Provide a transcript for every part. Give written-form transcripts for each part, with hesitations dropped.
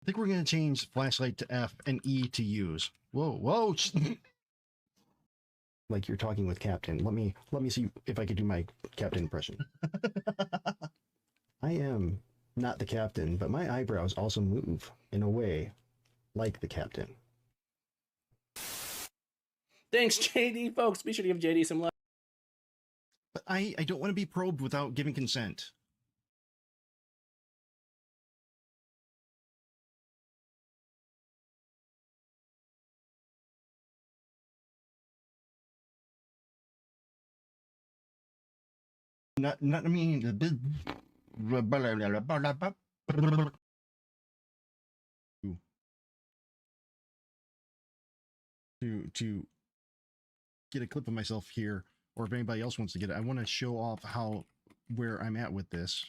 I think we're going to change flashlight to F and E to use. Whoa, whoa. Like you're talking with Captain. Let me see if I could do my Captain impression. I am not the Captain, but my eyebrows also move in a way like the Captain. Thanks, JD, folks. Be sure to give JD some love. But I don't want to be probed without giving consent. Not I mean to get a clip of myself here, or if anybody else wants to get it, I want to show off where I'm at with this.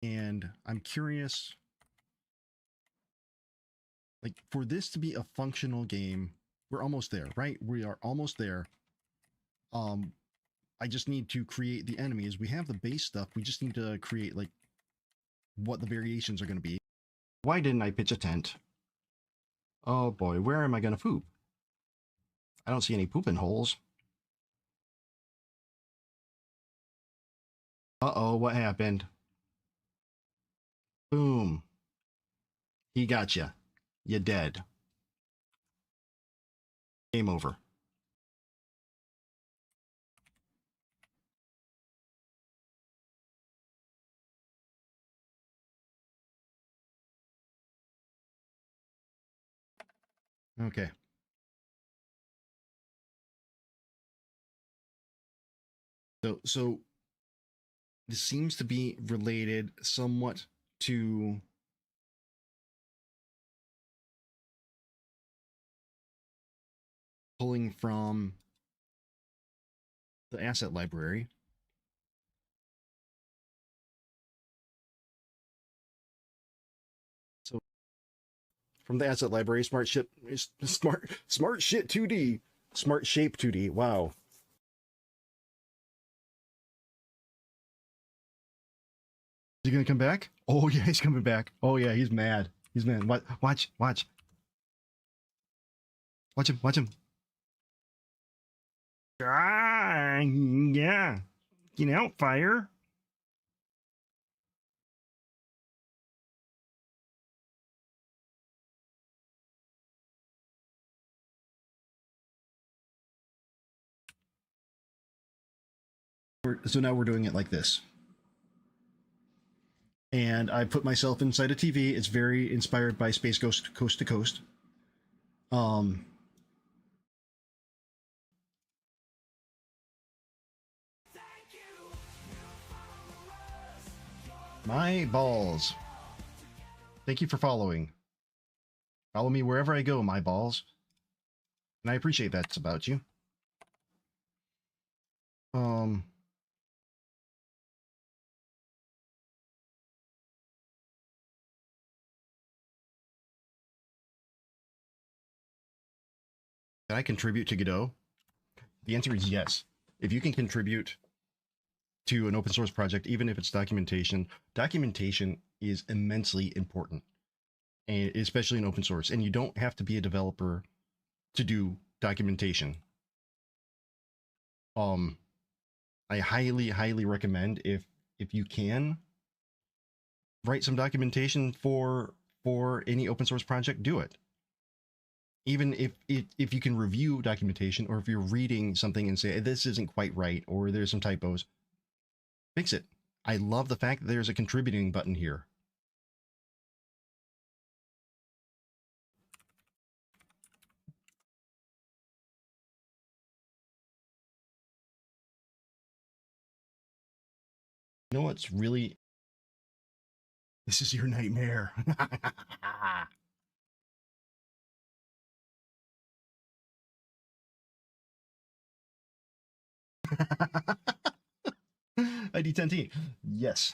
And I'm curious, like, for this to be a functional game, we're almost there, right? We are almost there. I just need to create the enemies. We have the base stuff. We just need to create, like, what the variations are going to be. Why didn't I pitch a tent? Oh boy, where am I going to poop? I don't see any pooping holes. Uh-oh, what happened? Boom. He got you. You're dead. Game over. Okay. So this seems to be related somewhat to pulling from the asset library. So from the asset library, smart shit 2D, smart shape 2D. Wow. Is he gonna come back? Oh yeah, he's coming back. Oh yeah, he's mad. He's mad. Watch. Watch him. Ah, yeah. Get out, fire. So now we're doing it like this. And I put myself inside a TV. It's very inspired by Space Ghost Coast to Coast. My balls. Thank you for following. Follow me wherever I go, my balls. And I appreciate that's about you. Can I contribute to Godot? The answer is yes. If you can contribute to an open source project, even if it's documentation is immensely important, and especially in open source. And you don't have to be a developer to do documentation. I highly recommend if you can write some documentation for any open source project, do it. Even if you can review documentation, or if you're reading something and say this isn't quite right, or there's some typos, fix it. I love the fact that there's a contributing button here. You know what's really... This is your nightmare. ID10T. Yes.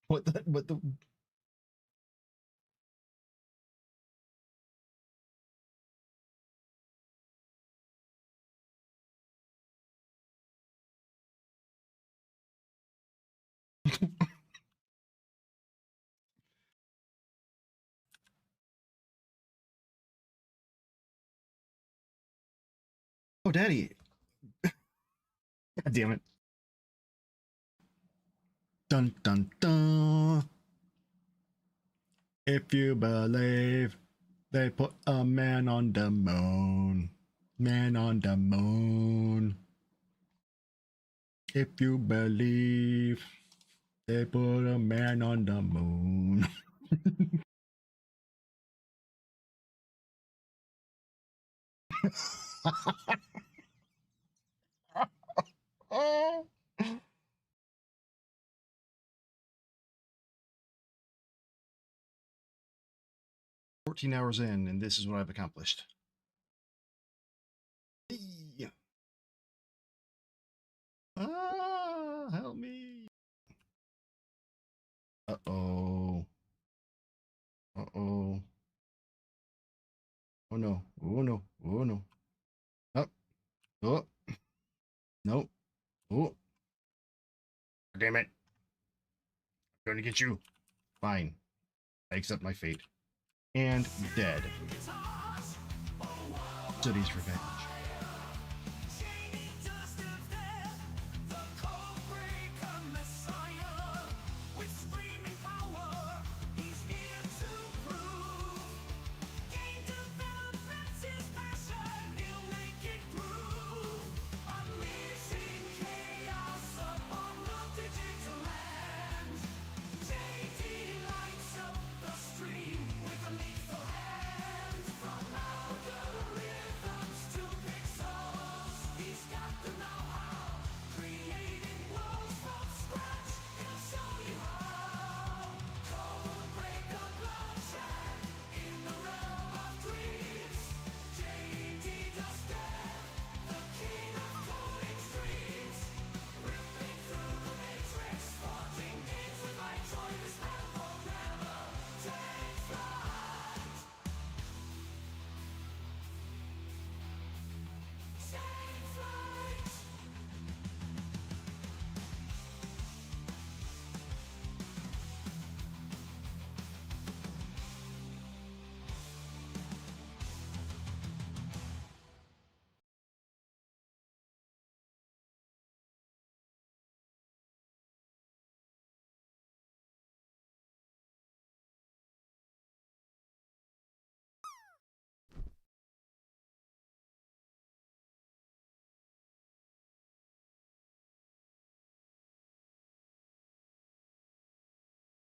What the? What the? Oh, Daddy! God damn it! Dun dun dun! If you believe they put a man on the moon, man on the moon. If you believe they put a man on the moon. Oh. 14 hours in, and this is what I've accomplished. Hey. Ah, help me. Uh-oh. Uh-oh. Oh no. Oh no. Oh no. Up. Oh. No. Oh. Damn it. I'm gonna get you. Fine. I accept my fate. And dead. City's revenge.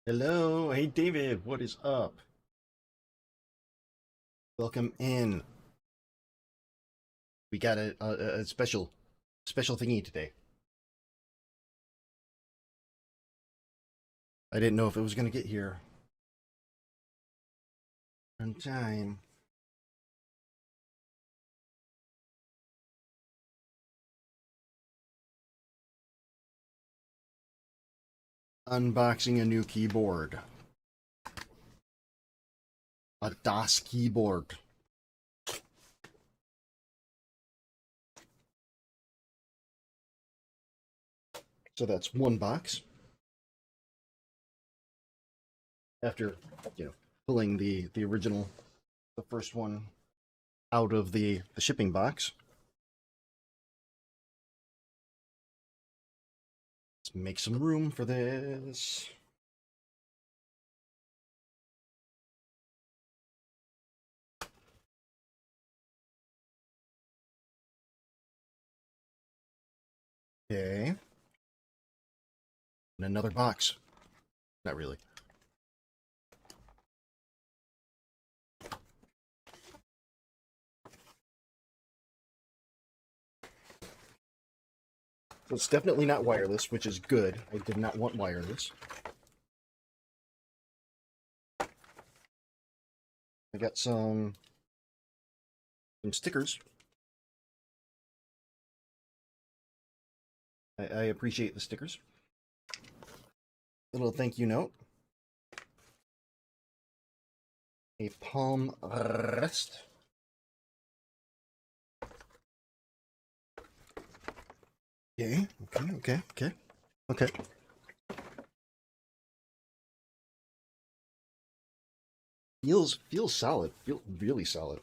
Hello, hey David, what is up? Welcome in. We got a special thingy today. I didn't know if it was gonna get here on time. Unboxing a new keyboard. A DOS keyboard. So that's one box. After, pulling the original, the first one out of the shipping box. Let's make some room for this. Okay. And another box. Not really. So it's definitely not wireless, which is good. I did not want wireless. I got some stickers. I appreciate the stickers. little thank you note. A palm rest. Okay, okay. Feels solid. Feels really solid.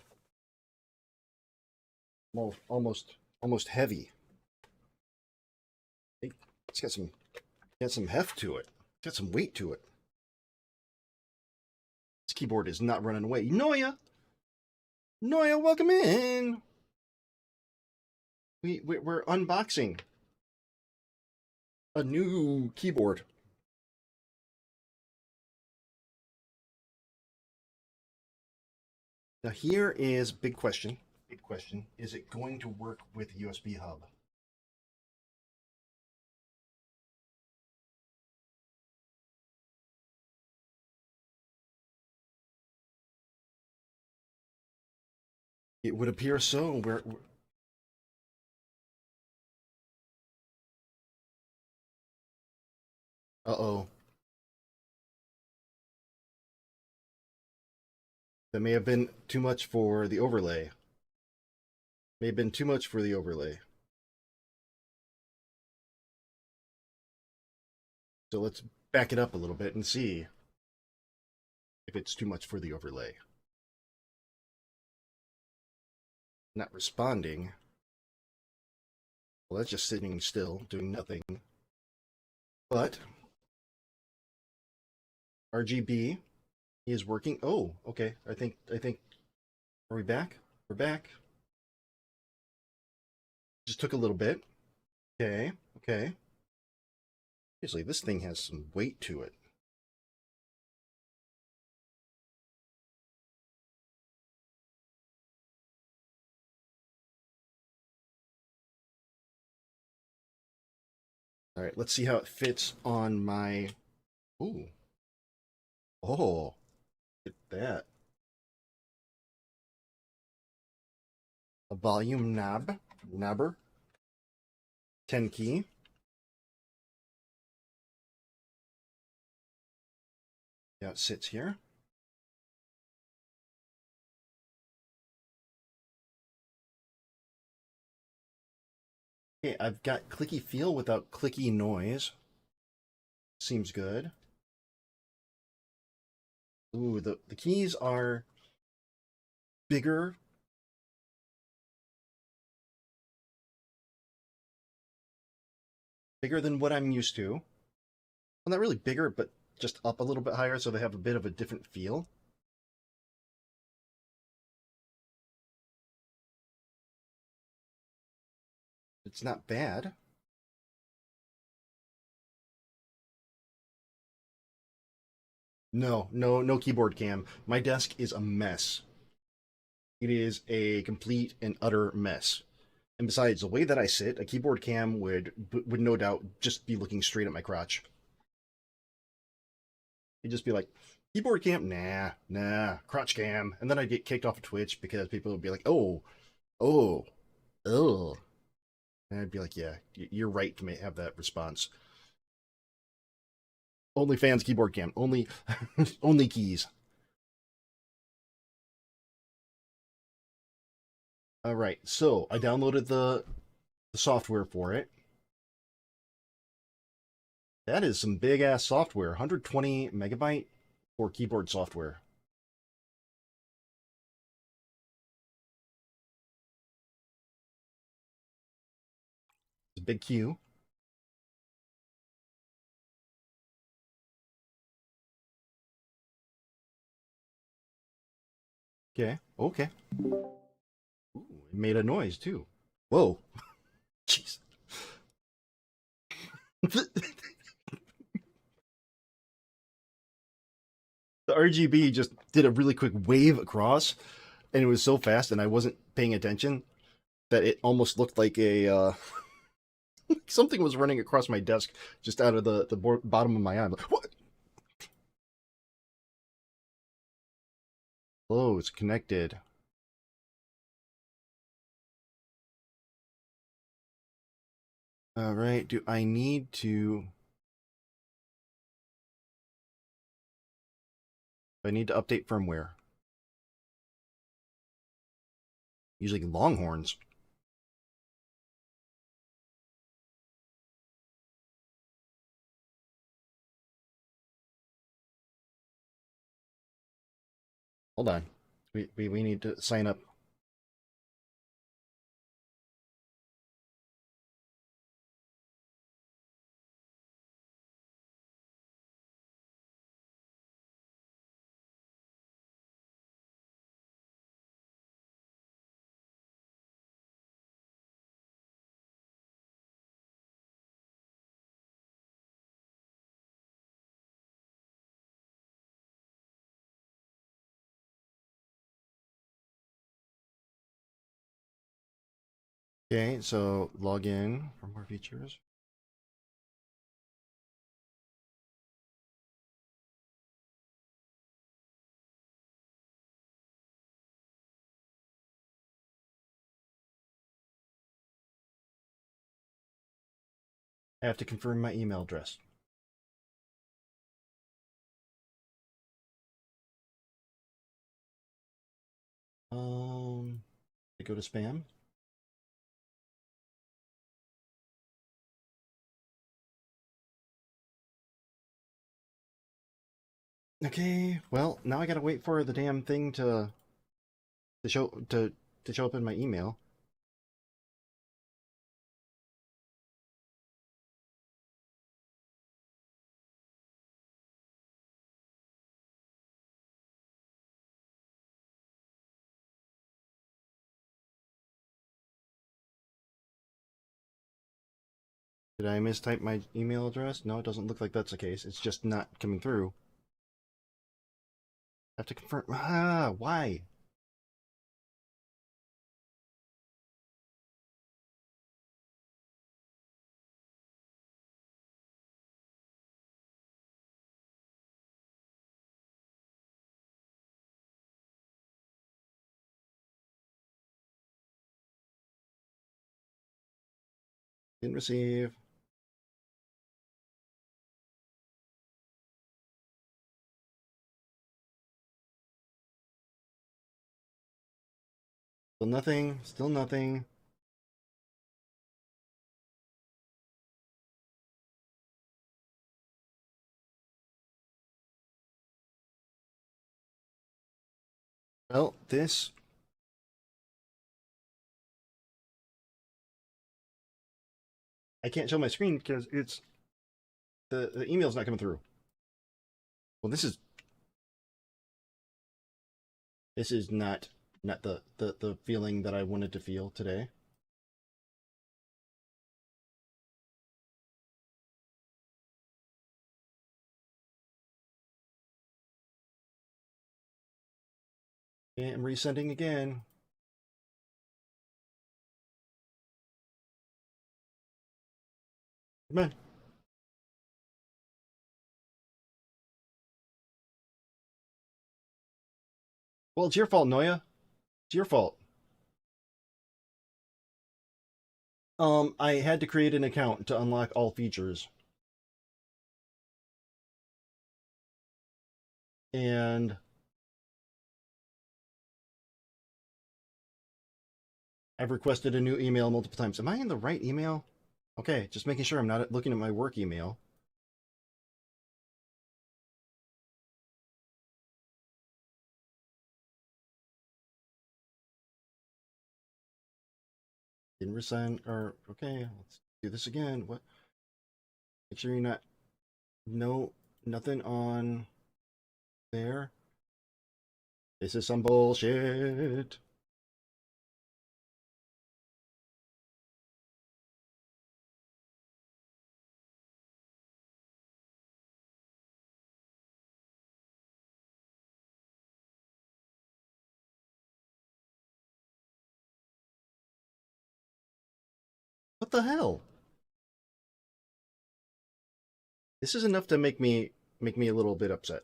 Almost heavy. It's got some heft to it. It's got some weight to it. This keyboard is not running away. Noya, welcome in. We're unboxing a new keyboard. Now here is big question. Big question. Is it going to work with USB hub? It would appear so. Uh-oh. That may have been too much for the overlay. May have been too much for the overlay. So let's back it up a little bit and see if it's too much for the overlay. Not responding. Well, that's just sitting still, doing nothing. But RGB is working. Oh, okay. I think are we back? We're back. Just took a little bit. Okay. Seriously, this thing has some weight to it. All right, let's see how it fits on my. Ooh. Oh, look at that. A volume knobber, 10 key. Yeah, it sits here. Okay, I've got clicky feel without clicky noise. Seems good. Ooh, the keys are bigger. Bigger than what I'm used to. Well, not really bigger, but just up a little bit higher, so they have a bit of a different feel. It's not bad. No keyboard cam. My desk is a mess. It is a complete and utter mess. And besides, the way that I sit, a keyboard cam would no doubt just be looking straight at my crotch. You'd just be like, keyboard cam? Nah, crotch cam. And then I'd get kicked off of Twitch because people would be like, oh, oh. And I'd be like, yeah, you're right to have that response. Only fans keyboard cam. Only only keys. All right, so I downloaded the software for it. That is some big ass software. 120 megabyte for keyboard software. It's a big queue. Okay. Ooh, it made a noise too. Whoa. Jeez. The RGB just did a really quick wave across, and it was so fast, and I wasn't paying attention that it almost looked like a something was running across my desk just out of the bottom of my eye. I'm like, what? Oh, it's connected. All right. Do I need to? I need to update firmware. Using Longhorns. Hold on. We need to sign up. Okay, so log in for more features. I have to confirm my email address. I go to spam. Okay, well, now I gotta wait for the damn thing to show to show up in my email. Did I mistype my email address? No, it doesn't look like that's the case. It's just not coming through. I have to confirm. Ah, why? Didn't receive. Still nothing. Still nothing. Well, this. I can't show my screen because it's the email's not coming through. Well, this is not the feeling that I wanted to feel today. Okay, I'm resending again. Come on. Well, it's your fault, Noya. It's your fault. I had to create an account to unlock all features. And I've requested a new email multiple times. Am I in the right email? Okay, just making sure I'm not looking at my work email. Didn't resend, or okay, let's do this again. What? Make sure you're not, no, nothing on there. This is some bullshit. What the hell? This is enough to make me a little bit upset.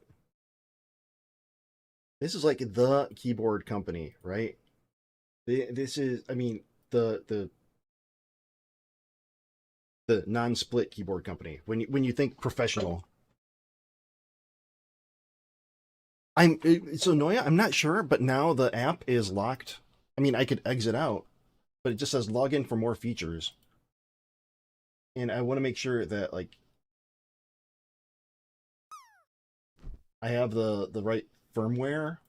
This is like the keyboard company, right? This is, I mean, the the non-split keyboard company. When you think professional, So Noya, I'm not sure, but now the app is locked. I mean, I could exit out, but it just says log in for more features. And I want to make sure that like I have the right firmware.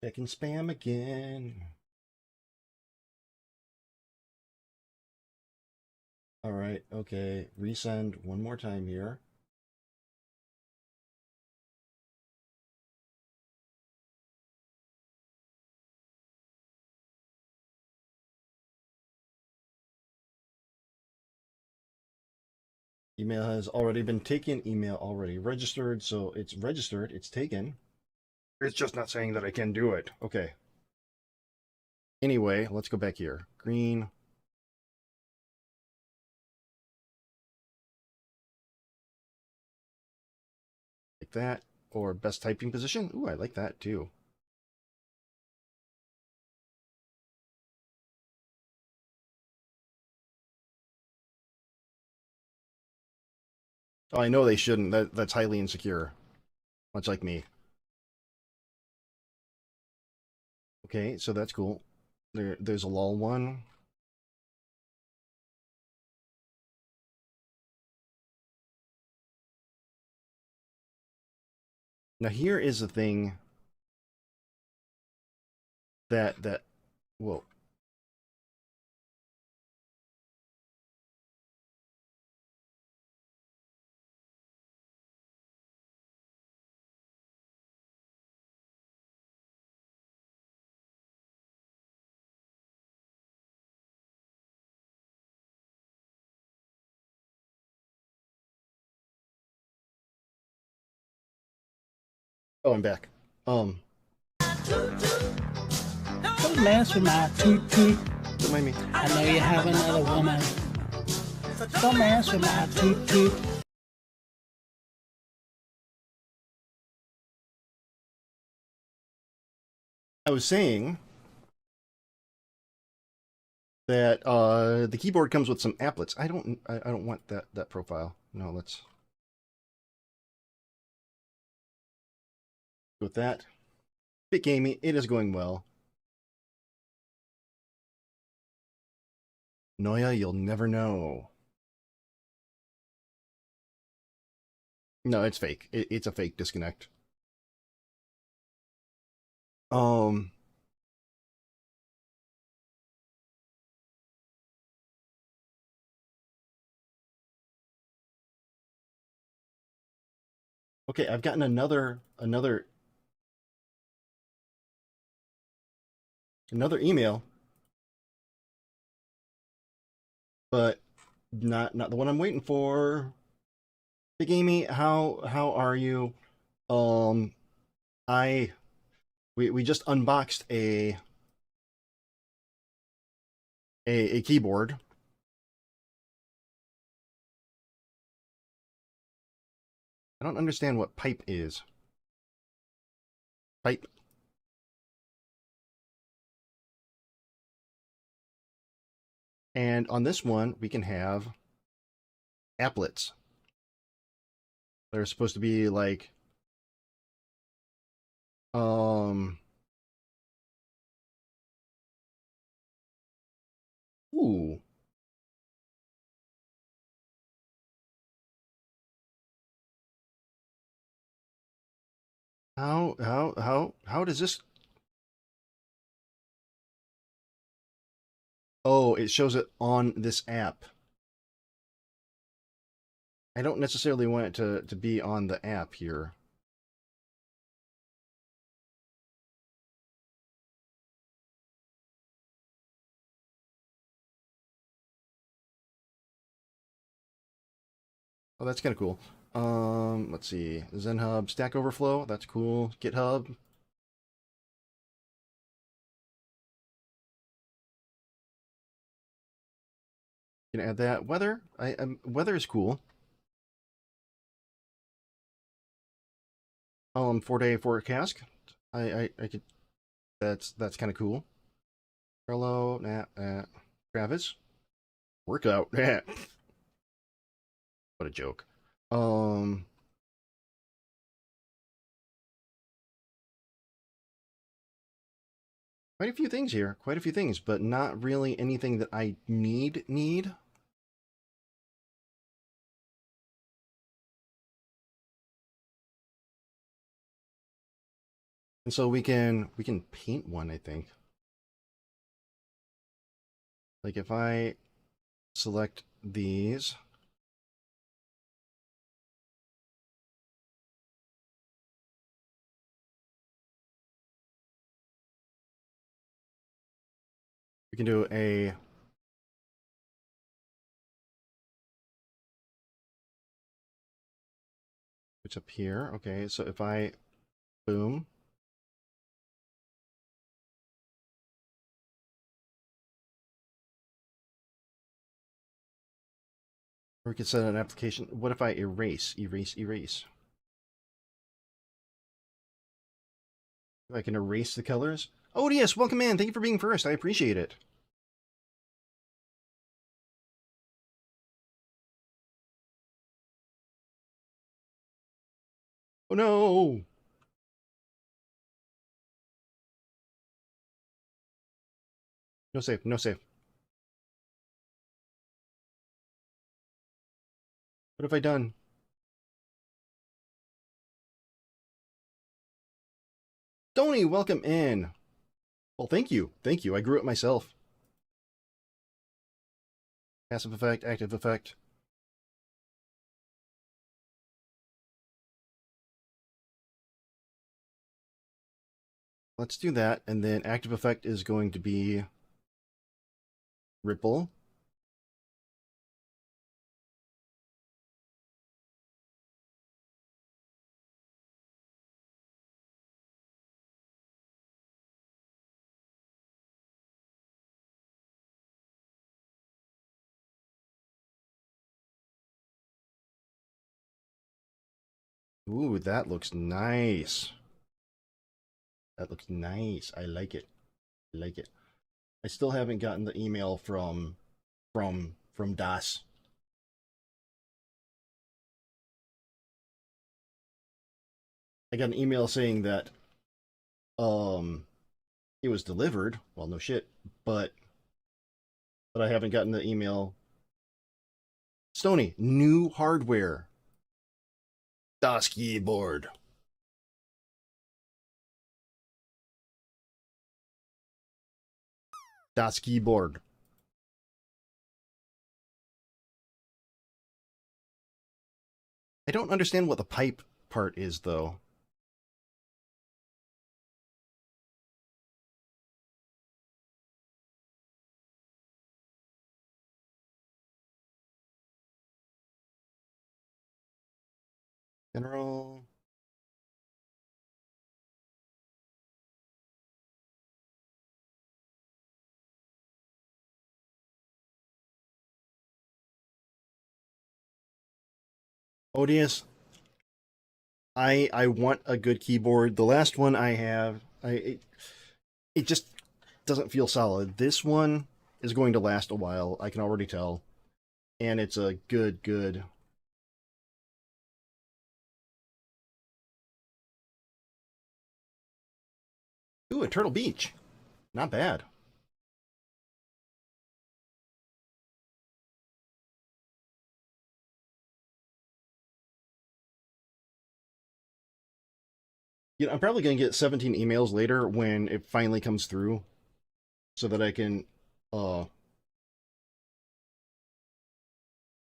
Checking spam again. All right, okay. Resend one more time here. Email has already been taken. Email already registered. So it's registered. It's taken. It's just not saying that I can do it. Okay. Anyway, let's go back here. Green. Like that. Or best typing position. Ooh, I like that too. Oh, I know they shouldn't. That's highly insecure. Much like me. Okay, so that's cool. There's a lull one. Now here is the thing that whoa. Oh, I'm back. Don't mess with my toot toot. Don't mind me. I know you have another woman. Don't mess with my toot toot. I was saying that the keyboard comes with some applets. I don't want that profile. No, let's go with that. Bit gamey. It is going well. Noya, you'll never know. No, it's fake. It's a fake disconnect. Um. Okay, I've gotten another email, but not the one I'm waiting for. Big Amy, how are you? Um, I we just unboxed a keyboard. I don't understand what pipe is. Pipe. And on this one, we can have applets. They're supposed to be like um ooh. How does this? Oh, it shows it on this app. I don't necessarily want it to be on the app here. Oh, that's kind of cool. Let's see. ZenHub, Stack Overflow. That's cool. GitHub. Can add that. Weather. Weather is cool. 4-day forecast. I could. That's kind of cool. Hello, Travis. Workout. What a joke. Quite a few things here. Quite a few things, but not really anything that I need. And so we can paint one, I think. Like if I select these, we can do a it's up here. Okay, so if I boom, or we could set an application. What if I erase? If I can erase the colors. Oh, yes, welcome in. Thank you for being first. I appreciate it. Oh, no. No save, no save. What have I done? Tony, welcome in. Well, thank you. Thank you. I grew it myself. Passive effect, active effect. Let's do that, and then active effect is going to be ripple. Ooh, that looks nice. That looks nice. I like it. I like it. I still haven't gotten the email from Das. I got an email saying that it was delivered. Well, no shit, but I haven't gotten the email. Stony, new hardware. Das keyboard. Das keyboard. I don't understand what the pipe part is, though. General. Odious. I want a good keyboard. The last one I have, it just doesn't feel solid. This one is going to last a while. I can already tell, and it's a good. Ooh, a Turtle Beach. Not bad. You know, I'm probably going to get 17 emails later when it finally comes through so that I can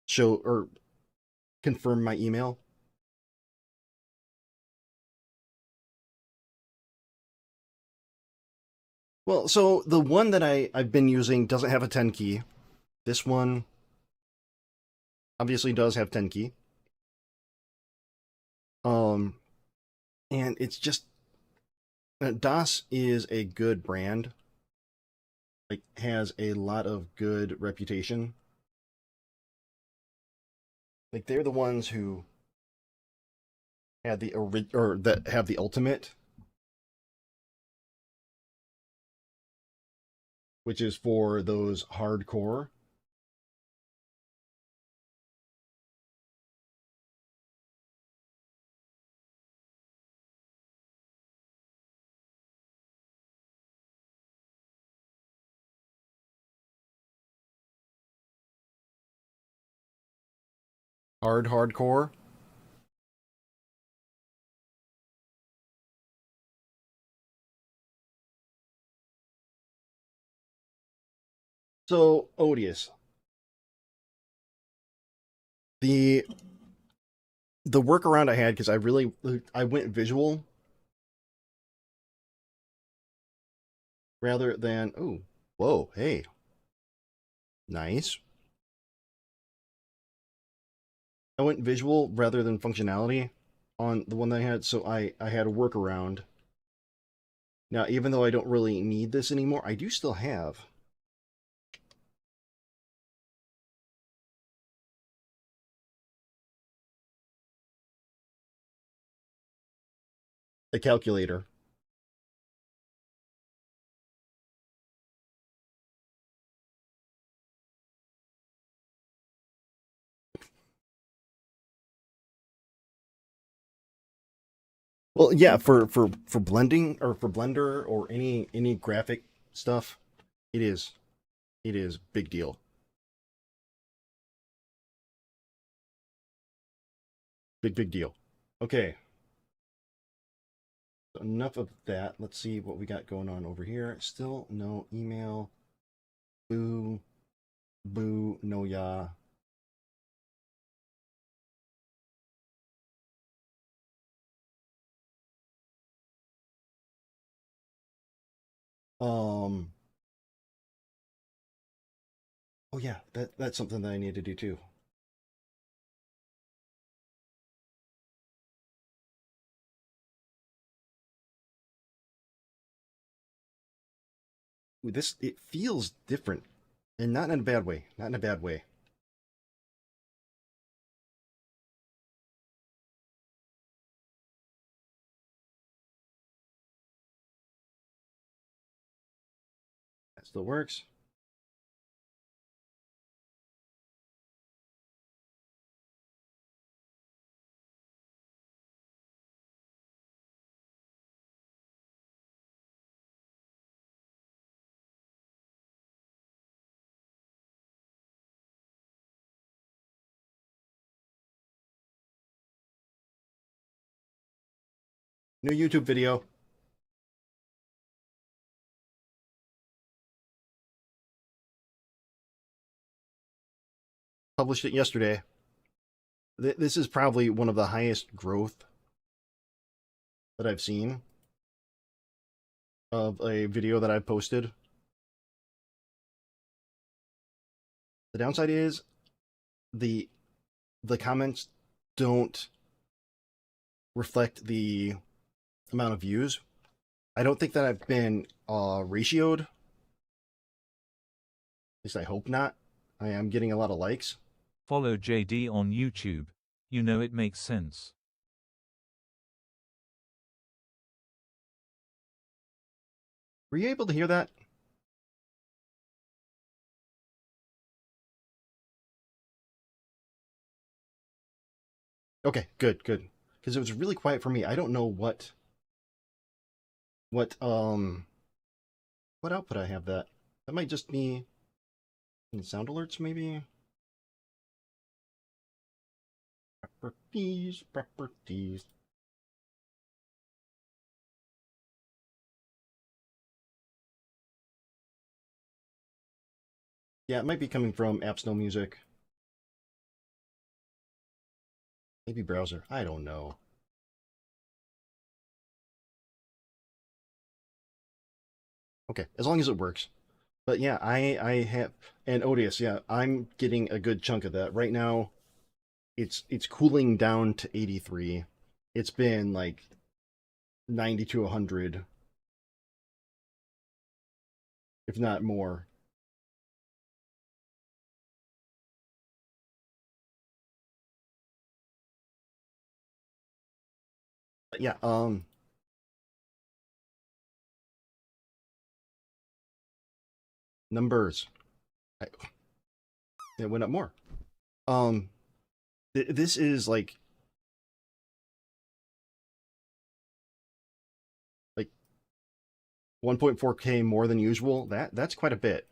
show or confirm my email. Well, so the one that I've been using doesn't have a 10 key. This one obviously does have 10 key. And it's just Das is a good brand. Like, has a lot of good reputation. Like, they're the ones who had the or that have the ultimate, which is for those hardcore. Hardcore. So odious. The the workaround I had, because I went visual rather than, oh, whoa, hey, nice. I went visual rather than functionality on the one that I had, so I had a workaround. Now, even though I don't really need this anymore, I do still have a calculator. Well, yeah, for blending or for Blender or any graphic stuff, it is big deal. Big deal. Okay. So enough of that. Let's see what we got going on over here. Still no email. Boo. Boo. No ya. Um. Oh yeah, that's something that I need to do too. Ooh, this it feels different, and not in a bad way. Not in a bad way. That still works. New YouTube video. Published it yesterday. This is probably one of the highest growth that I've seen of a video that I've posted. The downside is the comments don't reflect the amount of views. I don't think that I've been ratioed. At least I hope not. I am getting a lot of likes. Follow JD on YouTube. You know it makes sense. Were you able to hear that? Okay, good. Because it was really quiet for me. I don't know what what um what output I have that. That might just be in sound alerts, maybe. Properties. Yeah, it might be coming from Apps No Music. Maybe browser. I don't know. Okay, as long as it works. But yeah, I have, and Odious, yeah, I'm getting a good chunk of that. Right now, it's cooling down to 83. It's been like 90 to 100, if not more. yeah, numbers. It went up more. This is like 1.4K more than usual. That's quite a bit.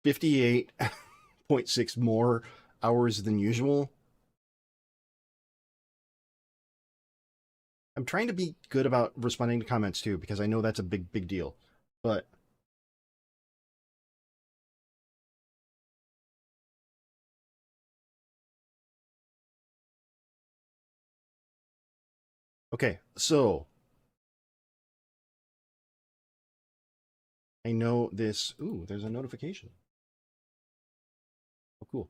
58.6 more hours than usual. I'm trying to be good about responding to comments too, because I know that's a big deal. But okay, so I know this. Ooh, there's a notification. Oh, cool.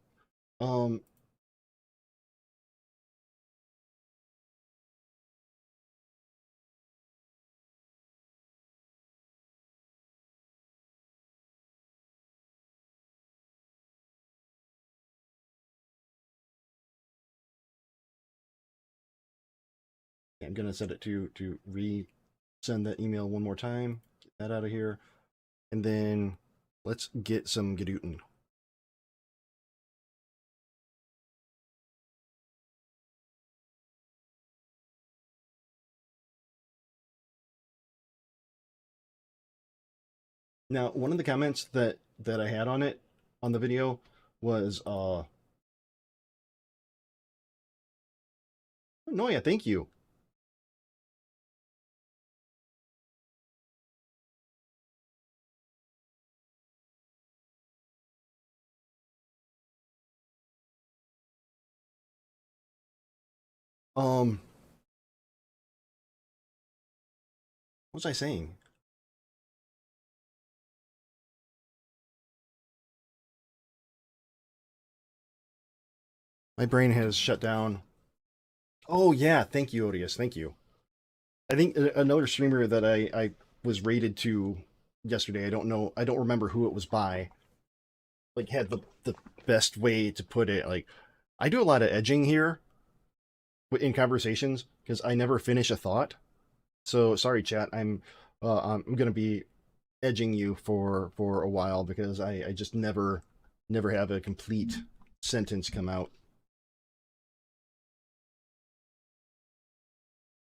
I'm gonna set it to resend that email one more time. Get that out of here, and then let's get some Godot. Now, one of the comments that I had on it on the video was Noya, thank you. What was I saying? My brain has shut down. Oh yeah, thank you, Odious. Thank you. I think another streamer that I was rated to yesterday. I don't know. I don't remember who it was by. Like had the best way to put it. Like I do a lot of edging here in conversations because I never finish a thought. So sorry, chat. I'm gonna be edging you for a while because I just never have a complete sentence come out.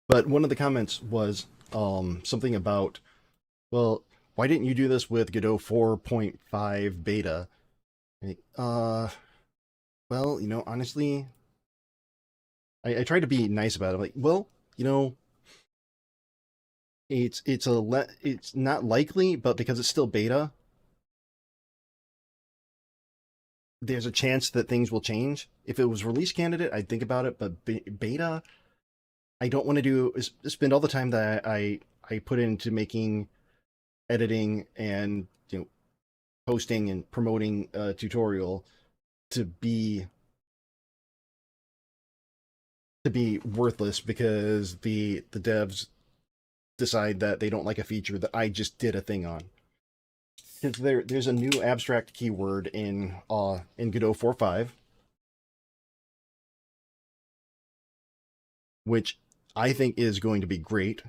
But one of the comments was something about, well, why didn't you do this with Godot 4.5 beta? Like, well, honestly, I try to be nice about it. Like, well, it's not likely, but because it's still beta, there's a chance that things will change. If it was release candidate, I'd think about it, but beta, I don't want to spend all the time that I put into making, editing, and posting and promoting a tutorial to be worthless because the devs decide that they don't like a feature that I just did a thing on. Because there's a new abstract keyword in Godot 4.5, which I think is going to be great.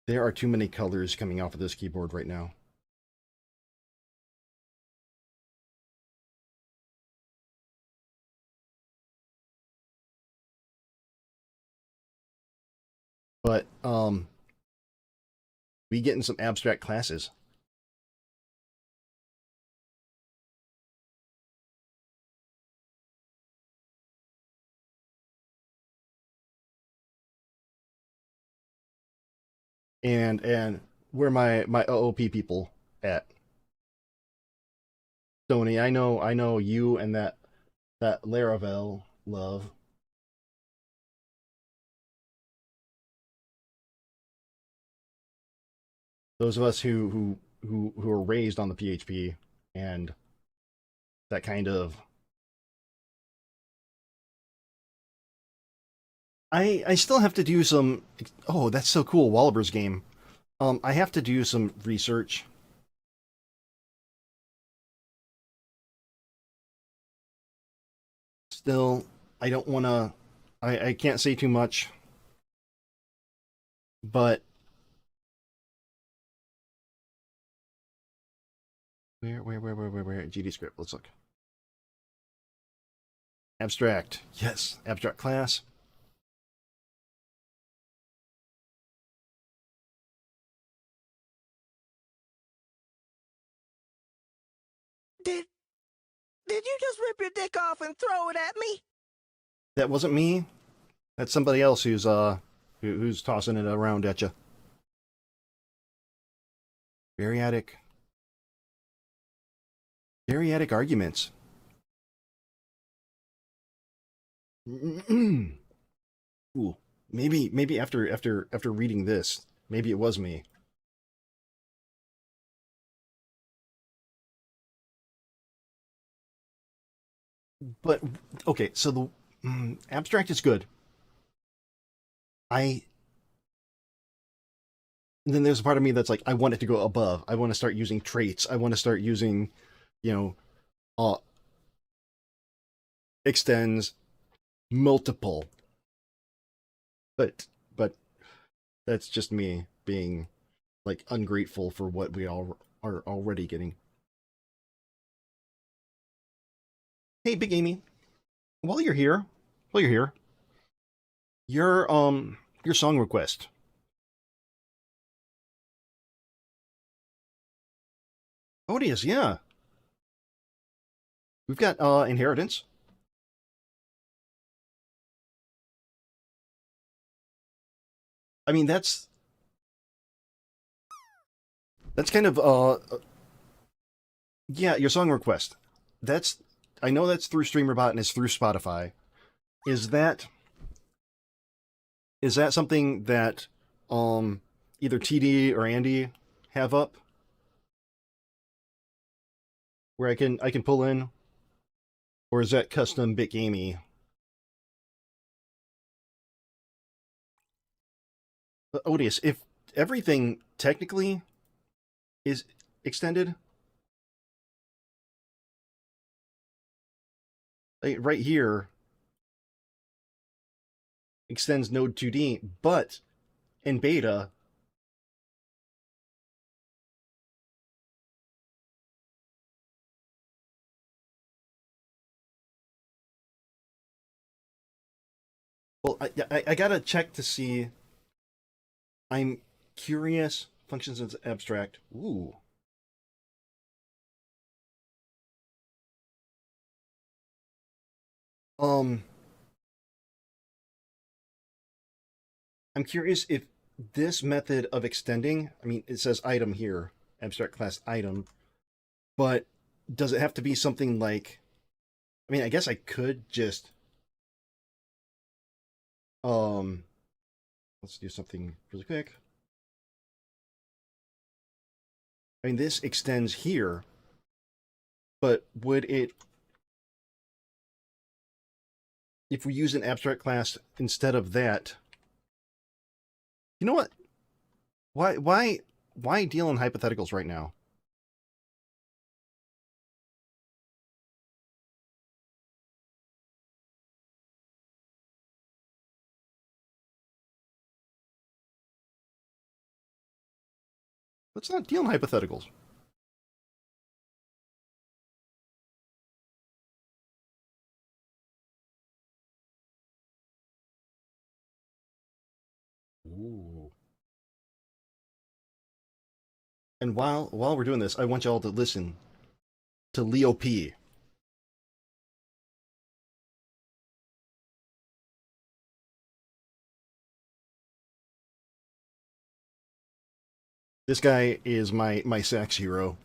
There are too many colors coming off of this keyboard right now. But we getting some abstract classes. And where my OOP people at? Sony, I know you and that Laravel love. Those of us who are raised on the PHP and that kind of. I still have to do some. Oh, that's so cool, Wallaber's game. I have to do some research. still, I don't want to, I can't say too much, but where? GD script, let's look. Abstract, yes, abstract class. Did you just rip your dick off and throw it at me? That wasn't me. That's somebody else who's tossing it around at you. Variadic arguments. Ooh, maybe after reading this, maybe it was me. But okay, so the abstract is good. And then there's a part of me that's like, I want it to go above. I want to start using traits. I want to start using, extends multiple. But that's just me being like ungrateful for what we all are already getting. Hey, Big Amy, while you're here, your song request. Odious, yeah. We've got Inheritance. I mean, that's kind of yeah, your song request. I know that's through StreamerBot and it's through Spotify. Is that something that either TD or Andy have up? Where I can pull in? Or is that custom Big Amy? But Odious, if everything technically is extended, like right here extends node 2D, but in beta well, I gotta check to see. I'm curious. Functions as abstract. Ooh. I'm curious if this method of extending, I mean, it says item here, abstract class item, but does it have to be something like, I mean, I guess I could just, let's do something really quick. I mean, this extends here, but would it, if we use an abstract class instead of that, you know what? Why deal in hypotheticals right now? Let's not deal in hypotheticals. Ooh. And while we're doing this, I want y'all to listen to Leo P. This guy is my sax hero.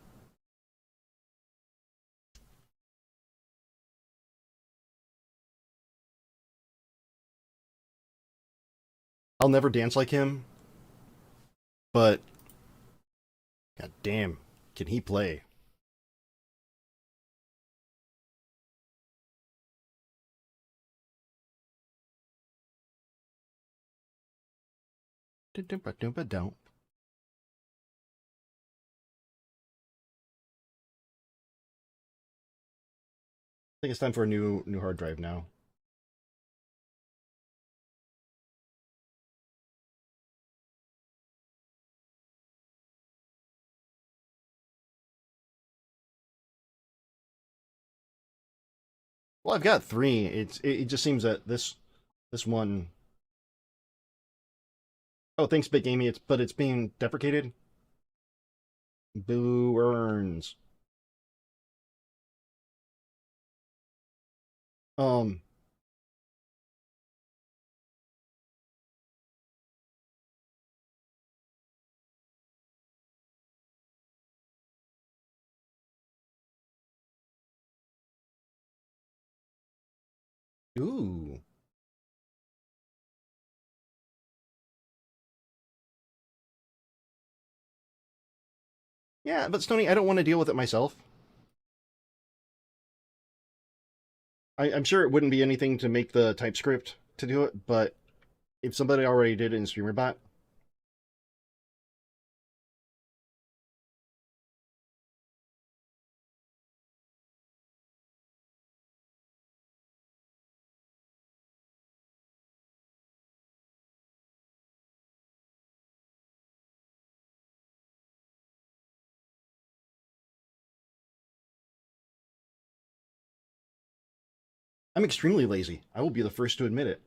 I'll never dance like him, but god damn, can he play? Don't. I think it's time for a new hard drive now. Well, I've got three. It just seems that this one. Oh, thanks, Big Amy. It's being deprecated. Boo earns. Um. Ooh. Yeah, but Stony, I don't want to deal with it myself. I'm sure it wouldn't be anything to make the TypeScript to do it, but if somebody already did it in StreamerBot, I'm extremely lazy. I will be the first to admit it.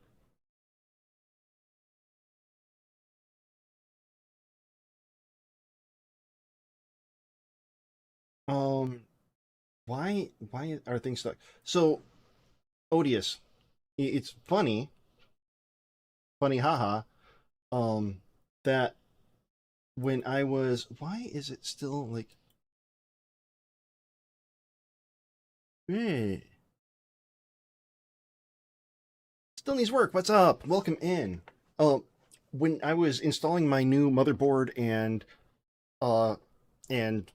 Um, why are things stuck? So odious. It's funny, haha. Um, that when I was, why is it still like, eh, still needs work. What's up? Welcome in. Um, when I was installing my new motherboard uh and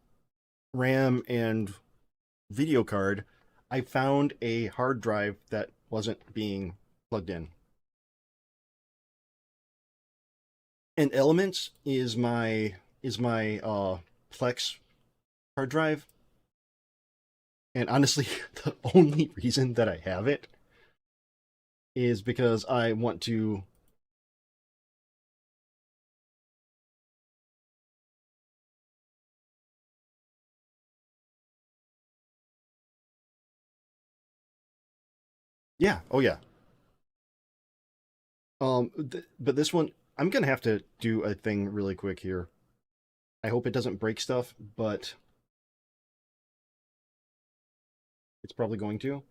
RAM and video card, I found a hard drive that wasn't being plugged in. And Elements is my Plex hard drive. And honestly, the only reason that I have it is because I want to. Yeah, oh yeah. But this one, I'm gonna have to do a thing really quick here. I hope it doesn't break stuff, but it's probably going to.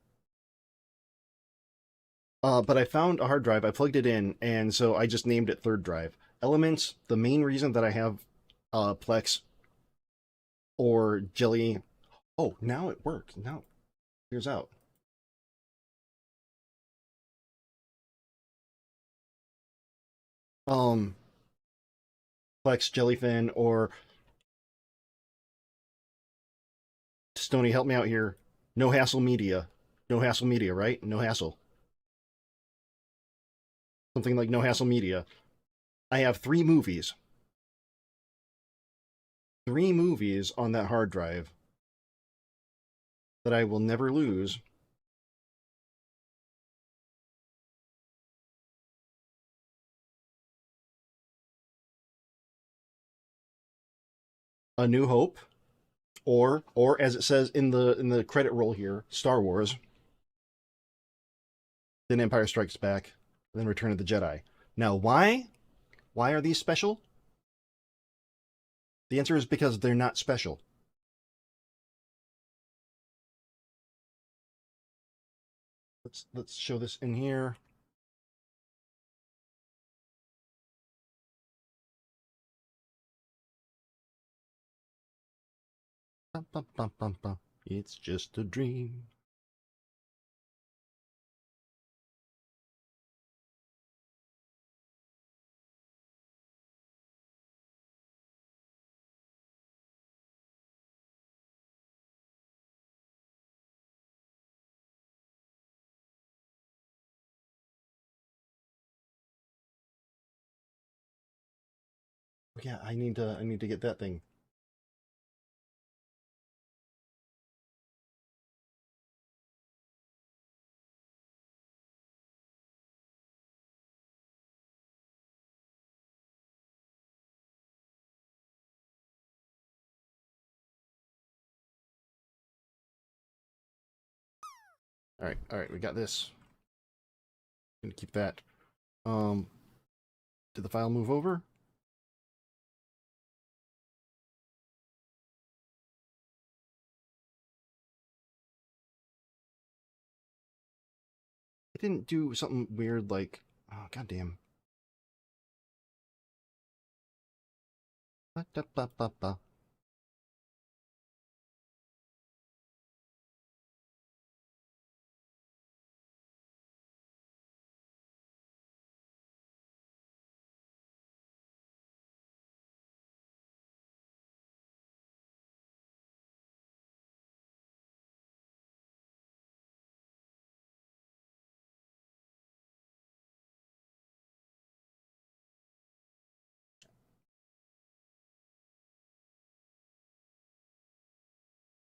But I found a hard drive, I plugged it in, and so I just named it third drive. Elements, the main reason that I have Plex or Jelly. Oh, now it worked. Now here's out. Um, Plex, Jellyfin, or Stony, help me out here. No Hassle Media. No Hassle Media, right? No Hassle. Something like No Hassle Media. I have three movies. Three movies on that hard drive that I will never lose. A New Hope, or as it says in the credit roll here, Star Wars, then Empire Strikes Back, then Return of the Jedi. Now, why? Why are these special? The answer is because they're not special. Let's show this in here. Bum, bum, bum, bum, bum. It's just a dream. Oh, yeah, I need to get that thing. All right, we got this. Gonna keep that. Did the file move over? It didn't do something weird like, oh goddamn. Ba-da-ba-ba-ba.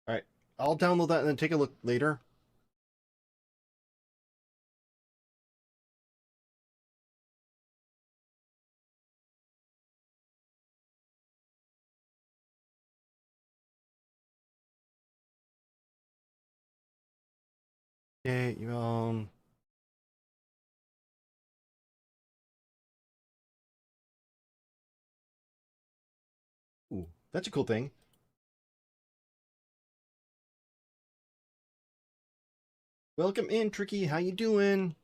All right, I'll download that and then take a look later. Okay, ooh, that's a cool thing. Welcome in, Tricky. How you doing?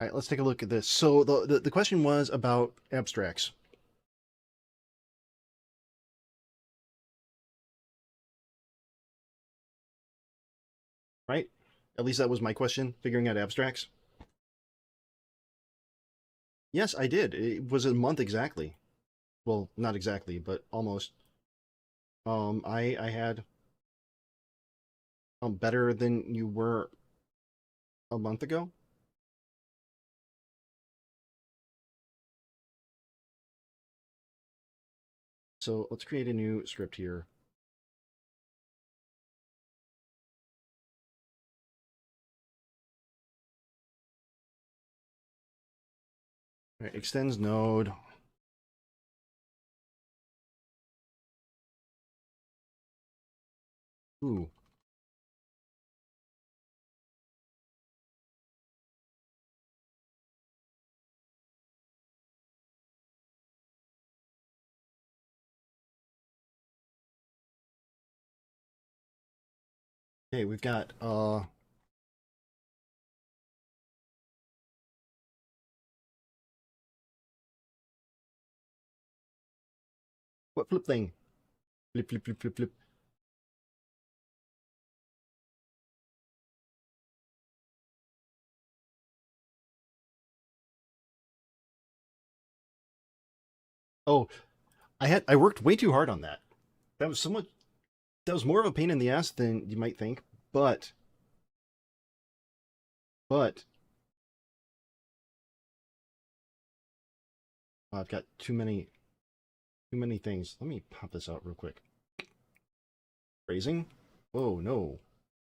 All right, let's take a look at this. So the question was about abstracts. Right? At least that was my question, figuring out abstracts. Yes, I did. It was a month exactly. Well, not exactly, but almost. I had better than you were a month ago. So let's create a new script here. All right, extends node. Ooh. Okay, we've got what flip thing? Flip flip flip flip flip. Oh, I worked way too hard on that. That was somewhat that was more of a pain in the ass than you might think, but I've got too many things. Let me pop this out real quick. Phrasing? Oh no.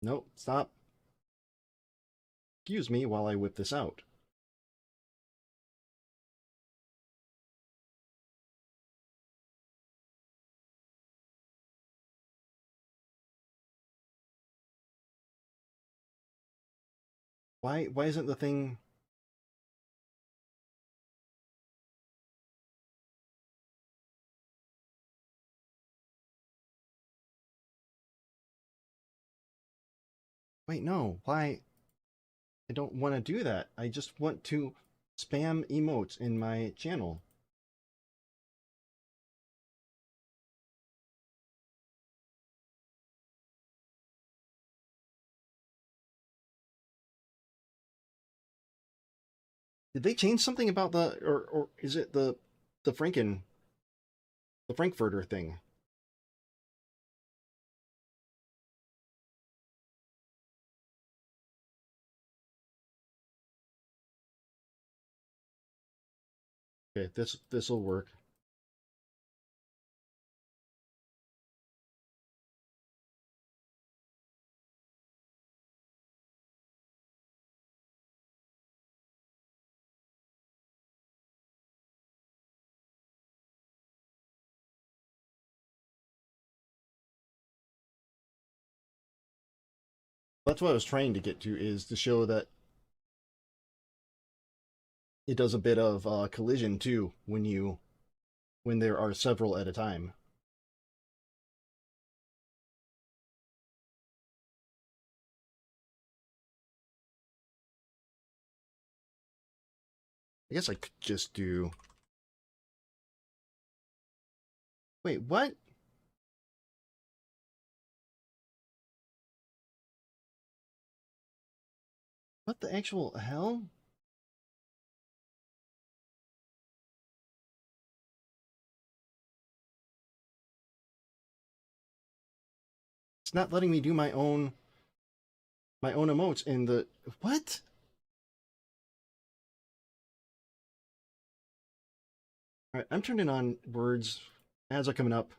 No, stop. Excuse me while I whip this out. Why isn't the thing Wait, no. Why I don't want to do that. I just want to spam emotes in my channel. Did they change something about the or is it the the Frankfurter thing? Okay, this will work. That's what I was trying to get to, is to show that it does a bit of collision too when there are several at a time. I guess I could just do. Wait, what? What the actual hell? It's not letting me do my own emotes in the what? All right, I'm turning on words. Ads are coming up.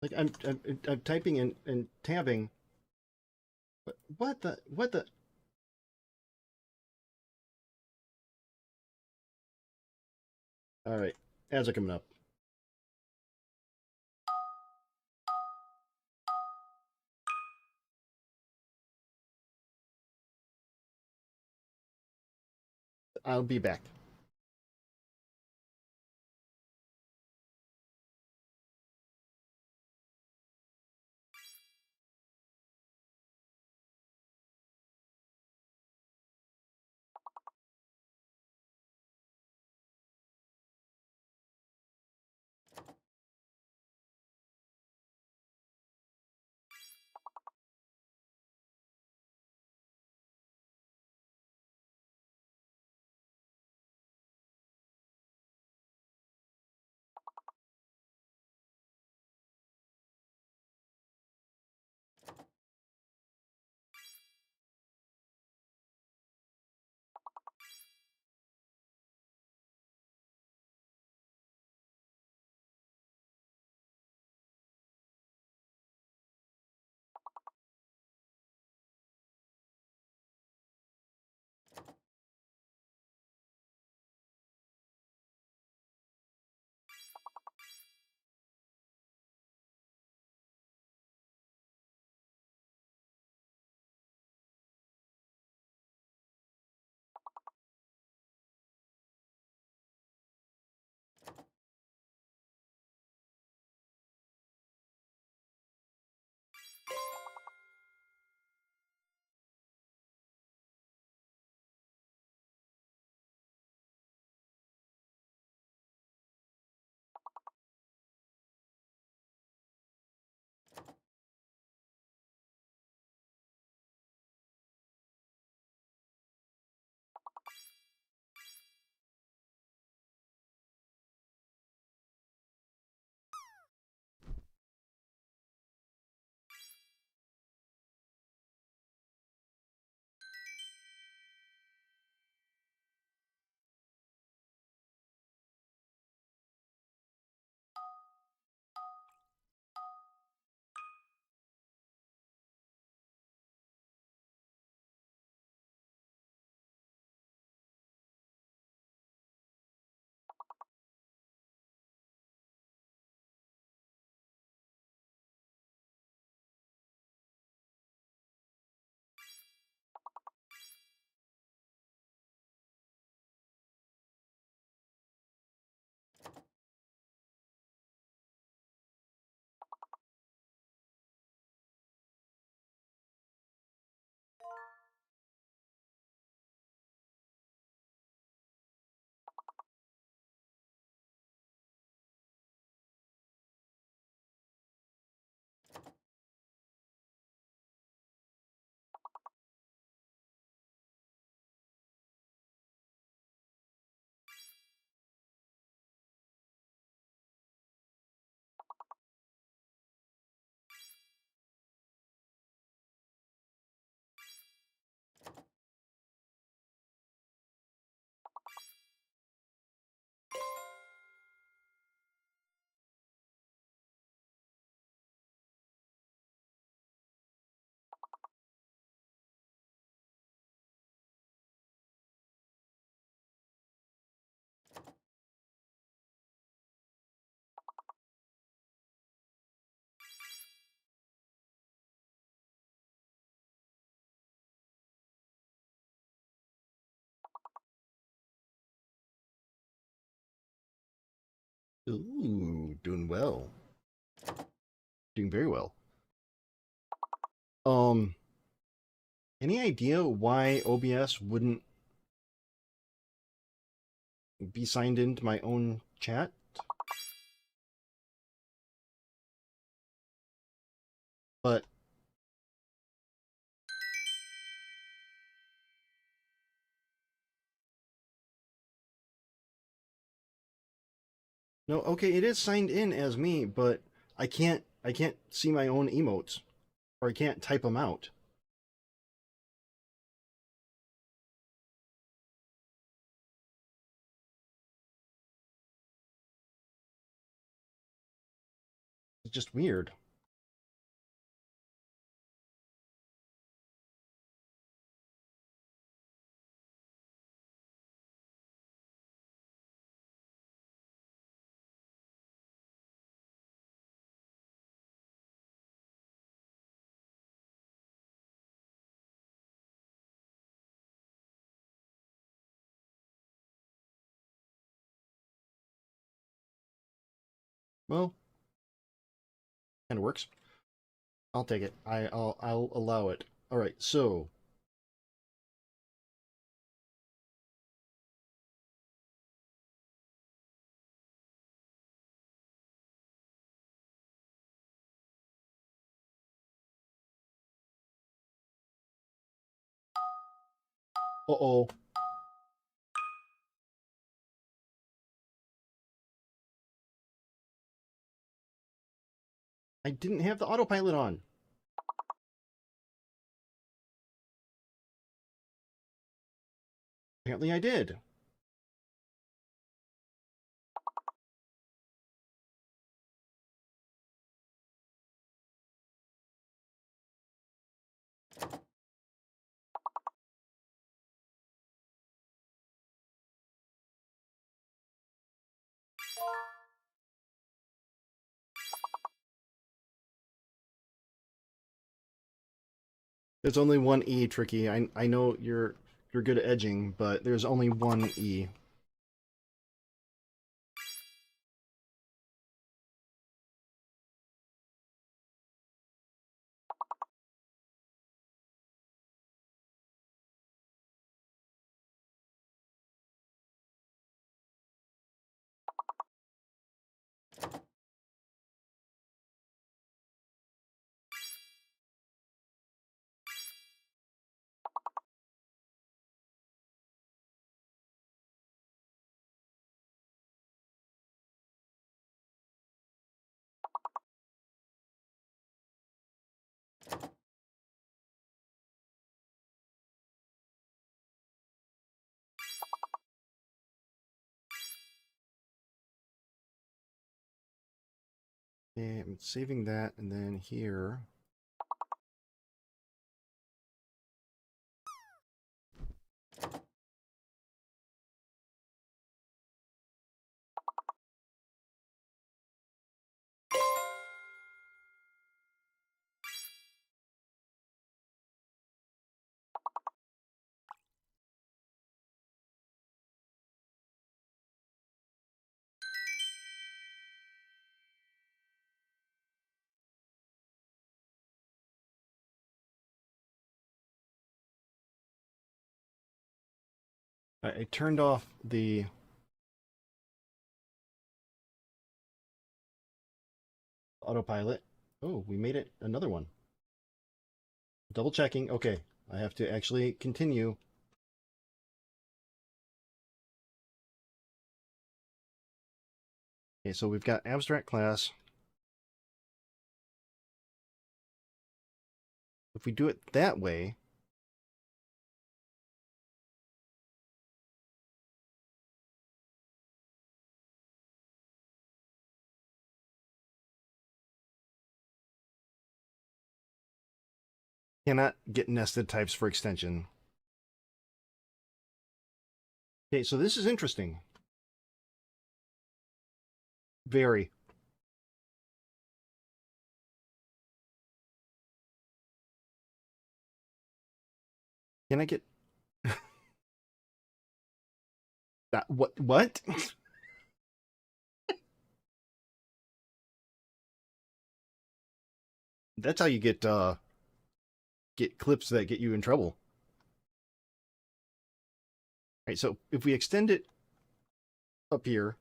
Like I'm typing and tabbing. What the? All right, ads are coming up. I'll be back. Ooh, doing well. Doing very well. Any idea why OBS wouldn't be signed into my own chat? But no, okay, it is signed in as me, but I can't see my own emotes, or I can't type them out. It's just weird. Well, kind of works. I'll take it. I'll allow it. All right, so uh-oh. I didn't have the autopilot on. Apparently I did. There's only one E, Tricky. I know you're good at edging, but there's only one E. Okay, I'm saving that, and then here. I turned off the autopilot. Oh, we made it another one. Double checking. Okay, I have to actually continue. Okay, so we've got abstract class. If we do it that way, cannot get nested types for extension. Okay, so this is interesting. Very. Can I get that? What? That's how you get clips that get you in trouble. All right, so if we extend it up here,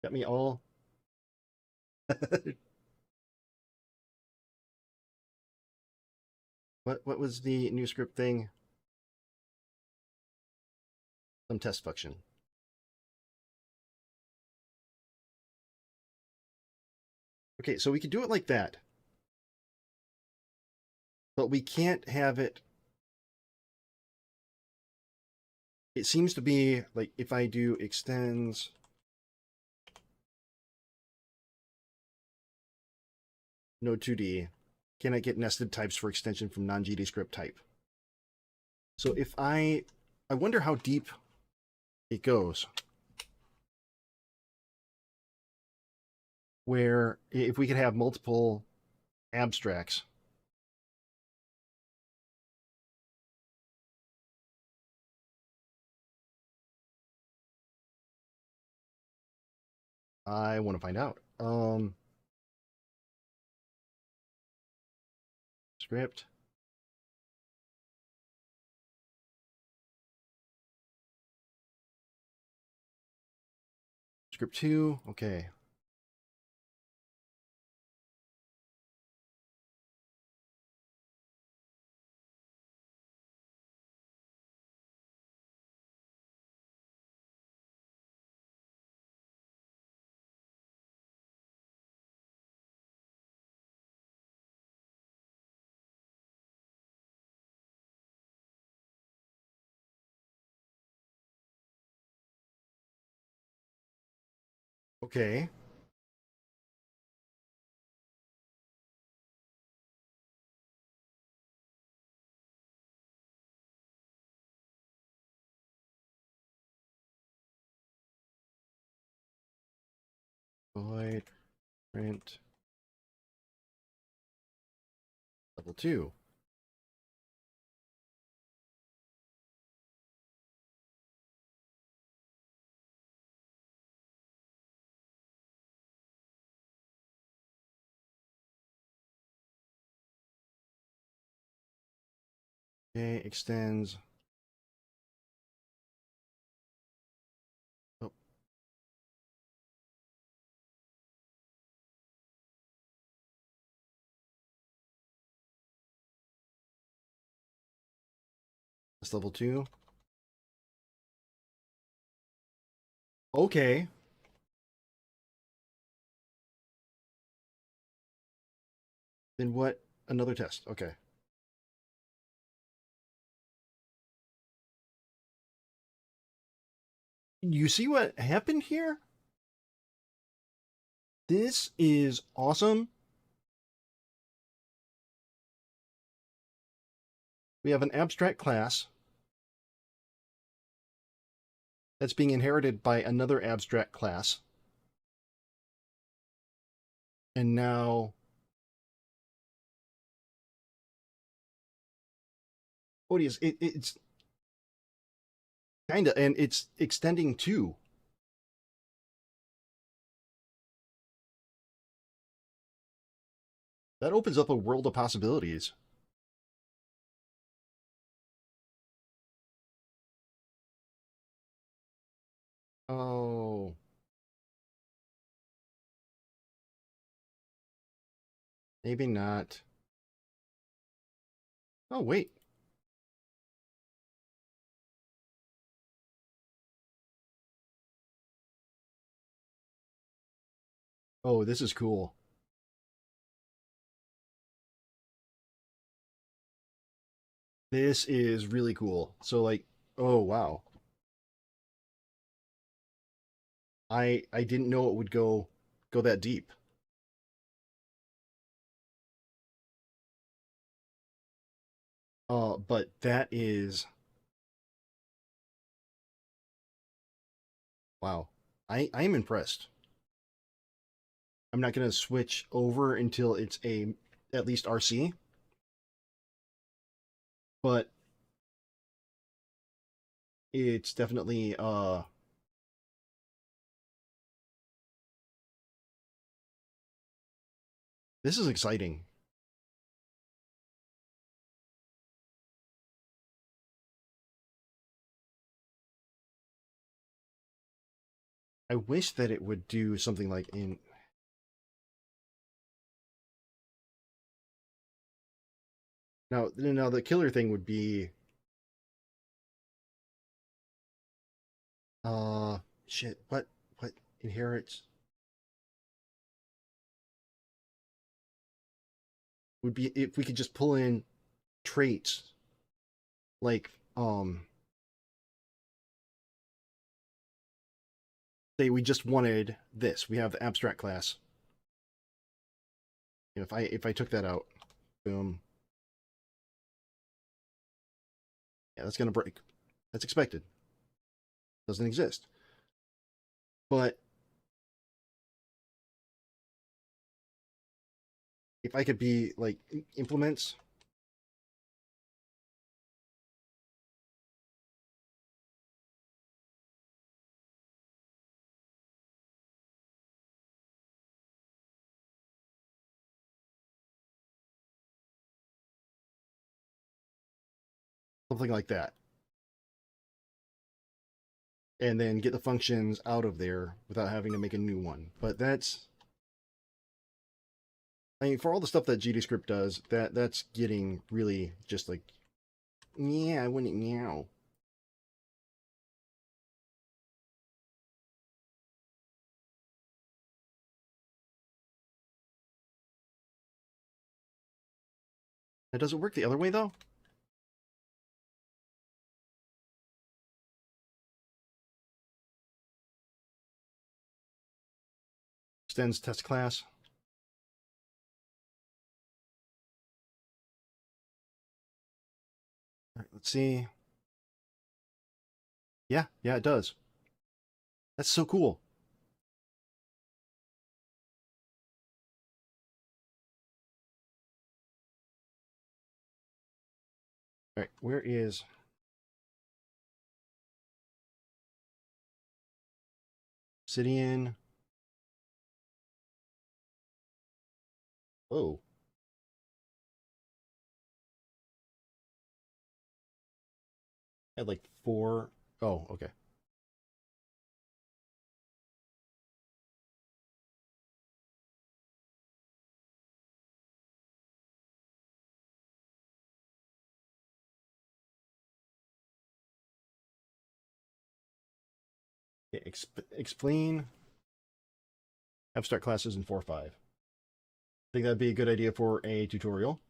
got me all. What was the new script thing? Some test function. Okay, so we could do it like that. But we can't have it. It seems to be like if I do extends node 2D, can I get nested types for extension from non-GD script type? So if I wonder how deep it goes. Where if we could have multiple abstracts. I want to find out. Script. Script 2, okay. Okay. Void print level 2. Okay, extends. Oh. That's level 2. Okay. Then what? Another test. Okay. You see what happened here? This is awesome. We have an abstract class that's being inherited by another abstract class. And now Odious, it's kind of, and it's extending too. That opens up a world of possibilities. Oh. Maybe not. Oh, wait. Oh, this is cool. This is really cool. So like, oh wow. I didn't know it would go that deep. But that is wow. I am impressed. I'm not gonna switch over until it's a at least RC. But it's definitely this is exciting. I wish that it would do something like in now the killer thing would be shit, what inherits would be if we could just pull in traits like say we just wanted this. We have the abstract class. If I took that out, boom. Yeah, that's gonna break. That's expected. Doesn't exist. But if I could be like implements, something like that, and then get the functions out of there without having to make a new one. But that's, I mean, for all the stuff that GDScript does, that's getting really just like, yeah, I wouldn't meow. Now, does it work the other way though? Extends test class. All right, let's see. Yeah, it does. That's so cool. All right, where is Obsidian? Oh. I had like 4. Oh, okay. Okay, explain abstract classes in 4.5. I think that'd be a good idea for a tutorial.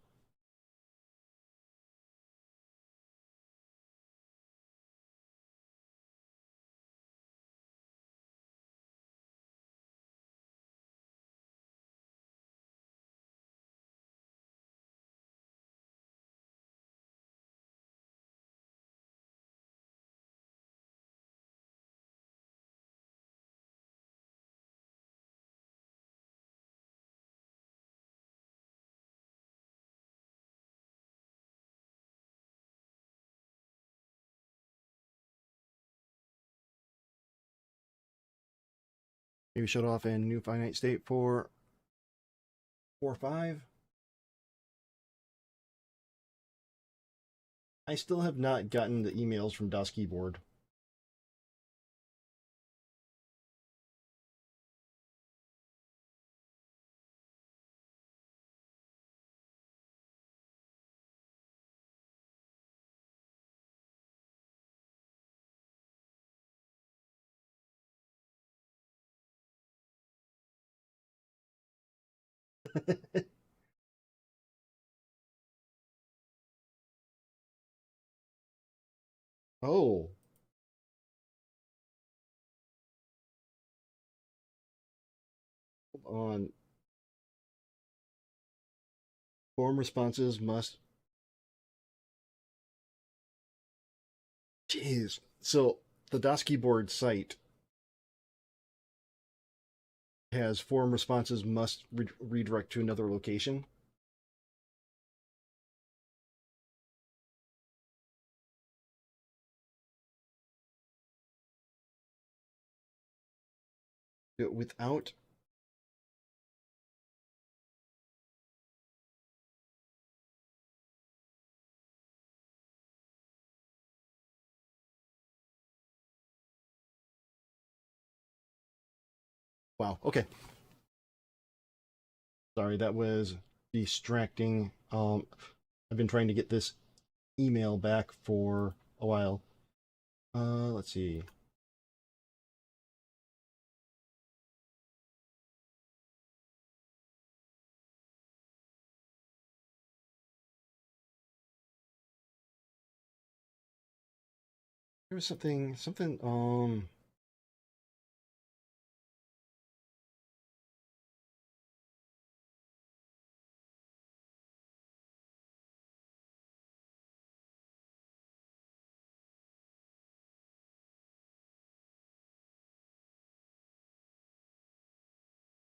Maybe shut off in new finite state for 4.5. I still have not gotten the emails from DOS Keyboard. Oh. Hold on. Form responses must. Jeez. So the DOS Keyboard site has form responses must redirect to another location. do it without. Wow. Okay. Sorry, that was distracting. I've been trying to get this email back for a while. Let's see. There was something.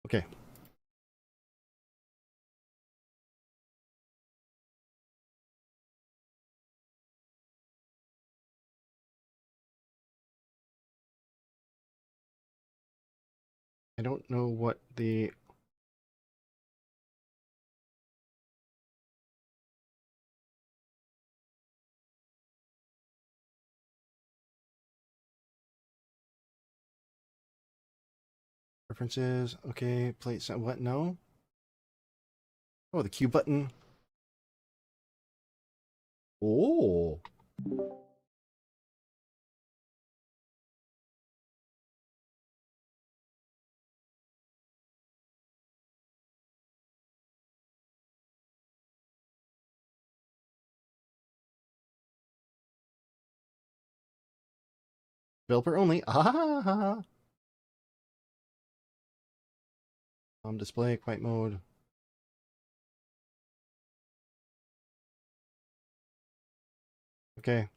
Okay. I don't know what the reference is. Okay, plate. What? No. Oh, the Q button. Oh. Developer only. Ah. Display quiet mode. Okay.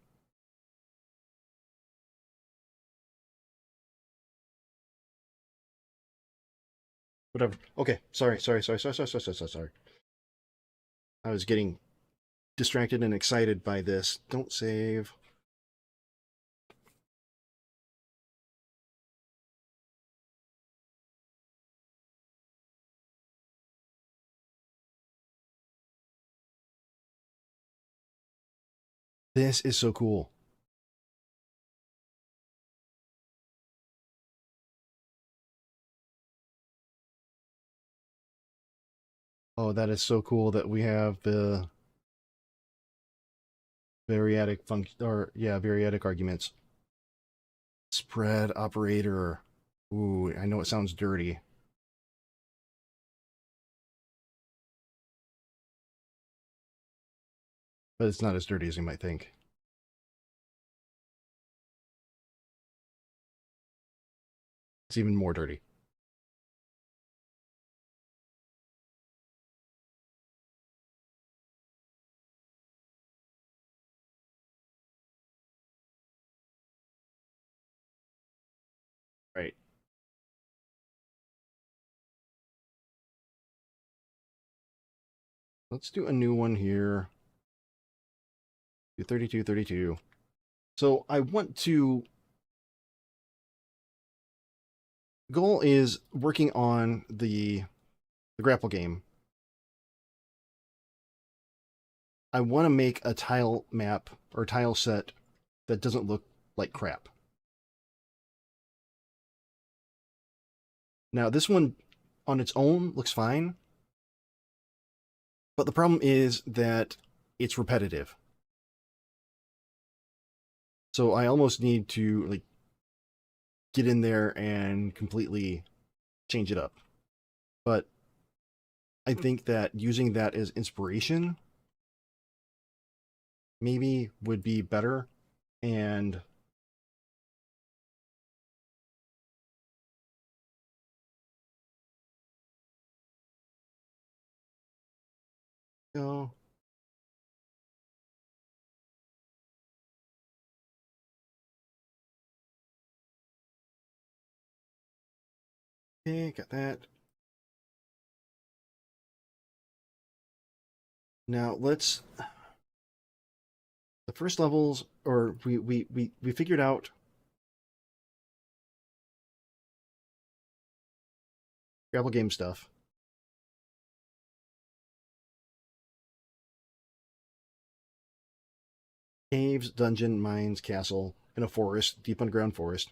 Whatever. Okay. Sorry. I was getting distracted and excited by this. Don't save. This is so cool. Oh, that is so cool that we have the variadic function, or yeah, variadic arguments. Spread operator. Ooh, I know it sounds dirty. But it's not as dirty as you might think. It's even more dirty. Right. Let's do a new one here. Do 32, 32. So I want to. Goal is working on the grapple game. I want to make a tile map or tile set that doesn't look like crap. Now, this one on its own looks fine, but the problem is that it's repetitive. So I almost need to like get in there and completely change it up. But I think that using that as inspiration maybe would be better. And go. Okay, got that. Now let's. The first levels, or we figured out Scrabble game stuff. Caves, dungeon, mines, castle, in a forest, deep underground forest.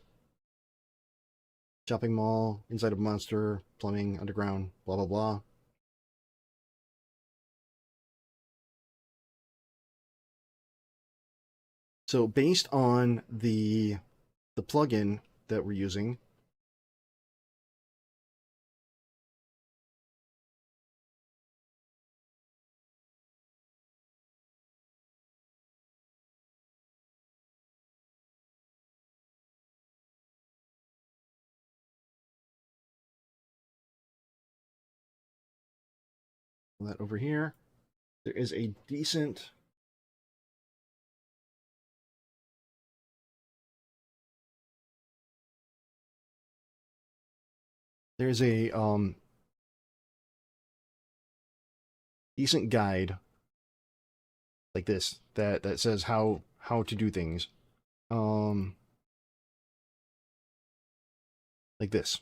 Shopping mall, inside of monster, plumbing, underground, blah blah blah. So based on the plugin that we're using, that over here, there is a decent there's a decent guide like this that says how to do things. Like this.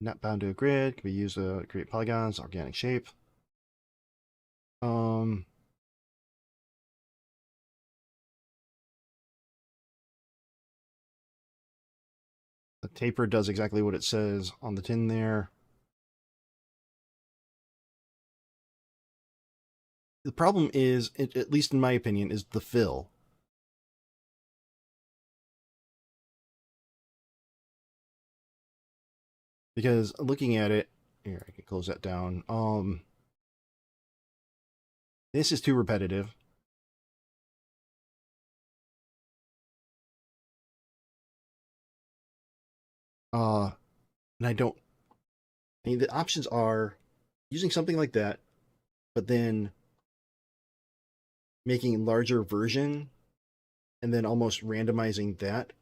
Not bound to a grid, can be used to create polygons, organic shape. The taper does exactly what it says on the tin there. The problem is, at least in my opinion, is the fill. Because looking at it, here, I can close that down. This is too repetitive. And I don't, I mean, the options are using something like that, but then making a larger version and then almost randomizing that.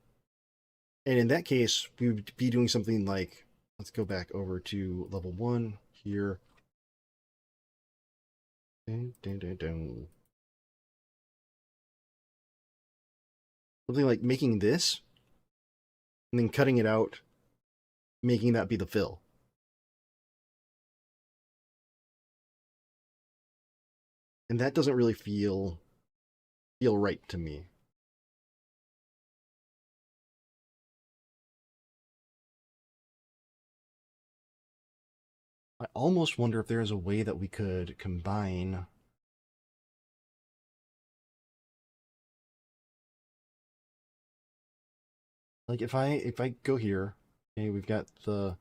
And in that case, we would be doing something like, let's go back over to level 1 here. Dun, dun, dun, dun. Something like making this and then cutting it out, making that be the fill. And that doesn't really feel right to me. I almost wonder if there is a way that we could combine like if I go here, okay, we've got the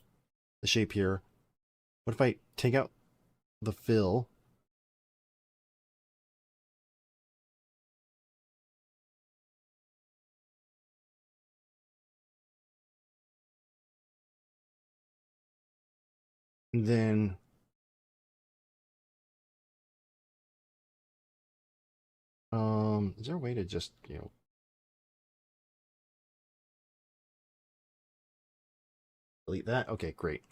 shape here. What if I take out the fill? And then is there a way to just, delete that? Okay, great.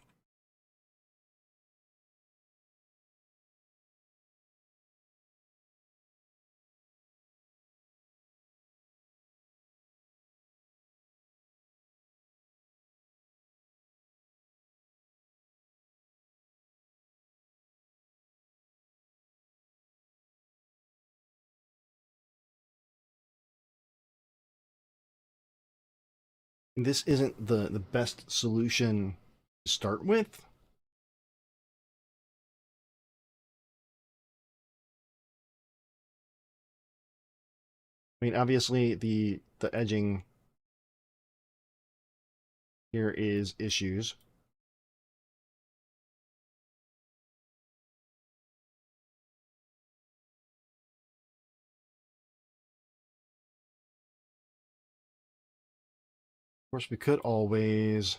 This isn't the best solution to start with. I mean, obviously the edging here is issues. Of course, we could always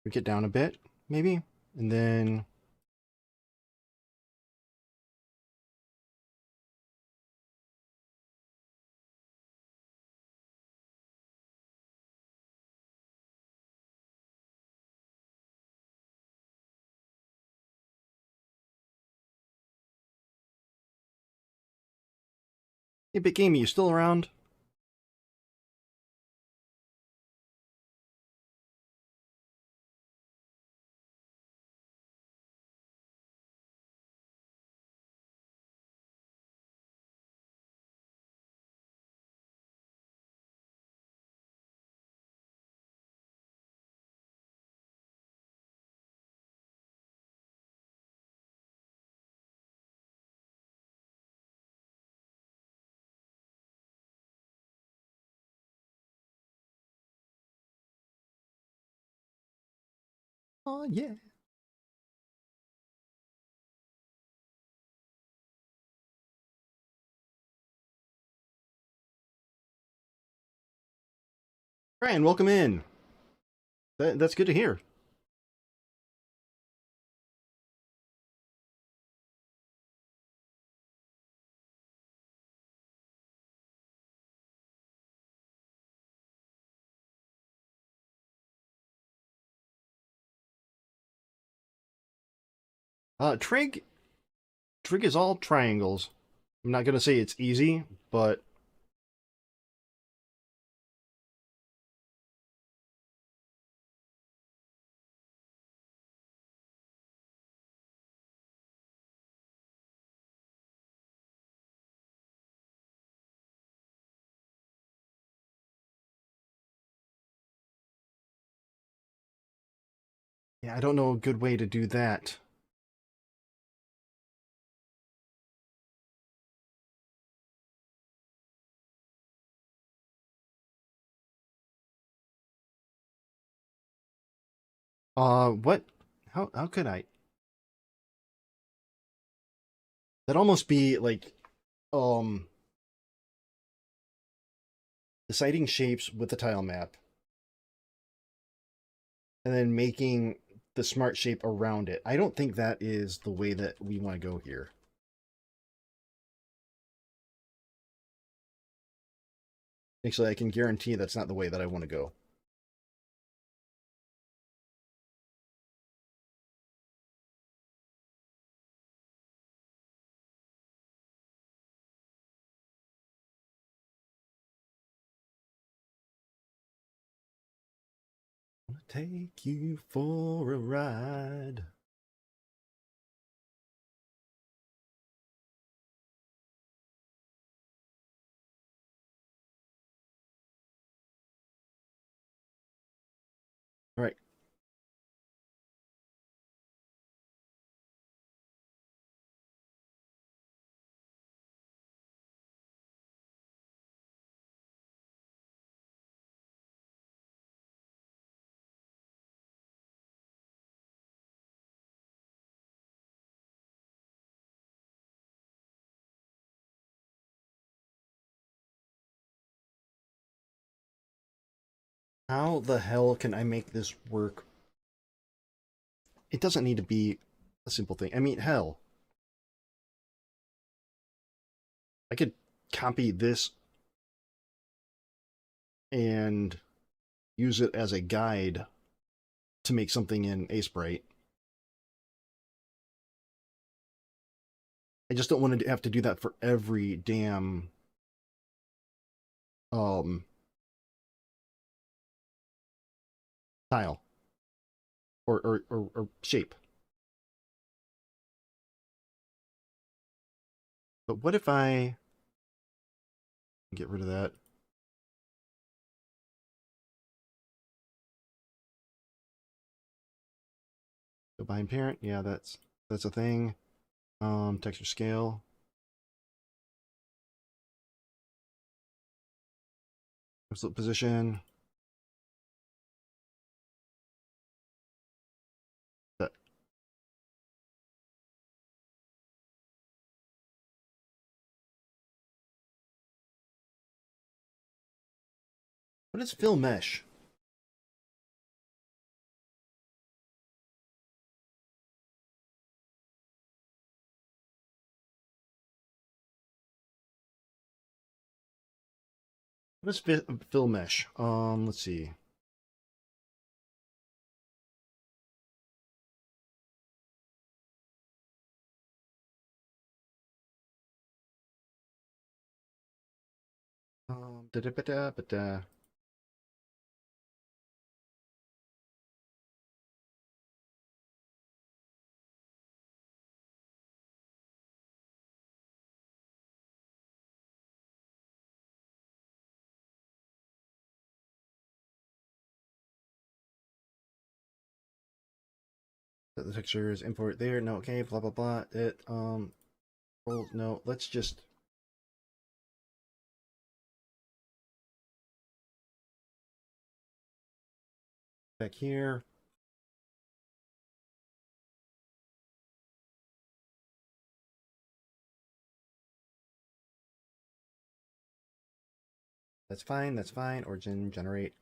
break it down a bit, maybe, and then Hey, Big Gamey, you still around? Oh, yeah. Brian, welcome in. That's good to hear. Trig is all triangles. I'm not gonna say it's easy, but yeah, I don't know a good way to do that. What? How could I? That'd almost be like, um, deciding shapes with the tile map, and then making the smart shape around it. I don't think that is the way that we want to go here. Actually, I can guarantee that's not the way that I want to go. Take you for a ride. All right. How the hell can I make this work? It doesn't need to be a simple thing. I mean, hell, I could copy this and use it as a guide to make something in Sprite. I just don't want to have to do that for every damn tile or shape. But what if I get rid of that? Go bind parent. Yeah, that's a thing. Texture scale. Absolute position. That. What is fill mesh? What is fill mesh? Let's see. But the textures, import there. No, okay, blah blah blah. Well, no, let's just back here. That's fine. That's fine. Origin generate.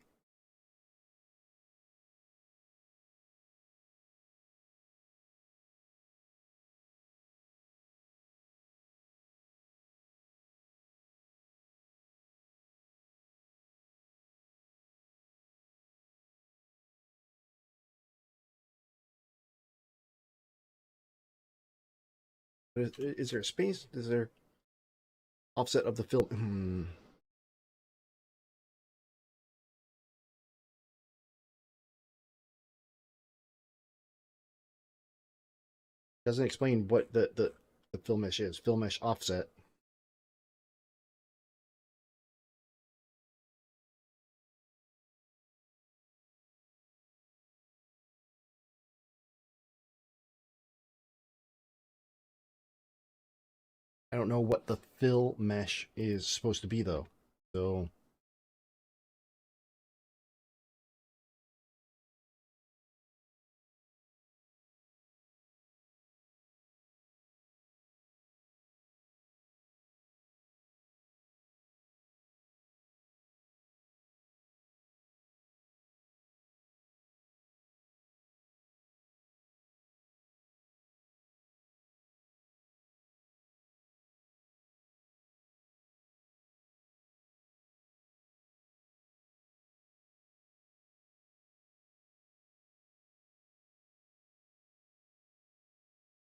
Is there a space? Is there offset of the film? Doesn't explain what the film mesh is. Film mesh offset. I don't know what the fill mesh is supposed to be though. So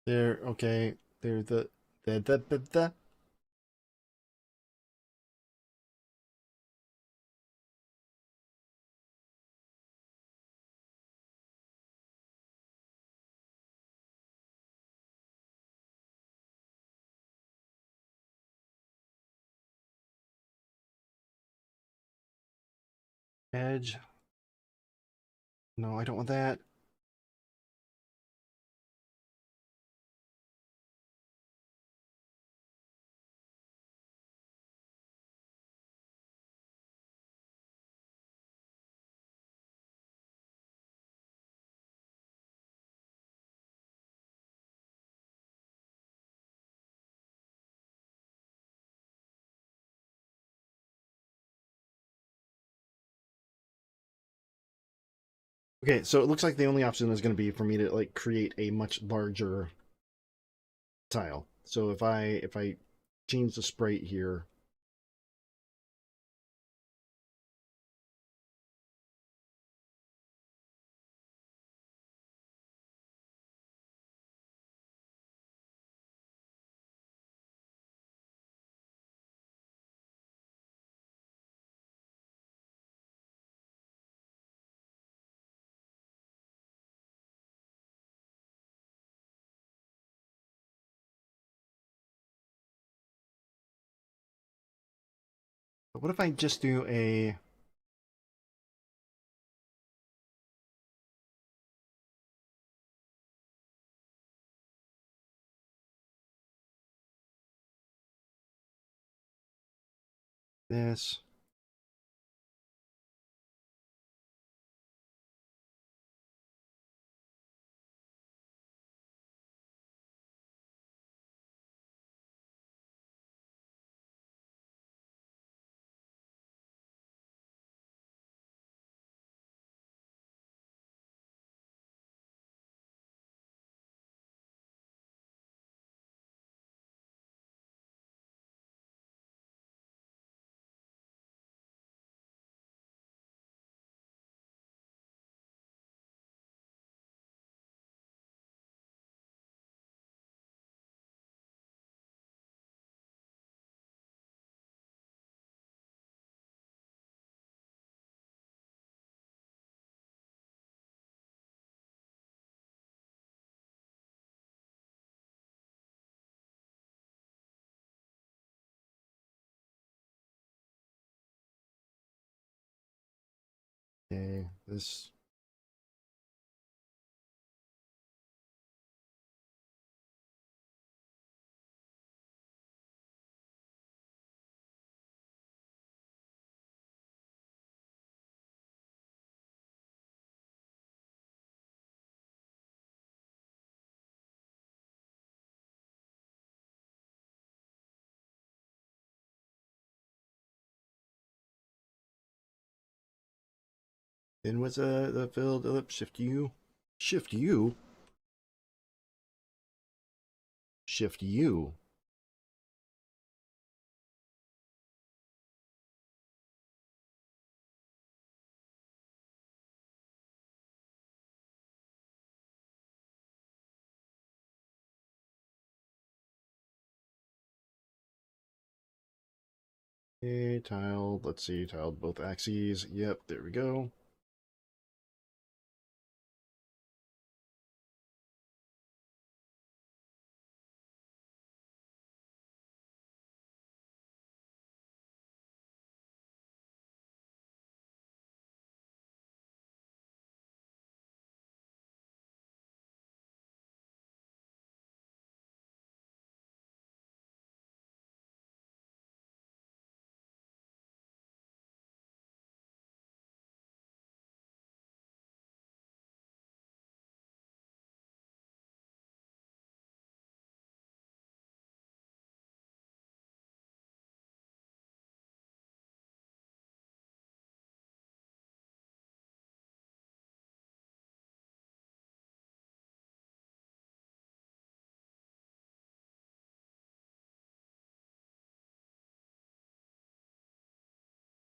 there, okay. There the edge. No, I don't want that. Okay, so it looks like the only option is going to be for me to like create a much larger tile. So if I change the sprite here, but what if I just do a this? Okay, this. Then what's the field? Shift U. Shift U. Shift U. Okay, tiled. Let's see, tiled both axes. Yep, there we go.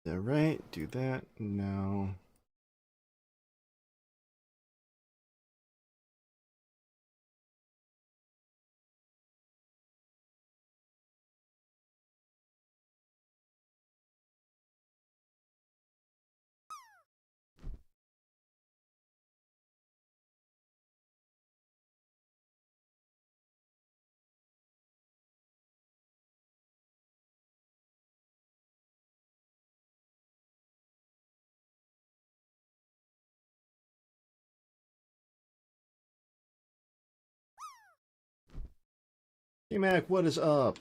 All right, do that now. Hey Mac, what is up?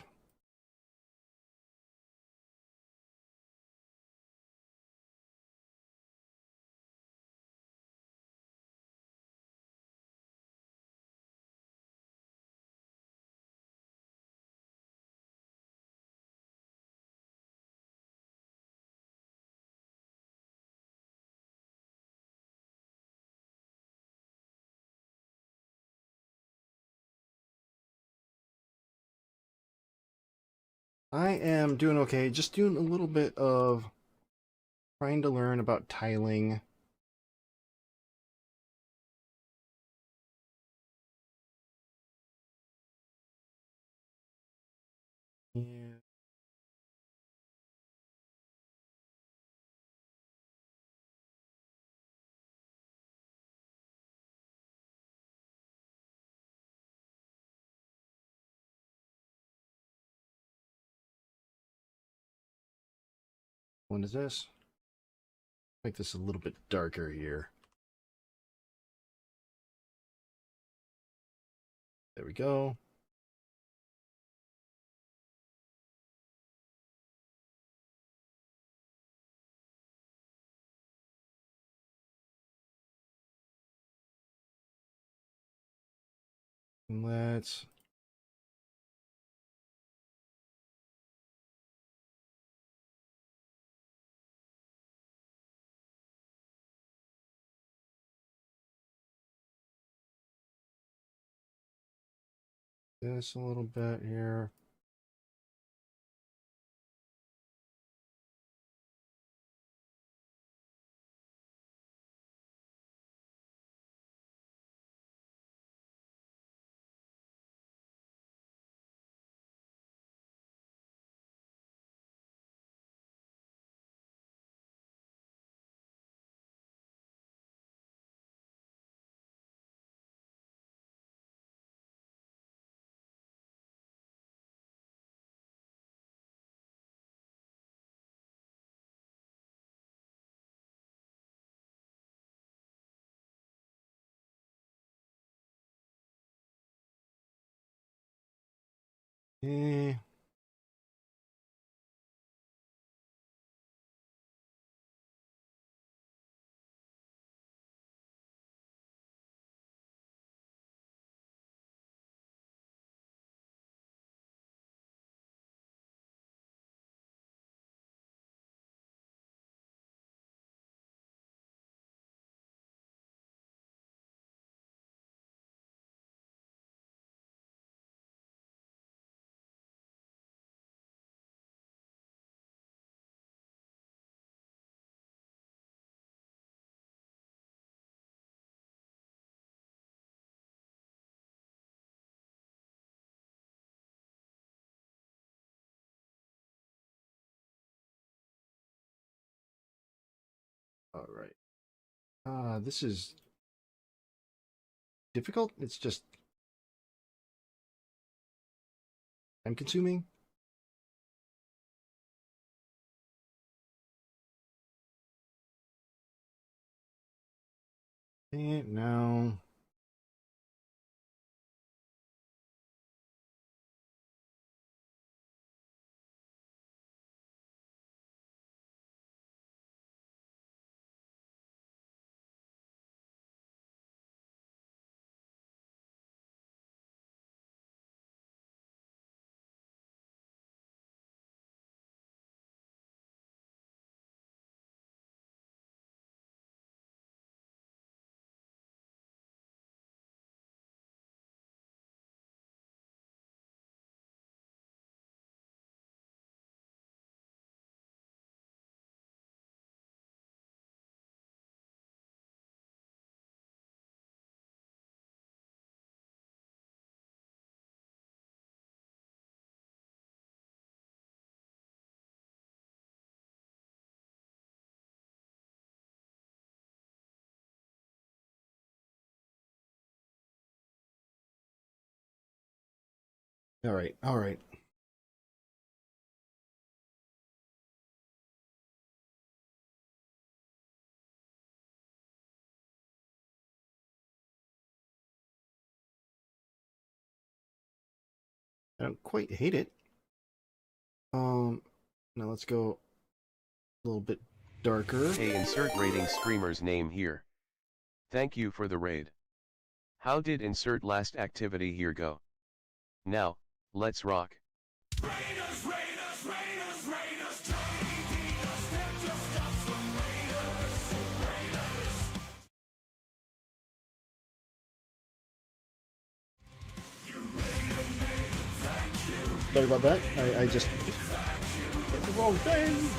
I am doing okay, just doing a little bit of trying to learn about tiling. Yeah. What is this? Make this a little bit darker here. There we go. And let's this a little bit here. Eh. All right. This is difficult. It's just time consuming. And now. All right. All right. I don't quite hate it. Now let's go a little bit darker. Hey, insert rating streamer's name here. Thank you for the raid. How did insert last activity here go? Now, let's rock. Sorry about that. I just hit the wrong thing.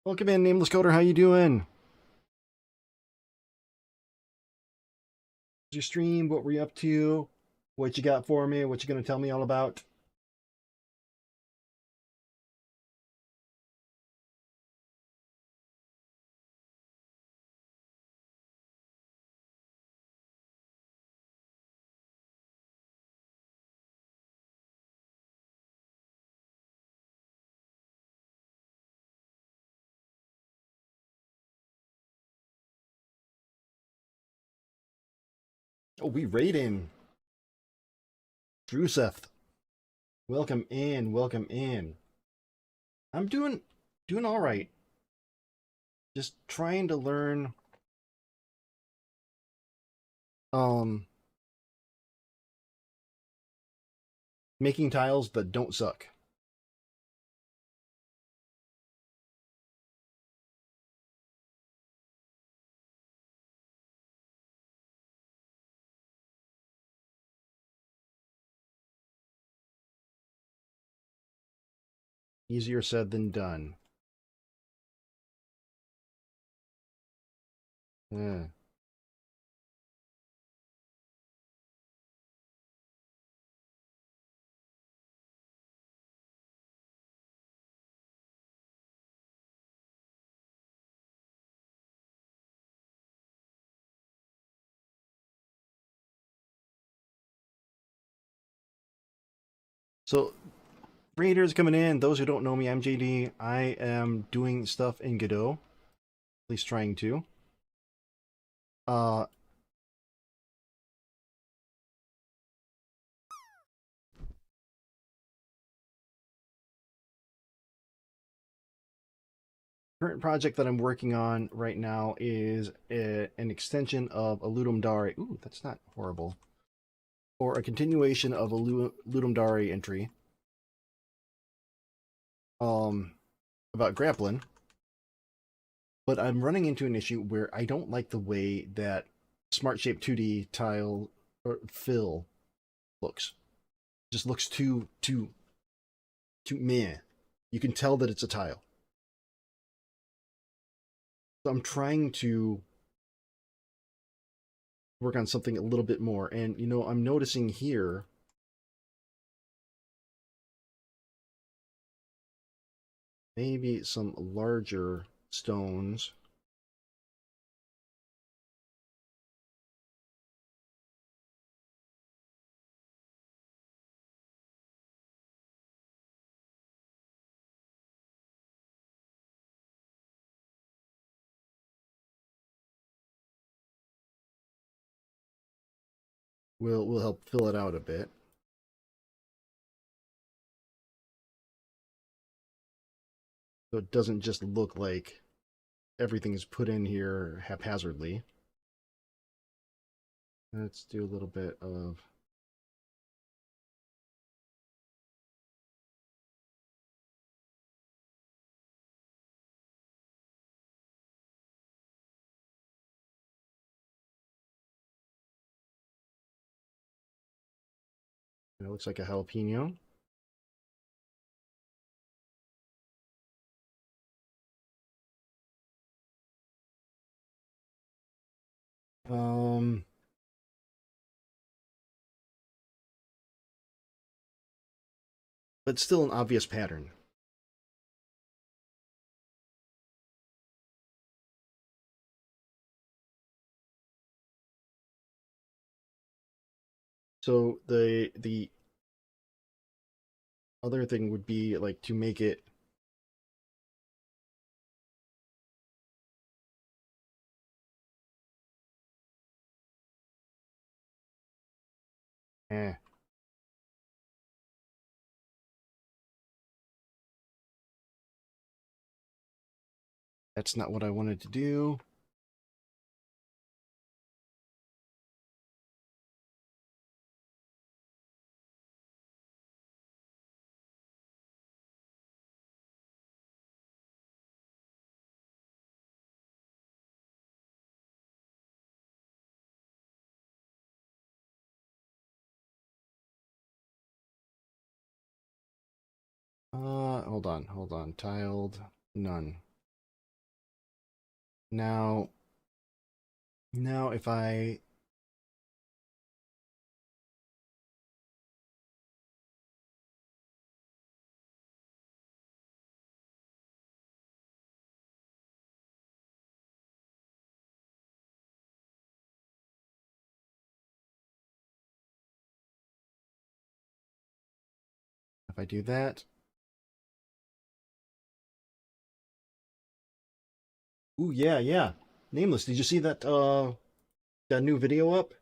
Welcome in, Nameless Coder. How you doing? Your stream? What were you up to? What you got for me? What you gonna tell me all about? Oh, we raiding. Druseth. Welcome in, welcome in. I'm doing all right. Just trying to learn making tiles that don't suck. Easier said than done. Yeah. So Creators coming in. Those who don't know me, I'm JD. I am doing stuff in Godot. At least trying to. Current project that I'm working on right now is an extension of a Ludum Dare. Ooh, that's not horrible. Or a continuation of a Ludum Dare entry. About grappling. But I'm running into an issue where I don't like the way that Smart Shape 2D tile or fill looks. It just looks too meh. You can tell that it's a tile. So I'm trying to work on something a little bit more. And, you know, I'm noticing here maybe some larger stones. Will help fill it out a bit. So it doesn't just look like everything is put in here haphazardly. Let's do a little bit of it looks like a jalapeno. But still an obvious pattern. So the other thing would be like to make it eh. That's not what I wanted to do. Hold on. Tiled, none. Now if I do that. Ooh, yeah. Nameless, did you see that that new video up?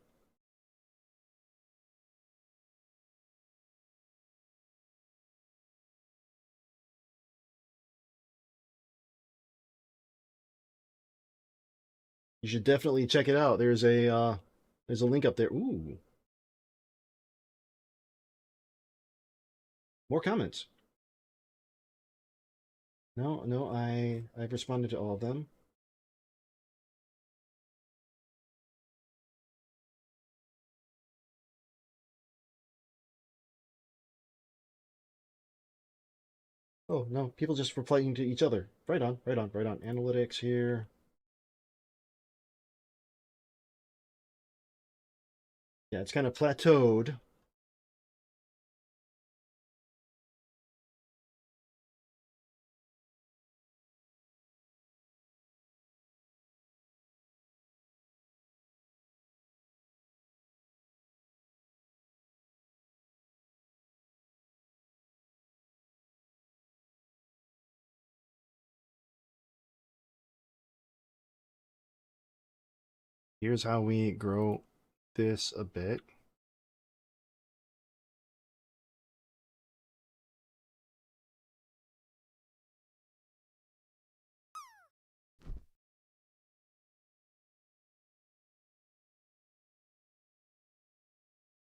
You should definitely check it out. There's a link up there. Ooh. More comments. No, I've responded to all of them. Oh no, people just replying to each other. Right on. Analytics here. Yeah, it's kind of plateaued. Here's how we grow this a bit.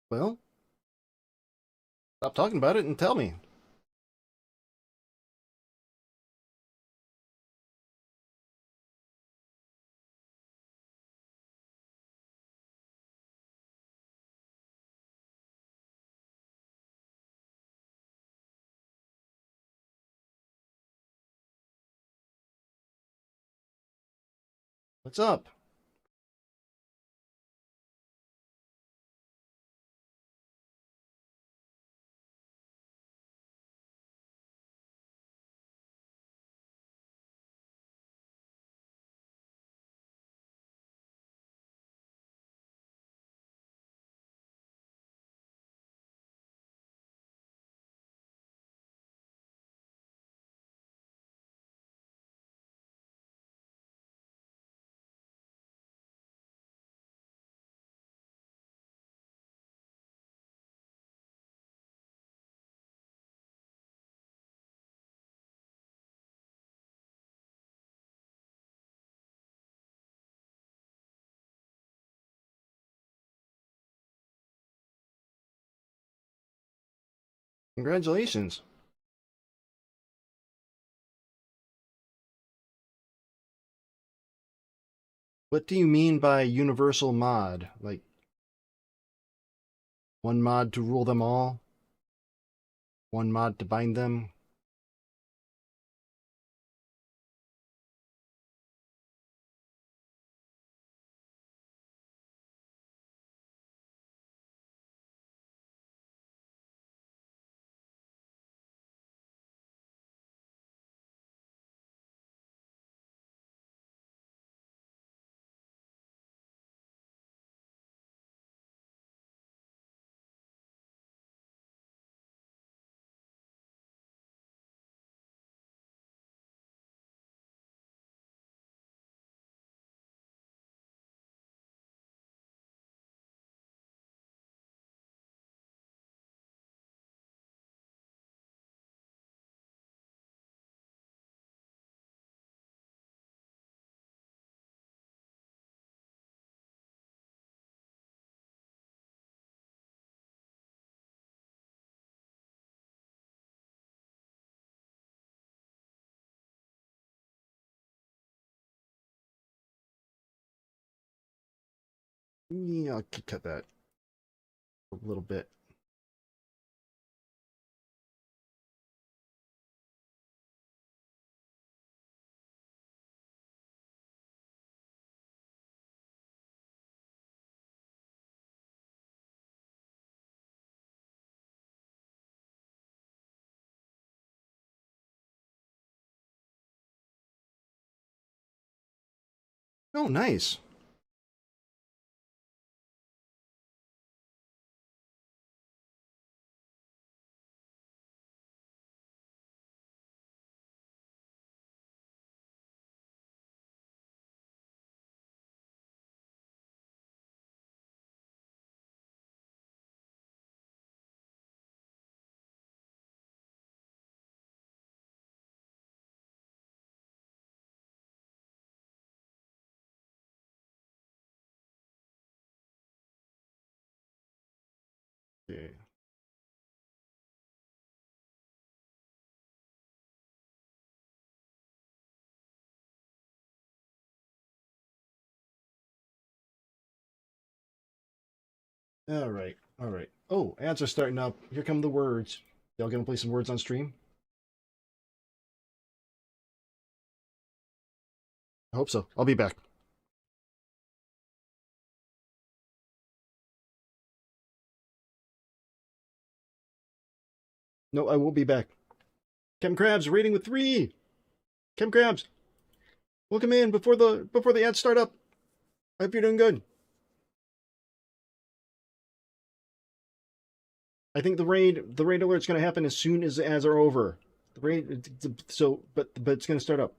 Well, stop talking about it and tell me. What's up? Congratulations. What do you mean by universal mod? Like, one mod to rule them all? One mod to bind them? Yeah, I'll cut that a little bit. Oh, nice. Okay. All right. All right. Oh, ads are starting up. Here come the words. Y'all gonna play some words on stream? I hope so. I'll be back. No, I will be back. Chem Crabs rating with 3. Chem Crabs, welcome in before the ads start up. I hope you're doing good. I think the raid alert's going to happen as soon as the ads are over. The raid, so but it's going to start up.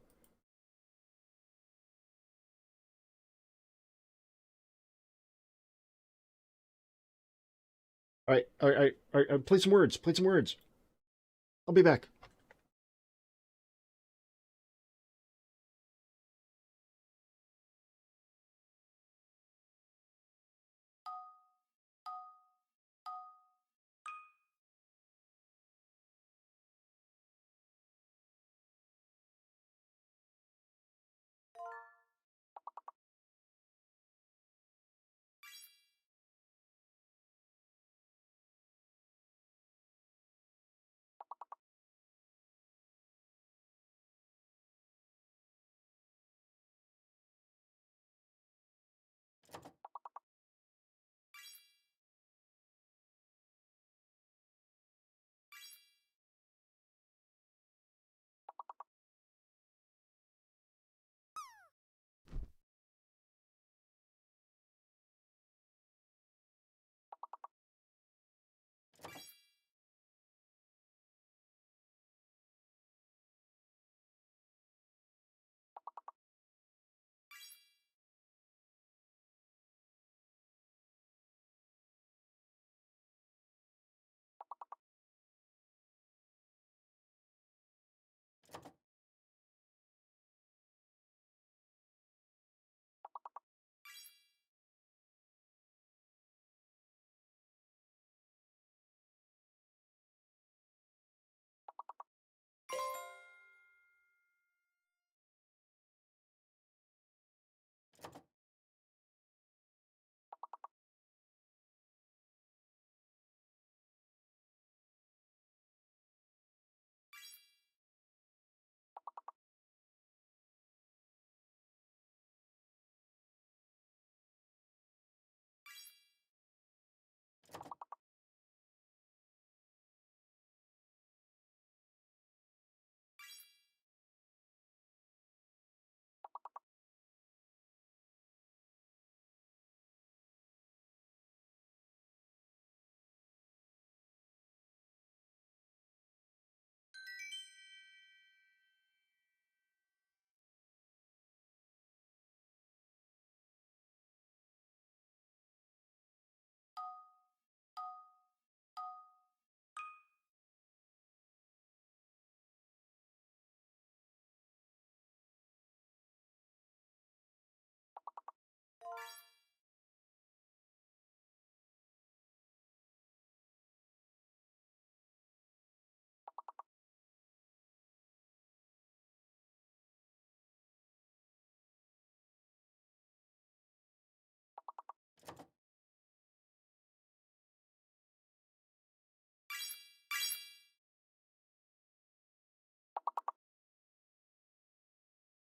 All right. Play some words. Play some words. I'll be back.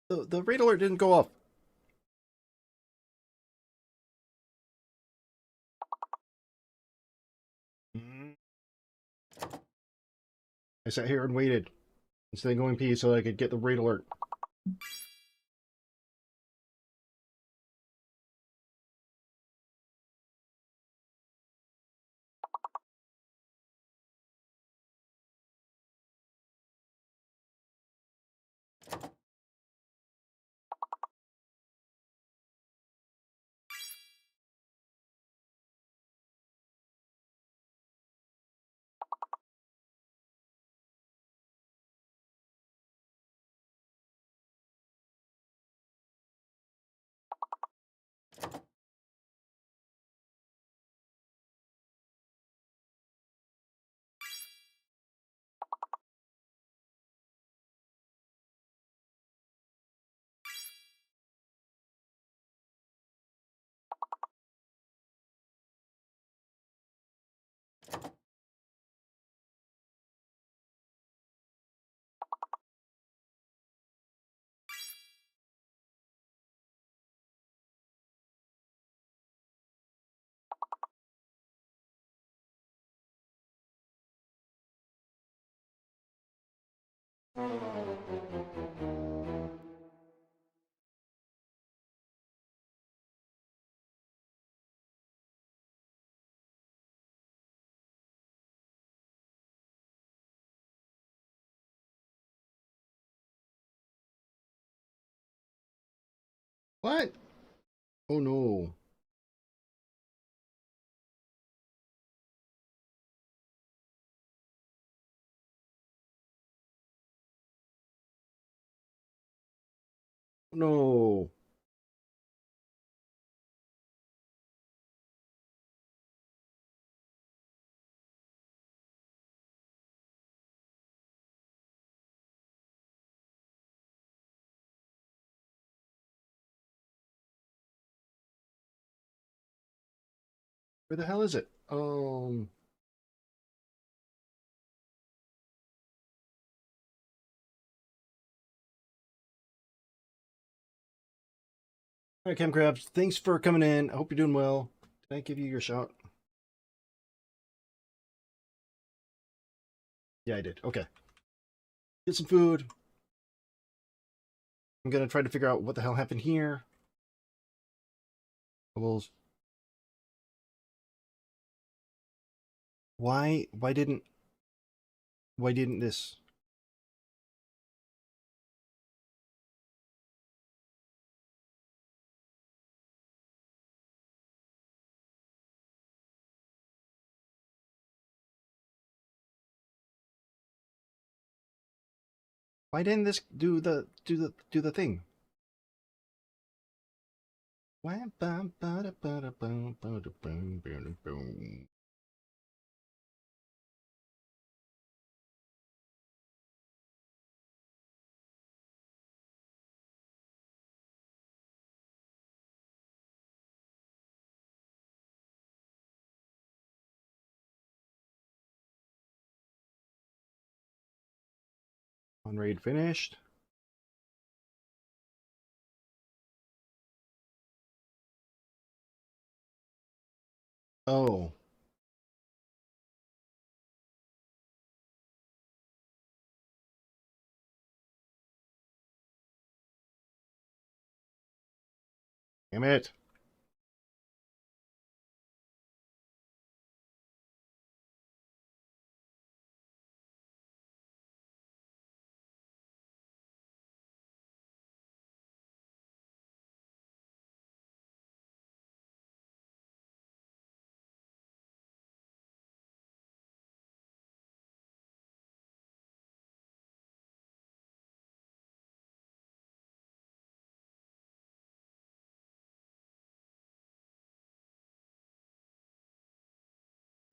The raid alert didn't go off. I sat here and waited instead of going pee so I could get the raid alert. What? Oh no. No. Where the hell is it? All right, Chem Crabs, thanks for coming in. I hope you're doing well. Did I give you your shout? Yeah, I did. Okay. Get some food. I'm gonna try to figure out what the hell happened here. Bubbles. Why didn't this? Why didn't this do the thing? Why bum, bada, bada, bum, bada, bum, bada, bum. On raid finished. Oh. Damn it.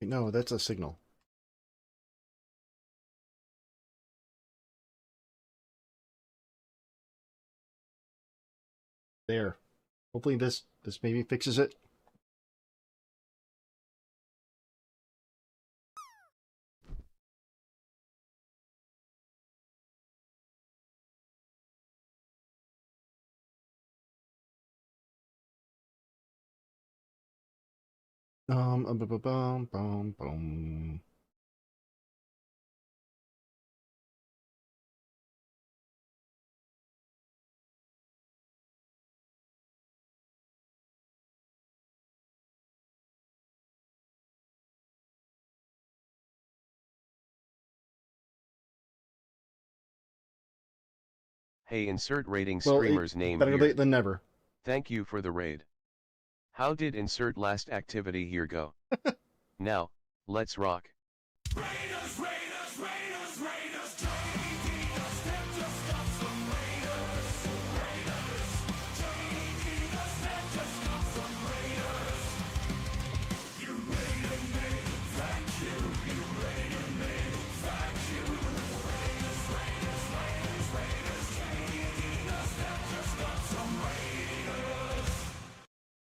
No, that's a signal. There. Hopefully this maybe fixes it. Bum, bum, bum. Hey, insert rating Well, streamer's name better here. late than never. Thank you for the raid. How did insert last activity here go? Now, let's rock.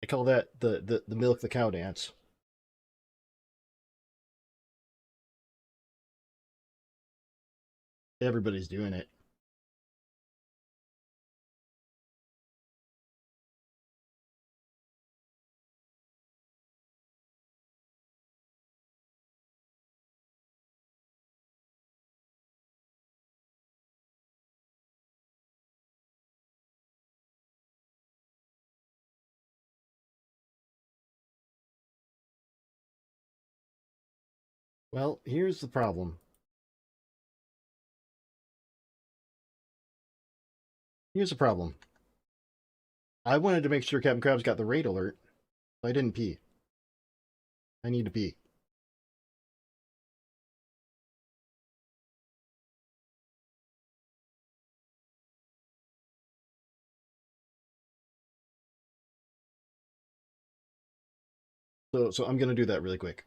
I call that the milk the cow dance. Everybody's doing it. Well, here's the problem. Here's the problem. I wanted to make sure Captain Krabs got the raid alert, so I didn't pee. I need to pee. So I'm gonna do that really quick.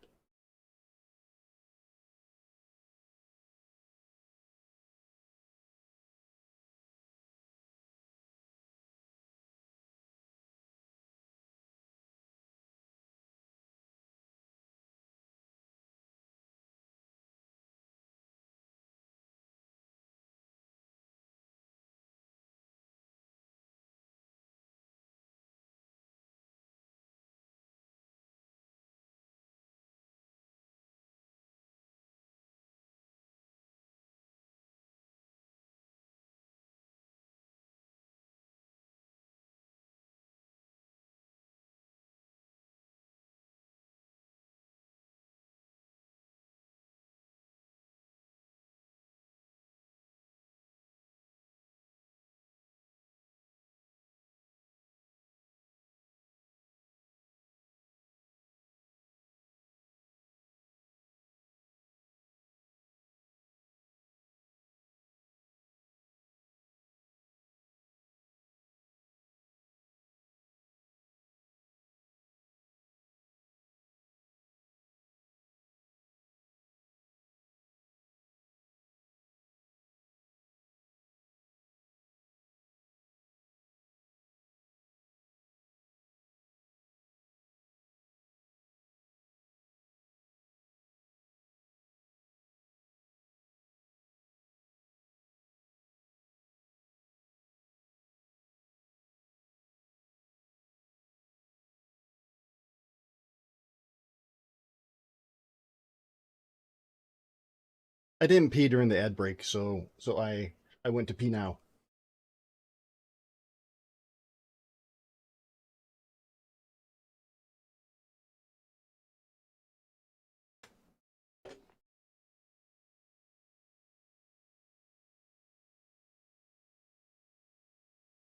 I didn't pee during the ad break, so I went to pee now.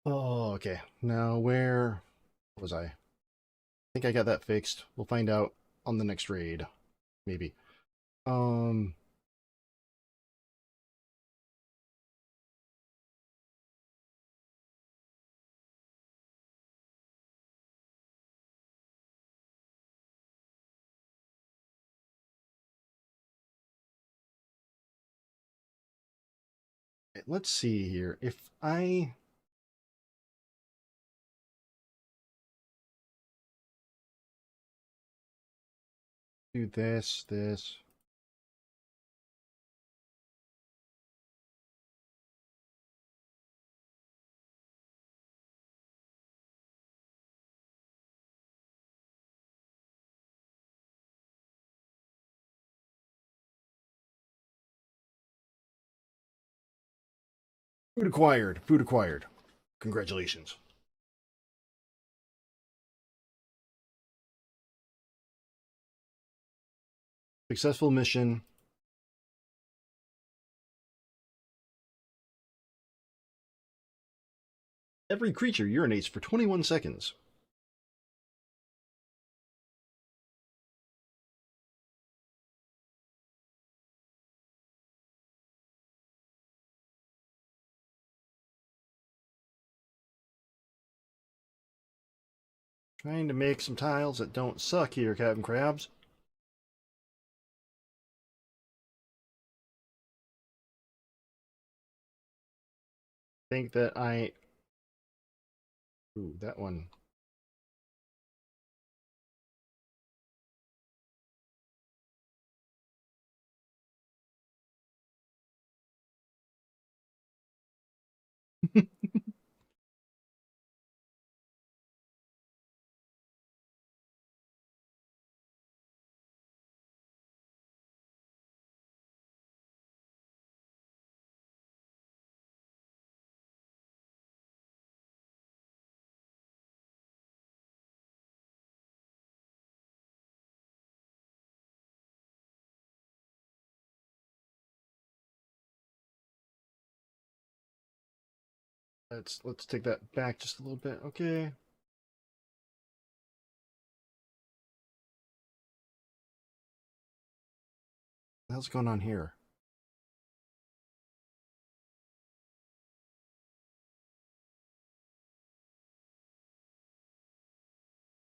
Oh, okay. Now where was I? I think I got that fixed. We'll find out on the next raid, maybe. Um, let's see here. If I do this. Food acquired. Food acquired. Congratulations. Successful mission. Every creature urinates for 21 seconds. Trying to make some tiles that don't suck here, Captain Krabs. Think that I... Ooh, that one. Let's take that back just a little bit. Okay. What the hell's going on here?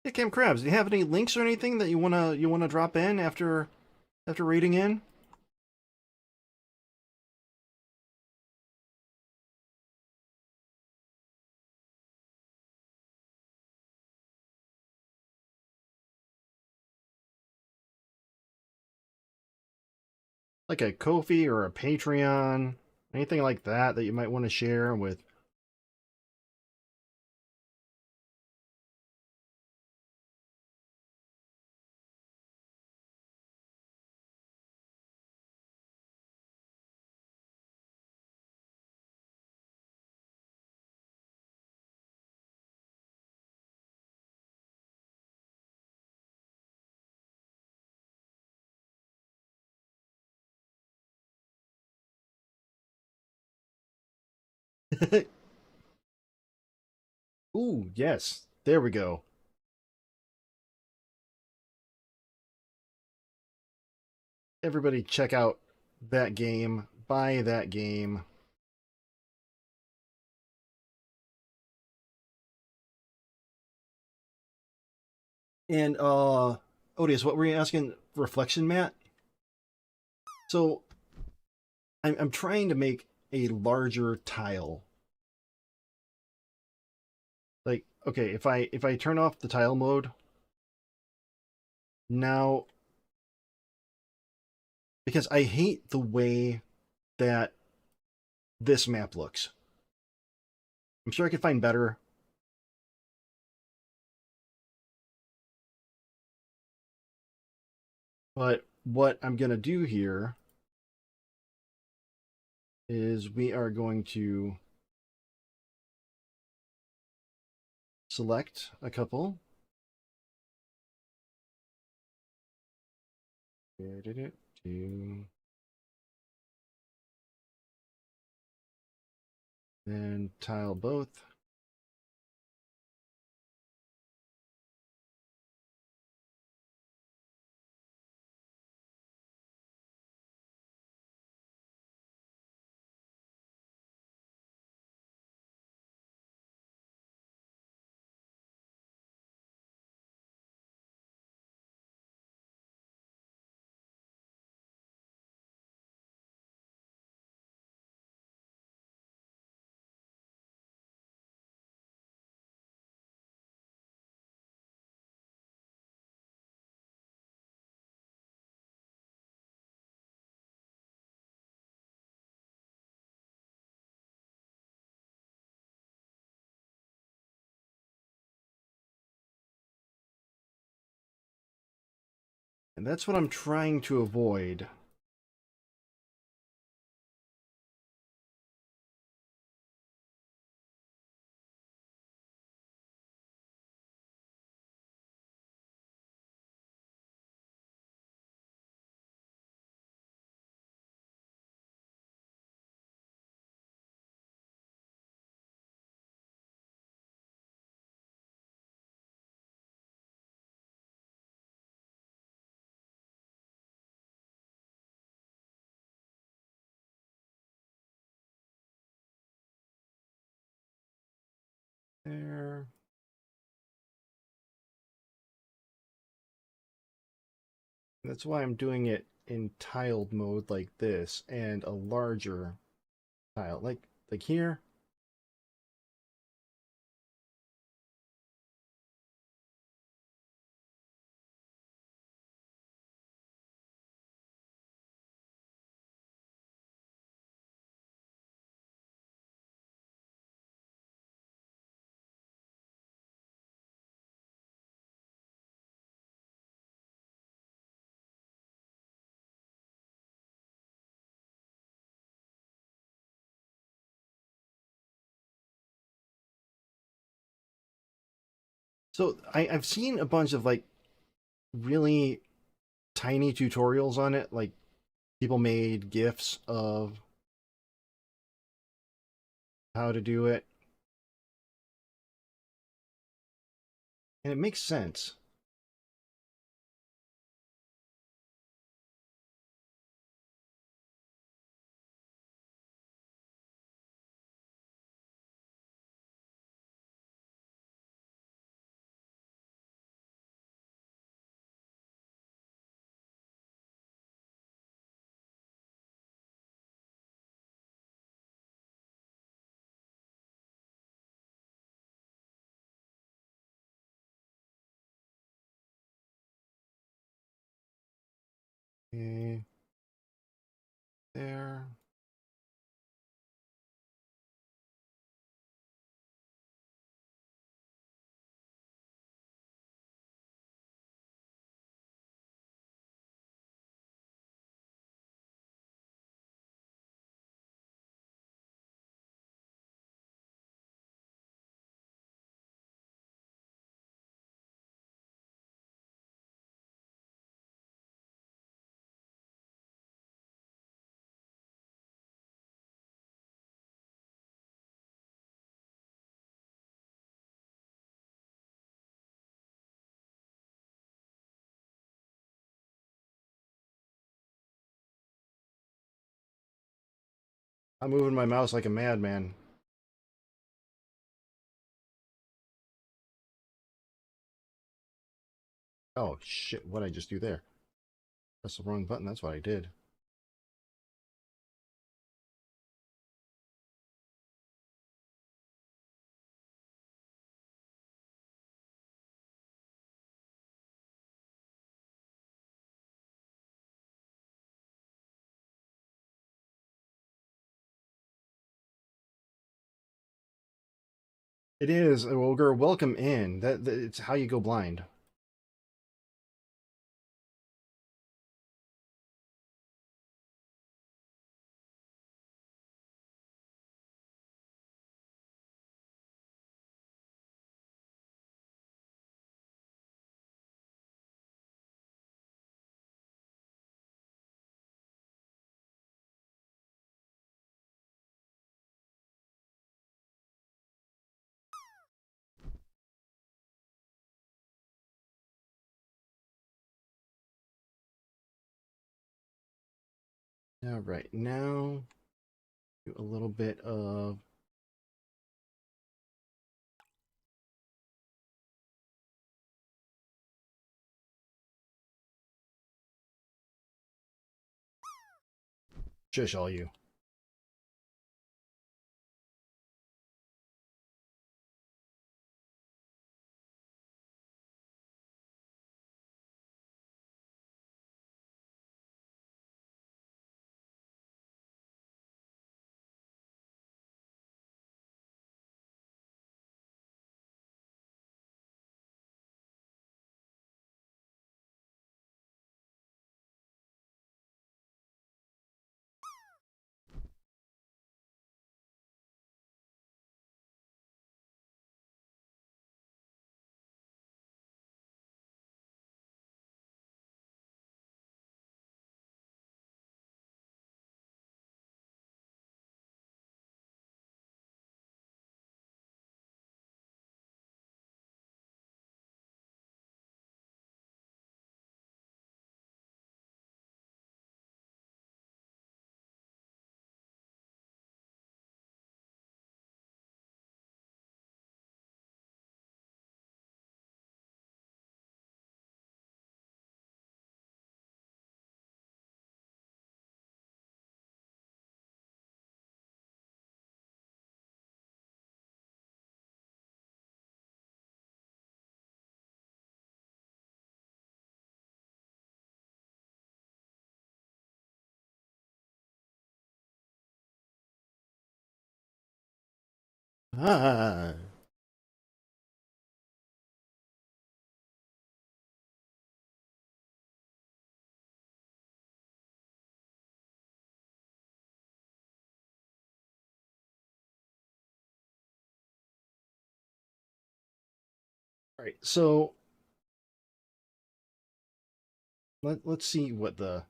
Hey, Cam Krabs, do you have any links or anything that you wanna drop in after rating in? Like a Ko-fi or a Patreon, anything like that that you might want to share with. Ooh, yes. There we go. Everybody check out that game. Buy that game. And Odious, what were you asking? Reflection mat? So I'm trying to make a larger tile. Like, okay, if I turn off the tile mode, now, because I hate the way that this map looks. I'm sure I could find better. But what I'm going to do here is we are going to select a couple. Then tile both. And that's what I'm trying to avoid. There. That's why I'm doing it in tiled mode like this and a larger tile. Like here. So I've seen a bunch of like really tiny tutorials on it. Like people made GIFs of how to do it. And it makes sense. Okay. There. I'm moving my mouse like a madman. Oh shit, what'd I just do there? Press the wrong button, that's what I did. It is, Ogre, welcome in. It's how you go blind. All right, now do a little bit of shush all you. Ah. All right, so let's see what the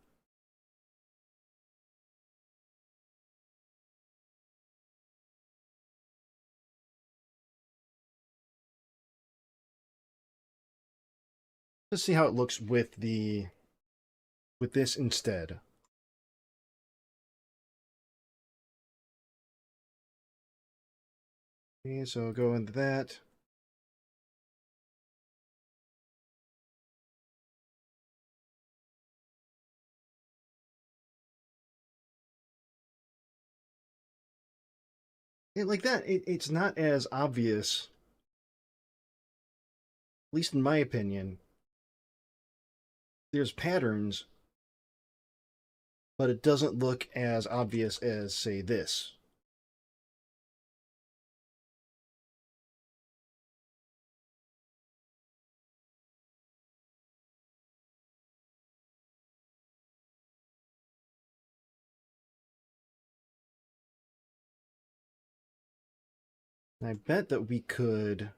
let's see how it looks with this instead. Okay, so go into that. Like that, it's not as obvious, at least in my opinion. There's patterns, but it doesn't look as obvious as, say, this. I bet that we could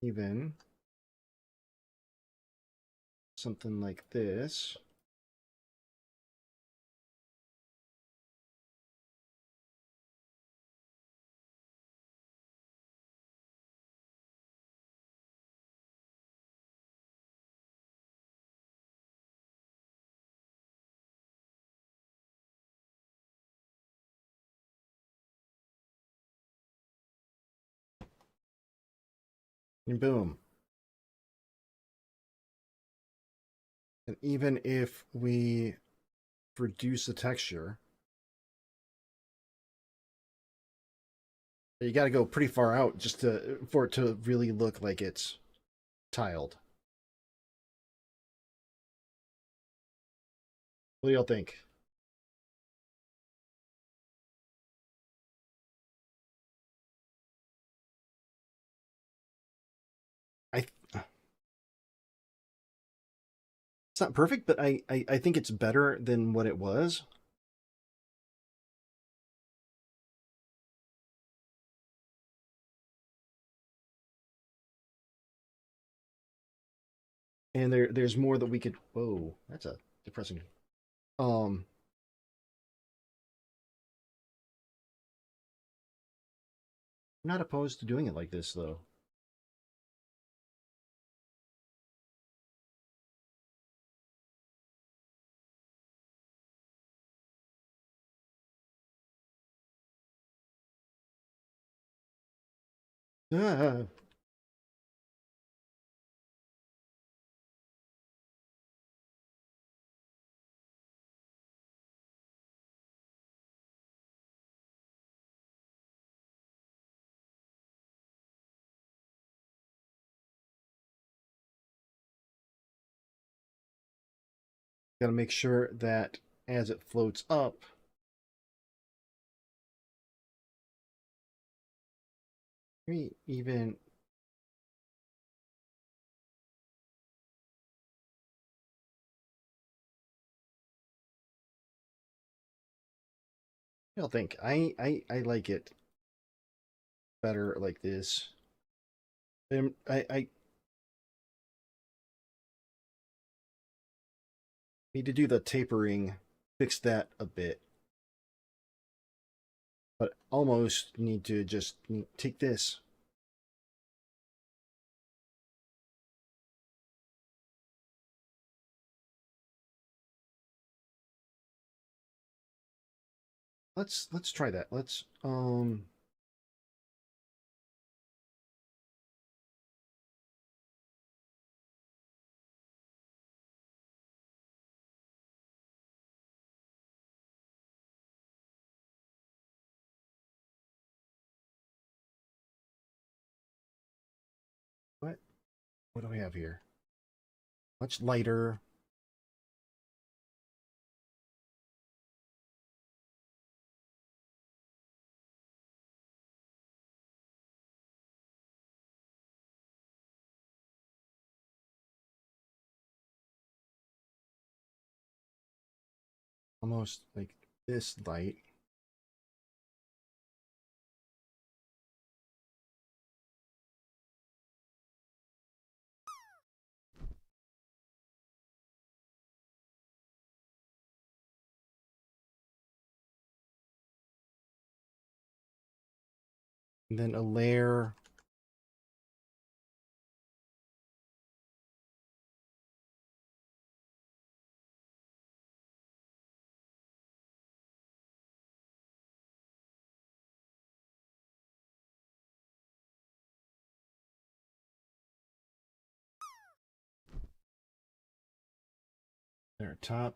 even something like this. And boom. And even if we reduce the texture, you got to go pretty far out just for it to really look like it's tiled. What do y'all think? I It's not perfect, but I think it's better than what it was. And there's more that we could. Whoa, that's a depressing. Um, I'm not opposed to doing it like this though. Ah, got to make sure that as it floats up, maybe even. I don't think I like it better like this. I need to do the tapering, fix that a bit. But almost need to just take this. Let's try that. Let's what do we have here? Much lighter. Almost like this light. And then a layer. our top.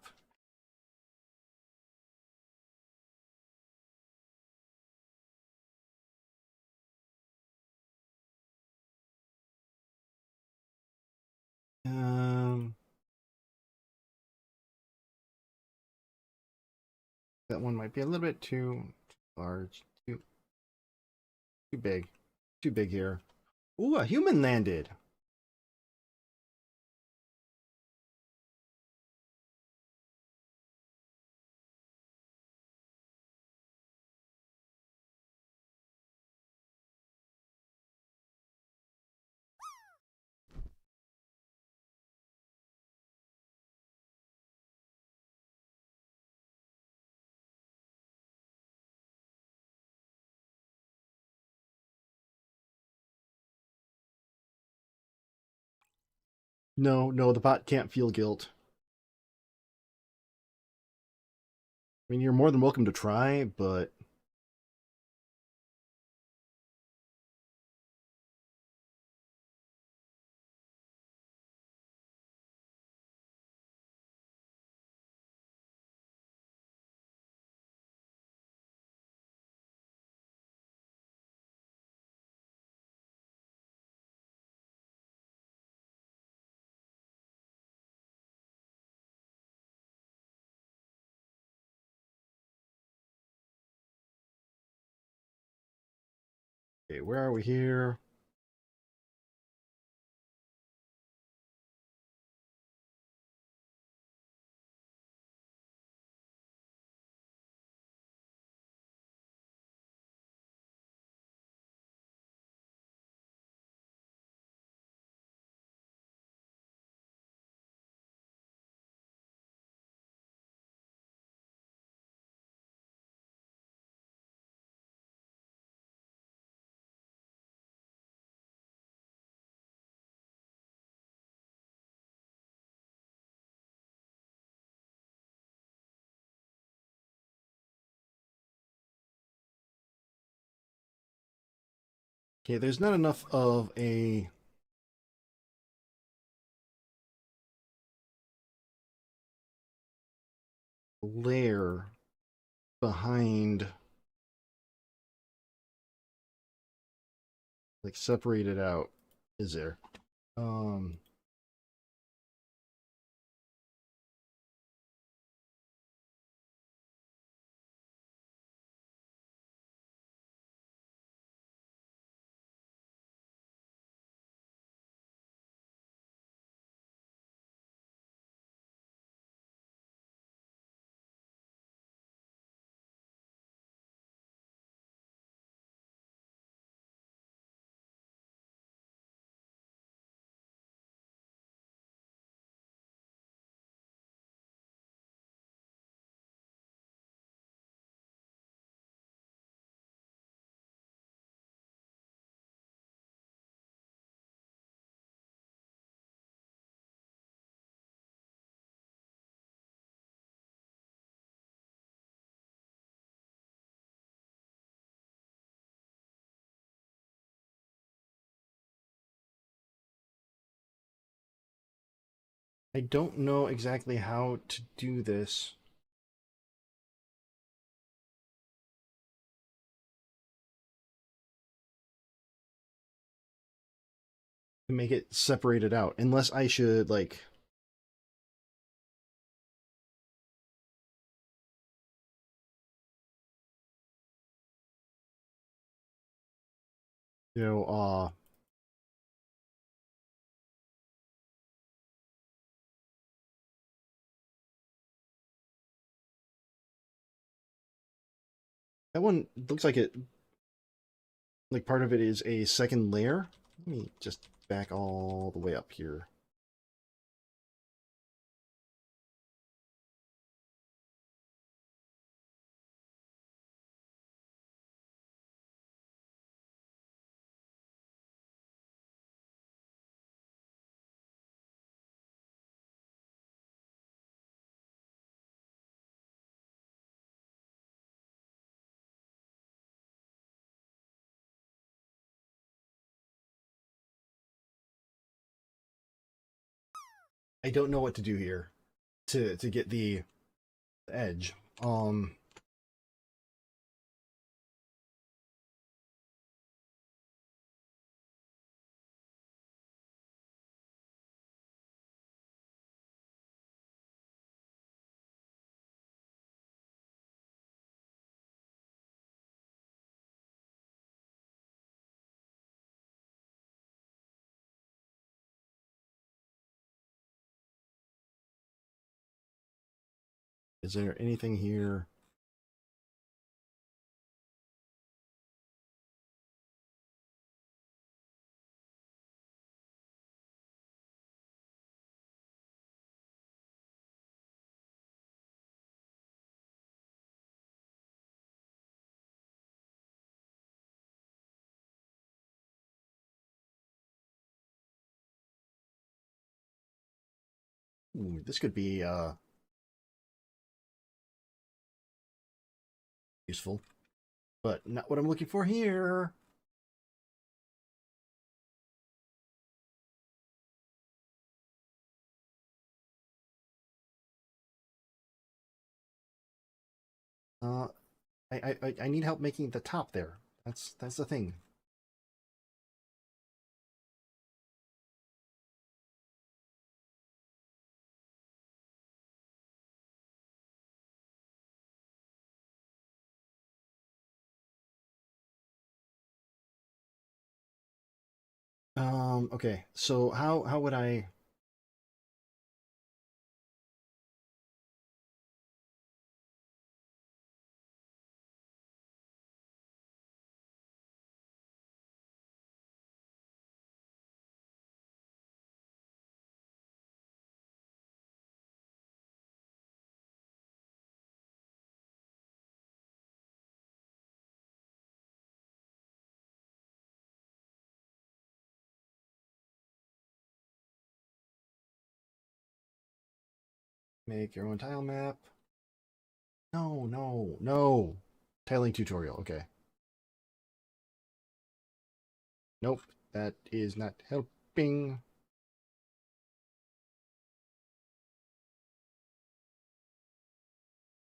That one might be a little bit too large, too big, too big here. Ooh, a human landed. No, no, the bot can't feel guilt. I mean, you're more than welcome to try, but okay, where are we here? Okay, there's not enough of a layer behind, like, separated out, is there? I don't know exactly how to do this. To make it separated out, unless I should, like, you know, that one looks like it, like part of it is a second layer. Let me just back all the way up here. I don't know what to do here. to get the edge. Is there anything here? Ooh, this could be useful, but not what I'm looking for here. Uh, I need help making the top there. That's the thing. Okay, so how would I? Make your own tile map. No, no, no. Tiling tutorial. Okay. Nope, that is not helping.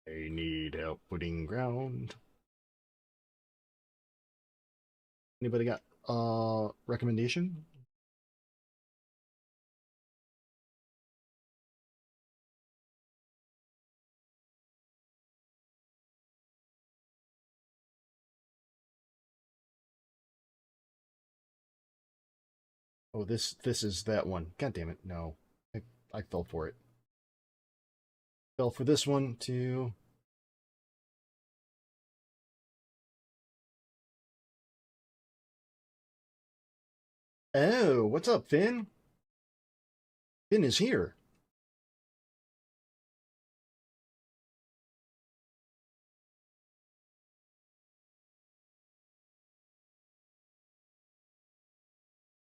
I need help putting ground. Anybody got recommendation? Oh, this is that one. God damn it. No. I fell for it. Fell for this one too. Oh, what's up, Finn? Finn is here.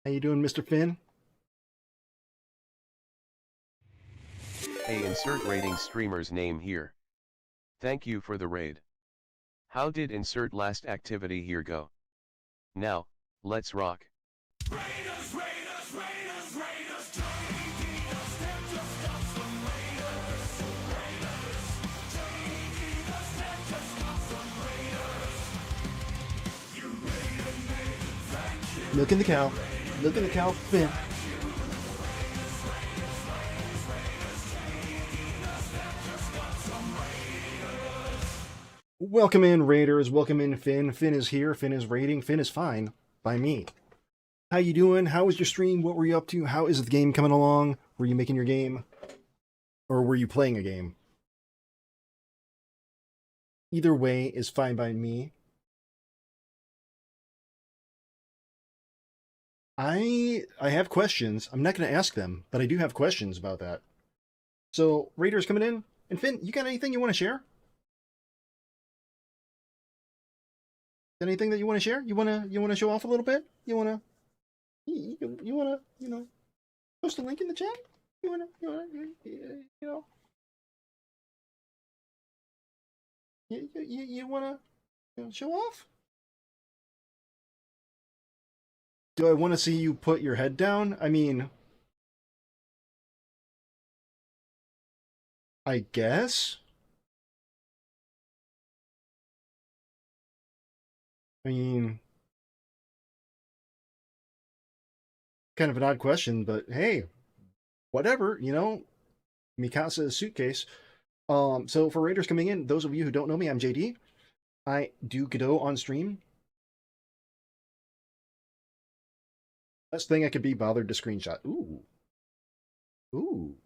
How you doing, Mr. Finn? Hey, insert rating streamer's name here. Thank you for the raid. How did insert last activity here go? Now, let's rock. Milking the cow. Milking the cow, Finn. Welcome in, Raiders. Welcome in, Finn. Finn is here. Finn is raiding. Finn is fine by me. How you doing? How was your stream? What were you up to? How is the game coming along? Were you making your game? Or were you playing a game? Either way is fine by me. I have questions. I'm not going to ask them, but I do have questions about that. So, Raiders coming in. And Finn, you got anything you want to share? Anything that you want to share? You want to show off a little bit? You want to post a link in the chat? You know you want to show off? Do I want to see you put your head down? I mean, I guess. I mean, kind of an odd question, but hey, whatever, you know. Mikasa's suitcase. So for Raiders coming in, those of you who don't know me, I'm JD. I do Godot on stream. Best thing I could be bothered to screenshot. Ooh. Ooh.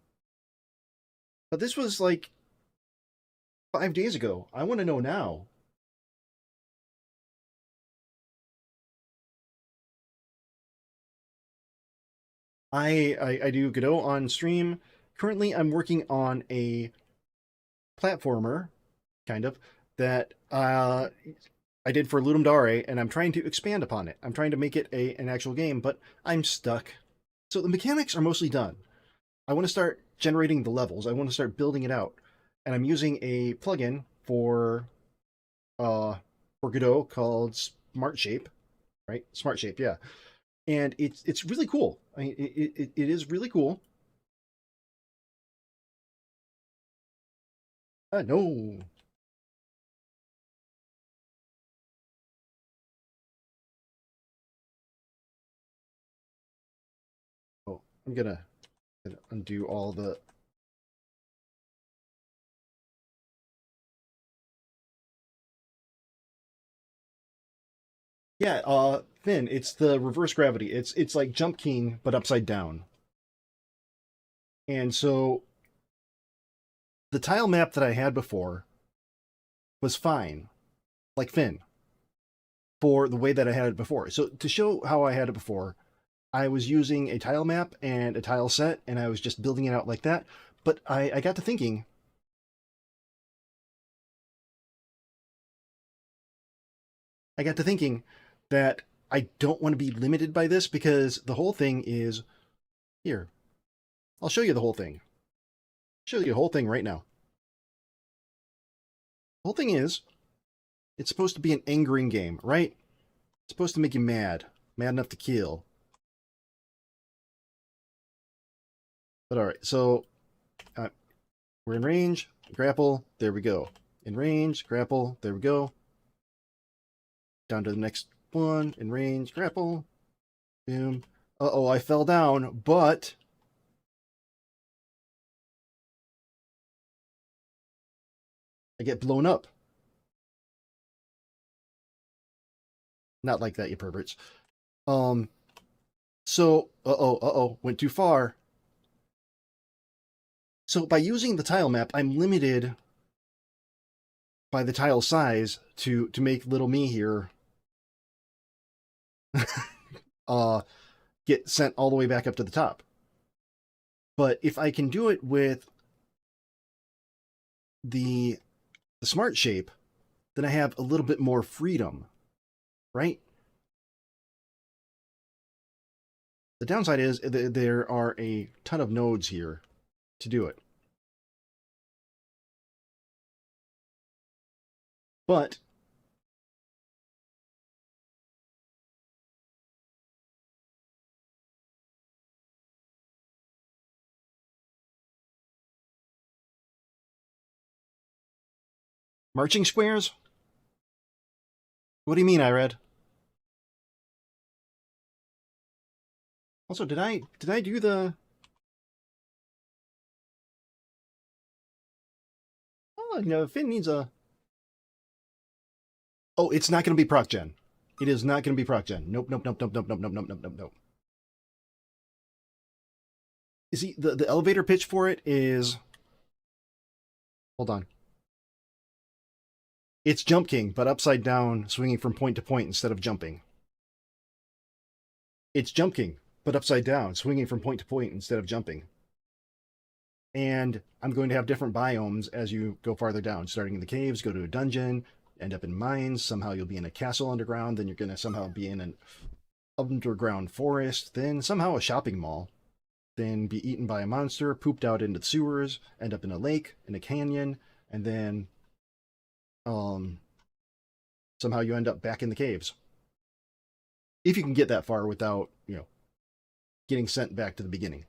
But this was like 5 days ago. I want to know now. I do Godot on stream. Currently, I'm working on a platformer, kind of, that I did for Ludum Dare, and I'm trying to expand upon it. I'm trying to make it an actual game, but I'm stuck. So the mechanics are mostly done. I want to start generating the levels. I want to start building it out. And I'm using a plugin for Godot called Smart Shape, right? Smart Shape, yeah. And it's really cool. I mean, it is really cool. No. Oh, I'm gonna undo all the. Yeah, Finn, it's the reverse gravity. It's like Jump King, but upside down. And so the tile map that I had before was fine, like Finn, for the way that I had it before. So to show how I had it before, I was using a tile map and a tile set, and I was just building it out like that. But I got to thinking, that I don't want to be limited by this because the whole thing is here. I'll show you the whole thing. Show you the whole thing right now. The whole thing is, it's supposed to be an angering game, right? It's supposed to make you mad enough to kill. But all right, so we're in range, grapple, there we go. In range, grapple, there we go. Down to the next one, in range, grapple, boom. Uh-oh, I fell down, but I get blown up. Not like that, you perverts. So, went too far. So by using the tile map, I'm limited by the tile size to make little me here get sent all the way back up to the top. But if I can do it with the smart shape, then I have a little bit more freedom, right? The downside is there are a ton of nodes here to do it. But marching squares? What do you mean, Irad? Also, did I do the... Oh, no, Finn needs a... Oh, it's not going to be proc gen. It is not going to be proc gen. Nope, nope, nope, nope, nope, nope, nope, nope, nope, nope, nope. You see, the elevator pitch for it is... Hold on. It's Jump King, but upside down, swinging from point to point instead of jumping. It's Jump King, but upside down, swinging from point to point instead of jumping. And I'm going to have different biomes as you go farther down, starting in the caves, go to a dungeon, end up in mines, somehow you'll be in a castle underground, then you're going to somehow be in an underground forest, then somehow a shopping mall, then be eaten by a monster, pooped out into the sewers, end up in a lake, in a canyon, and then somehow you end up back in the caves. If you can get that far without, getting sent back to the beginning.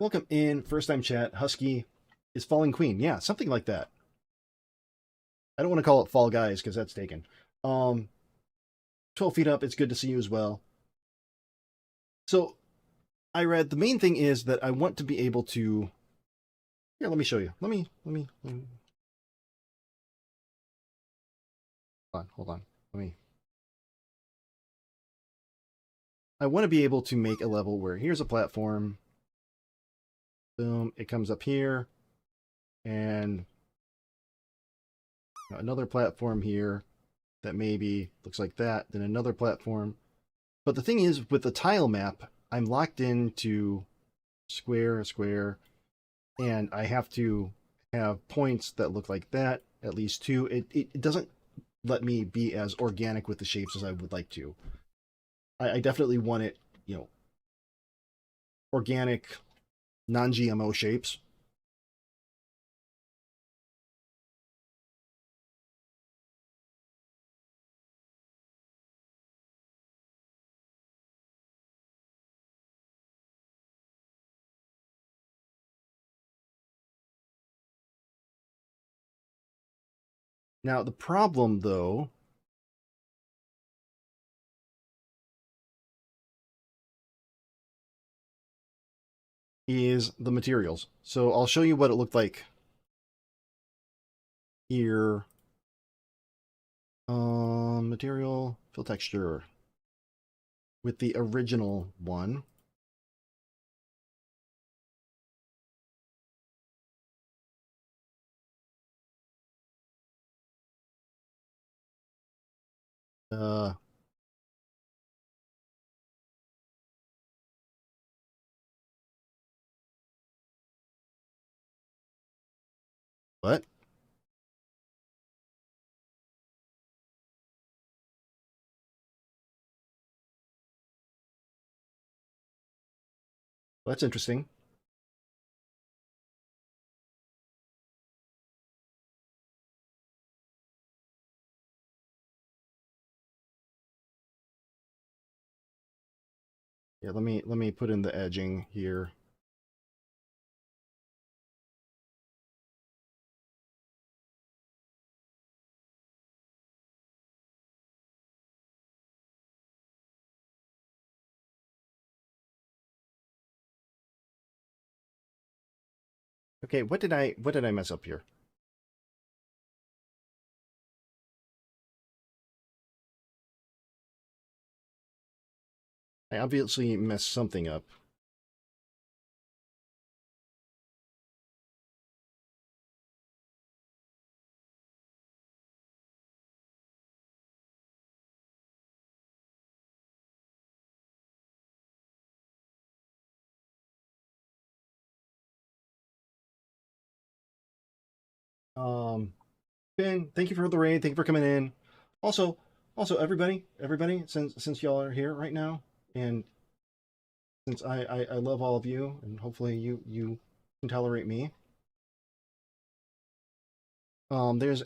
Welcome in, first time chat. Husky is Falling Queen. Yeah, something like that. I don't want to call it Fall Guys because that's taken. 12 feet up, it's good to see you as well. So, I read the main thing is that I want to be able to. Here, let me show you. Let me. Hold on. I want to be able to make a level where here's a platform. Boom, it comes up here, and another platform here that maybe looks like that, then another platform. But the thing is, with the tile map, I'm locked into square, and I have to have points that look like that, at least two. It doesn't let me be as organic with the shapes as I would like to. I definitely want it, organic, non-GMO shapes. Now, the problem, though, is the materials. So I'll show you what it looked like here. Material, fill texture with the original one. What? Well, that's interesting. Yeah, let me put in the edging here. Okay, what did I mess up here? I obviously messed something up. Ben, thank you for the raid. Thank you for coming in. Also, everybody, since y'all are here right now, and since I love all of you, and hopefully you can tolerate me. There's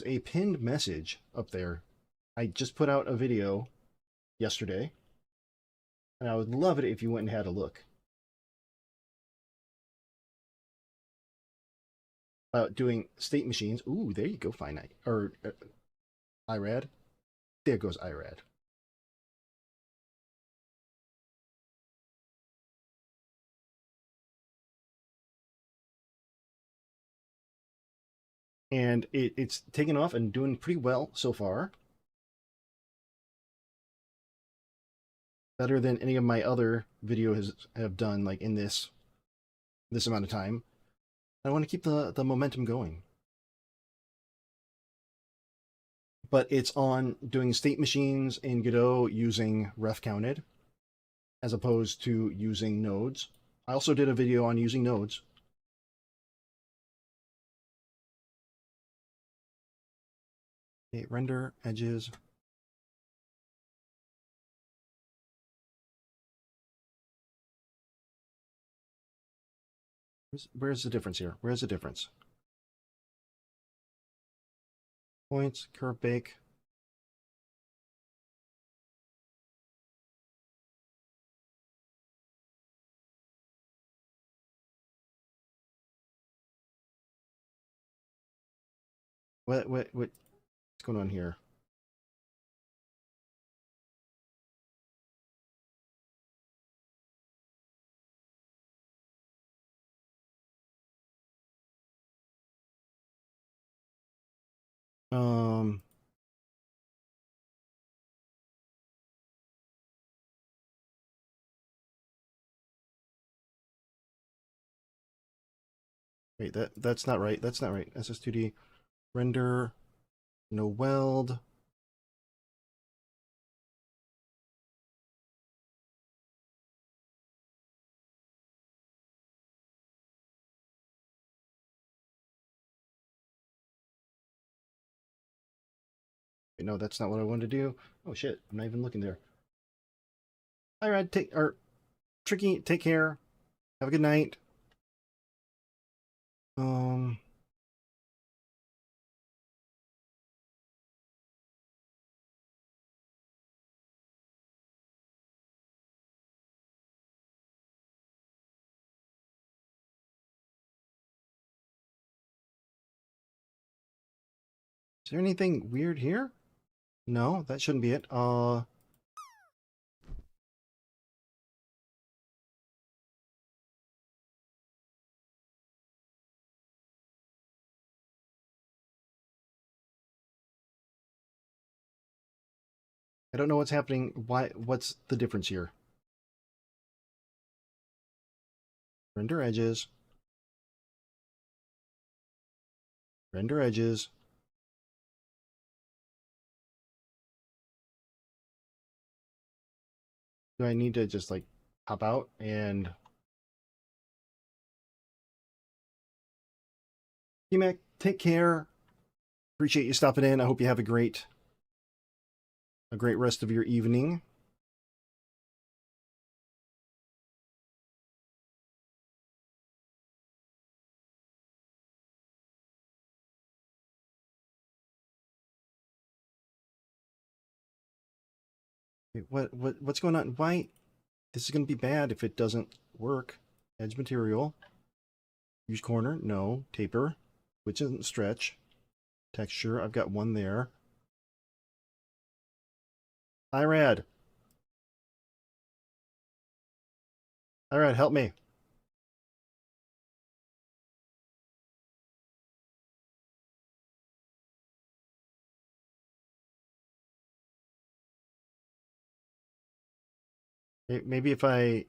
a pinned message up there. I just put out a video yesterday, and I would love it if you went and had a look. About doing state machines. Ooh, there you go, Finite. Or IRAD. There goes IRAD. And it's taken off and doing pretty well so far. Better than any of my other videos have done, like in this amount of time. I want to keep the momentum going. But it's on doing state machines in Godot using ref counted, as opposed to using nodes. I also did a video on using nodes. Okay, render edges. Where's the difference here? Where's the difference? Points, curve bake. what's going on here? Um, wait, that's not right. That's not right. SS2D render, no weld. Wait, no, that's not what I wanted to do. Oh shit, I'm not even looking there. All right, Tricky, take care. Have a good night. Um, is there anything weird here? No, that shouldn't be it. I don't know what's happening. What's the difference here? Render edges. Render edges. Do I need to just like hop out and T-Mac, take care. Appreciate you stopping in. I hope you have a great rest of your evening. What's going on? Why? This is going to be bad if it doesn't work. Edge material. Use corner. No. Taper. Which isn't stretch. Texture. I've got one there. Irad. Irad, help me. Maybe if I...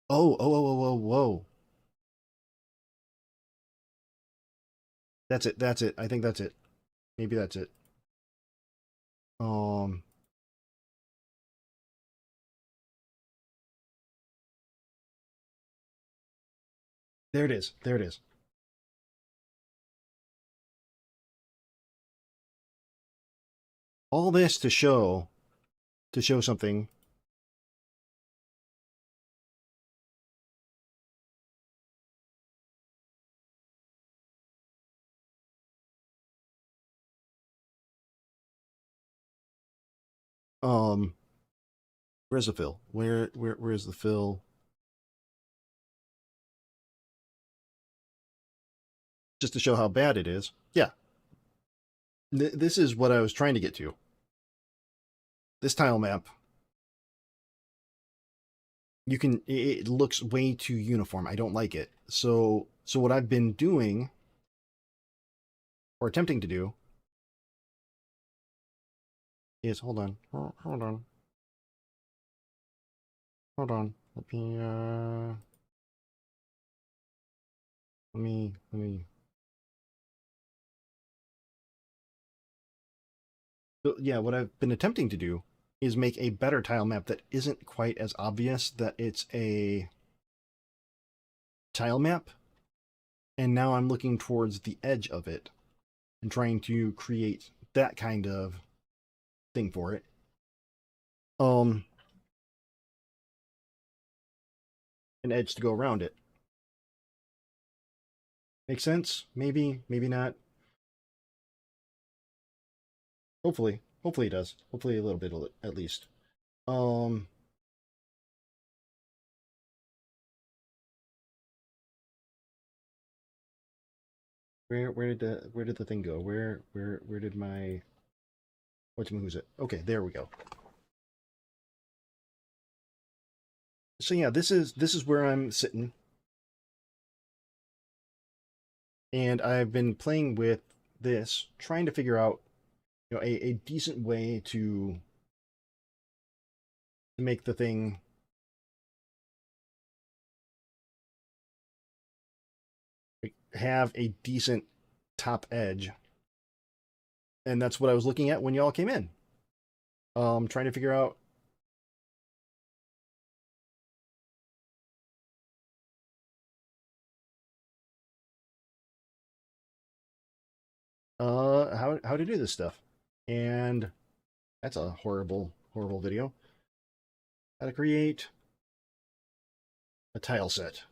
Whoa. That's it. I think that's it. Maybe that's it. There it is. There it is. All this to show something. Where's the fill? Where's the fill? Just to show how bad it is. Yeah. This is what I was trying to get to. This tile map. It looks way too uniform. I don't like it. So what I've been doing, or attempting to do, is, hold on. Let me. So yeah, what I've been attempting to do is make a better tile map that isn't quite as obvious that it's a tile map. And now I'm looking towards the edge of it and trying to create that kind of thing for it. An edge to go around it. Make sense? Maybe, maybe not. Hopefully it does. Hopefully a little bit at least. Where did the thing go? Where did my who's it? Okay, there we go. So yeah, this is where I'm sitting. And I've been playing with this, trying to figure out, a decent way to make the thing have a decent top edge. And that's what I was looking at when y'all came in. Trying to figure out how to do this stuff. And that's a horrible video. How to create a tile set.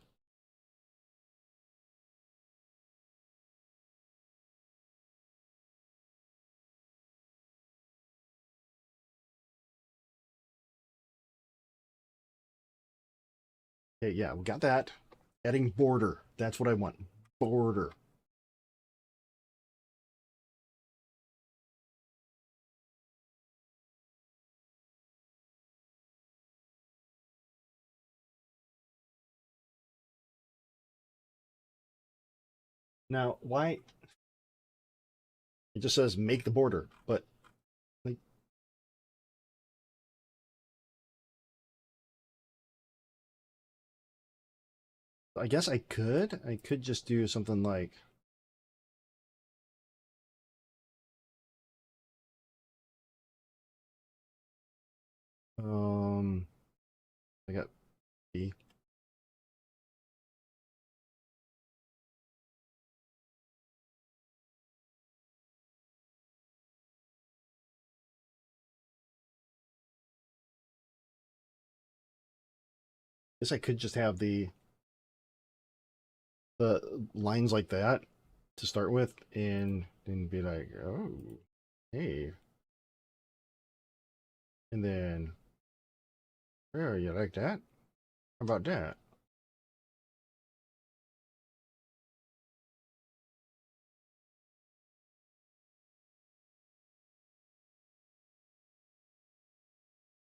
Okay, yeah, we got that. Adding border. That's what I want. Border. Now, why? It just says make the border, but like, I guess I could just do something like I got B. Guess I could just have the lines like that to start with, and then be like, oh, hey, and then, oh, you like that? How about that?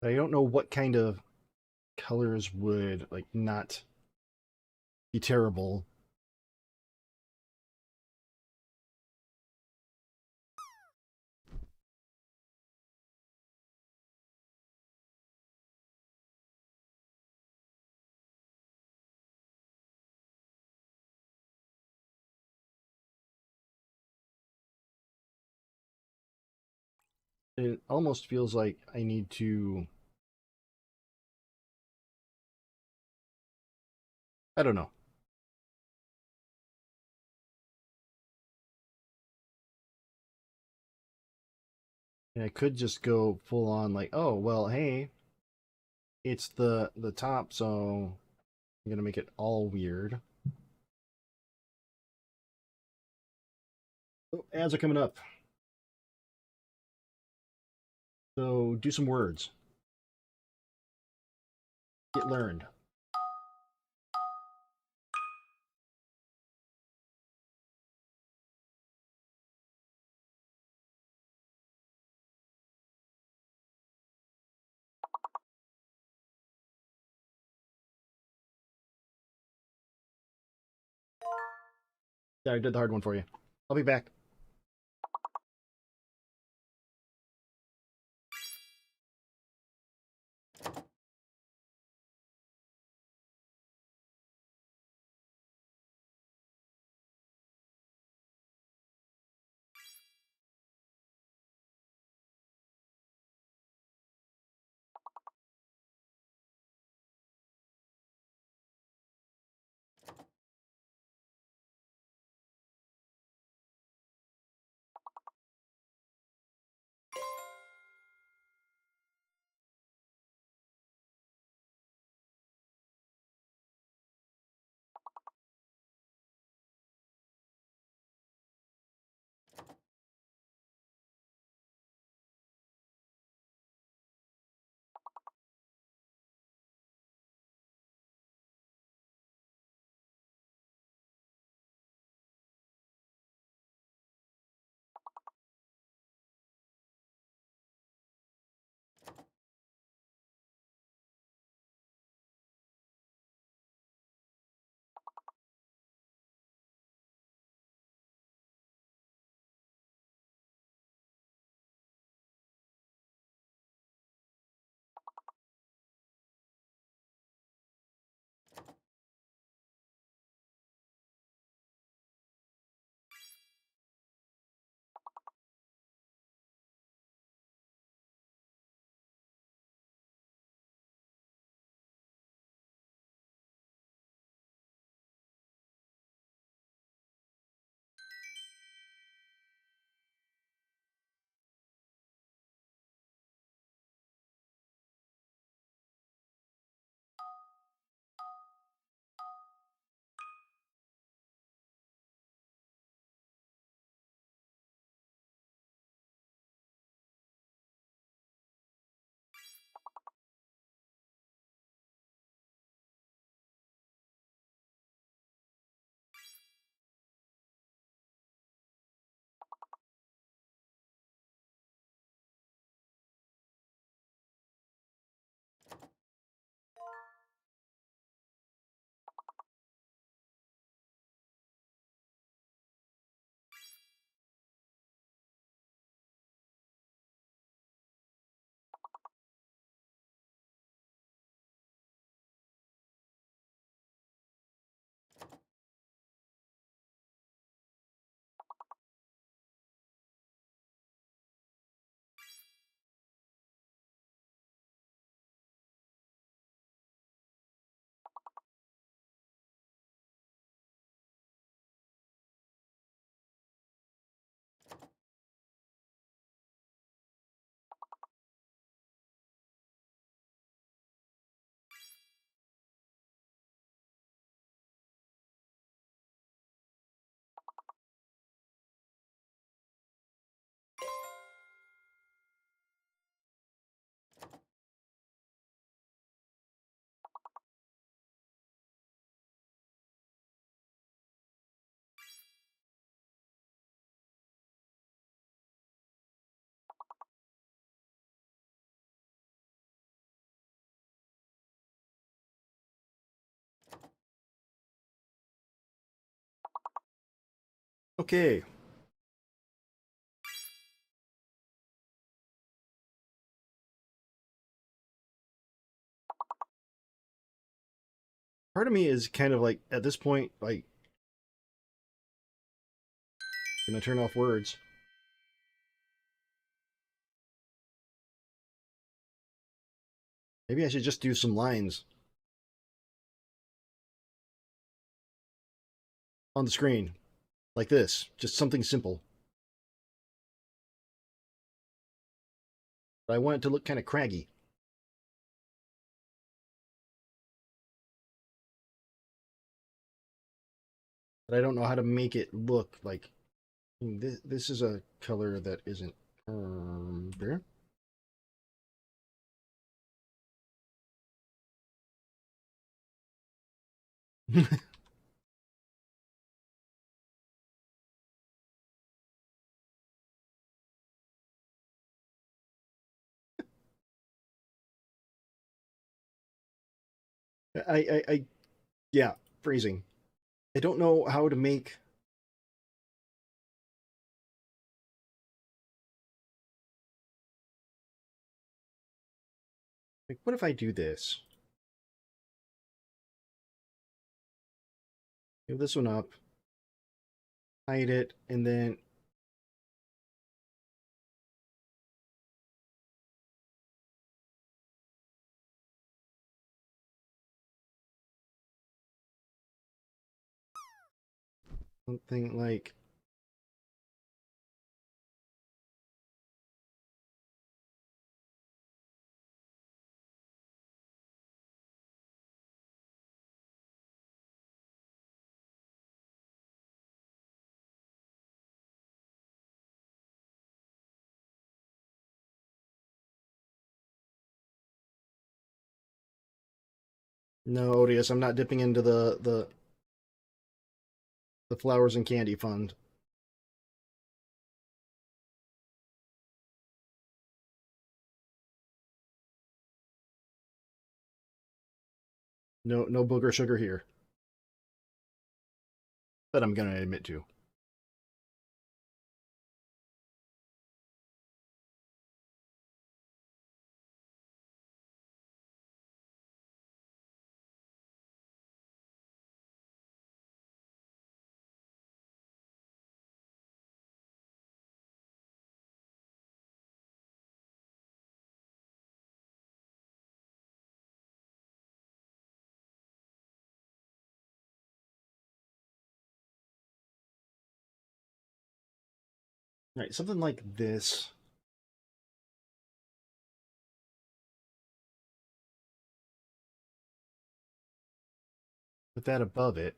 I don't know what kind of colors would like not be terrible. It almost feels like I need to, I don't know. And I could just go full on like, oh, well, hey, it's the top, so I'm gonna make it all weird. Oh, ads are coming up. So do some words. Get learned. Yeah, I did the hard one for you. I'll be back. Okay. Part of me is kind of like, at this point, like, gonna turn off words. Maybe I should just do some lines on the screen, like this. Just something simple. But I want it to look kind of craggy. But I don't know how to make it look like... This is a color that isn't... there. Yeah, phrasing. I don't know how to make... Like, what if I do this? Give this one up, hide it, and then... something like... No, Odious, I'm not dipping into the flowers and candy fund. No, no booger sugar here. That I'm gonna admit to. Right, something like this. Put that above it.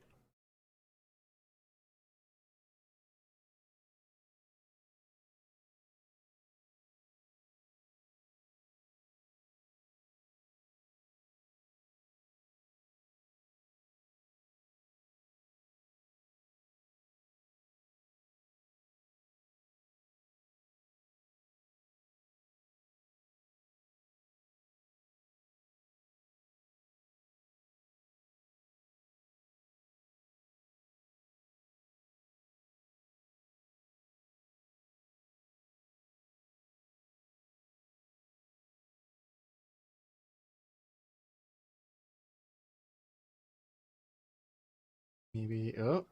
Maybe, oh,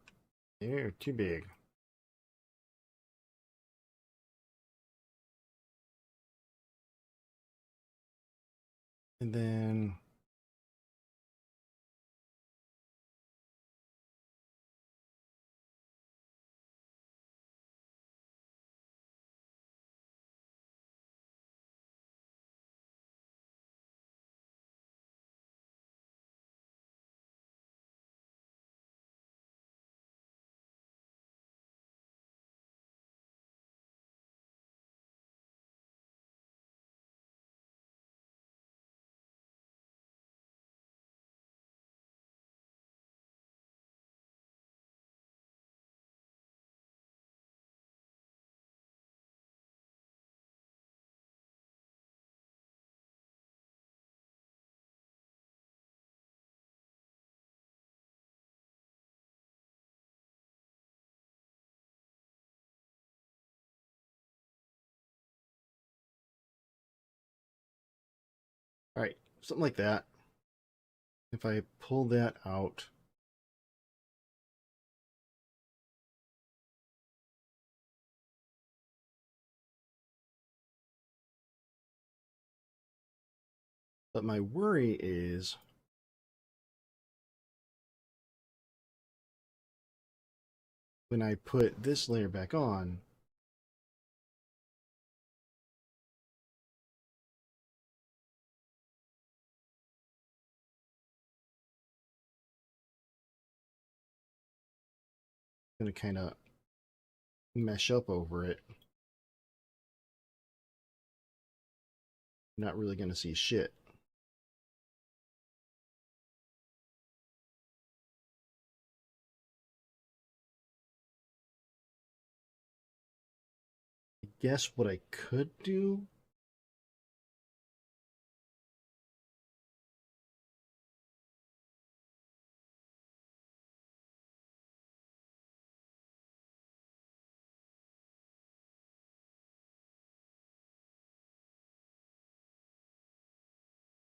they're too big. And then... All right, something like that. If I pull that out, but my worry is when I put this layer back on, I'm going to kind of mesh up over it. Not really going to see shit. I guess what I could do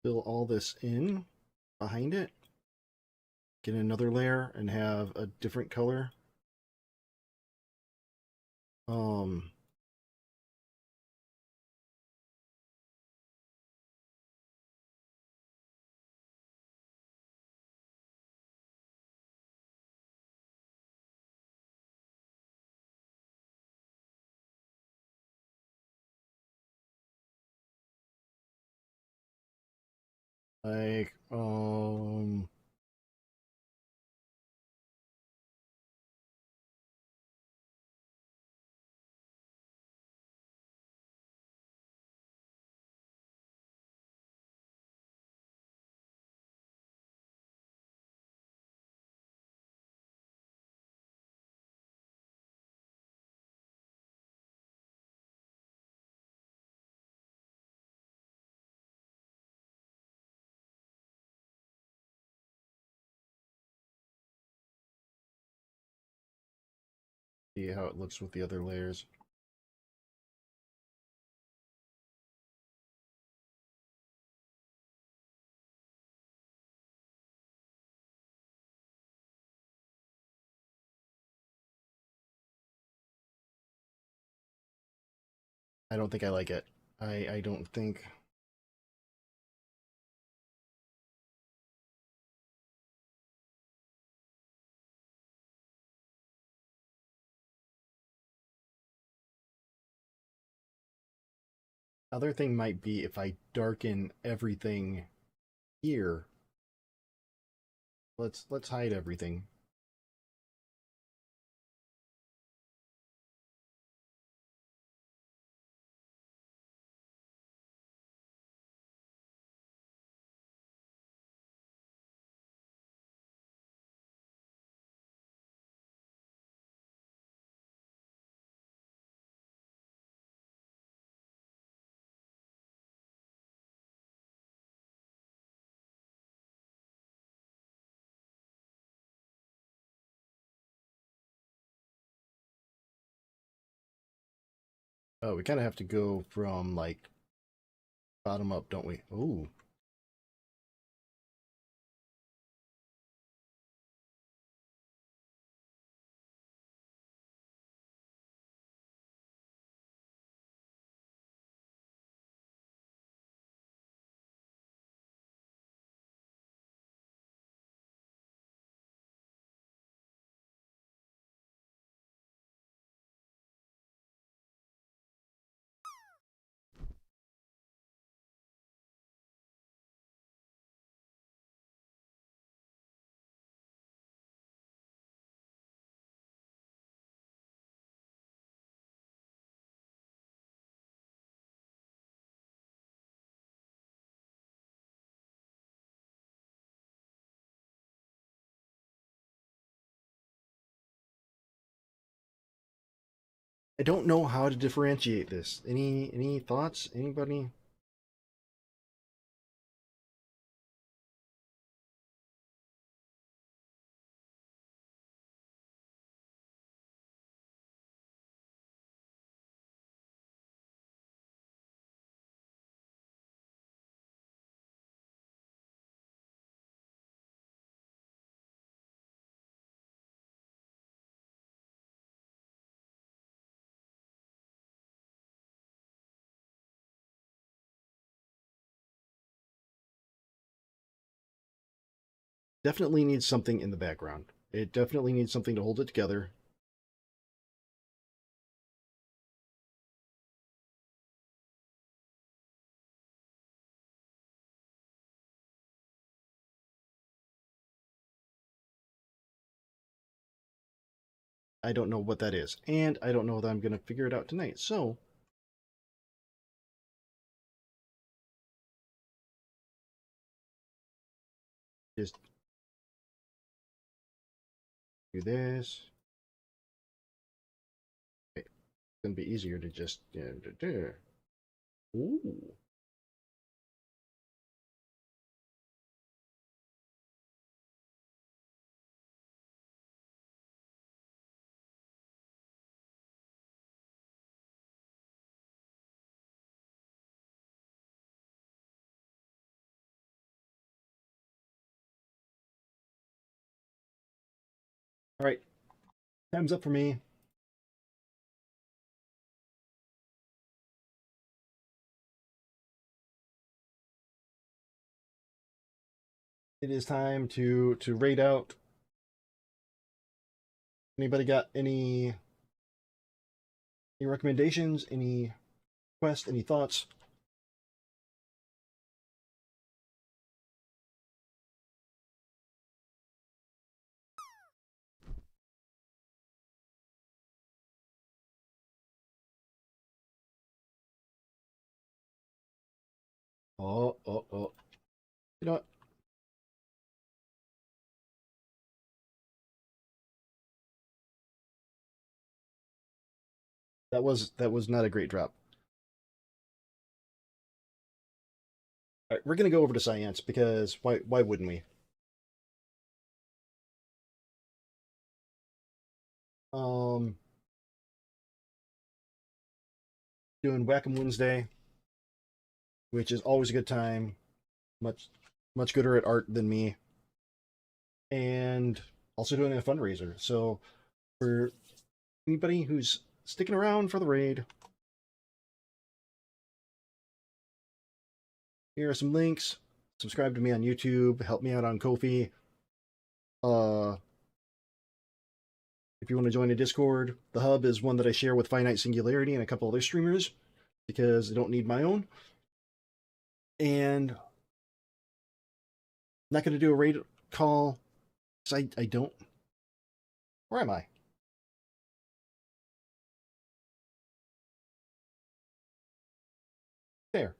fill all this in behind it, get another layer and have a different color. Like, see how it looks with the other layers. I don't think I like it. I don't think. Other thing might be if I darken everything here. Let's hide everything. Oh, we kind of have to go from like bottom up, don't we? Ooh. I don't know how to differentiate this. Any thoughts? Anybody? definitely needs something in the background. It definitely needs something to hold it together. I don't know what that is, and I don't know that I'm going to figure it out tonight. So, just do this. Okay. It's going to be easier to just... Ooh. All right. Time's up for me. It is time to raid out. Anybody got any recommendations, any requests, any thoughts? Oh. You know what? That was not a great drop. All right, we're gonna go over to science because why wouldn't we? Doing Whack-A Wednesday, which is always a good time. Much gooder at art than me, and also doing a fundraiser. So for anybody who's sticking around for the raid, here are some links. Subscribe to me on YouTube. Help me out on Ko-fi. If you want to join a Discord, the hub is one that I share with Finite Singularity and a couple other streamers because I don't need my own. And I'm not going to do a raid call because I don't. Where am I?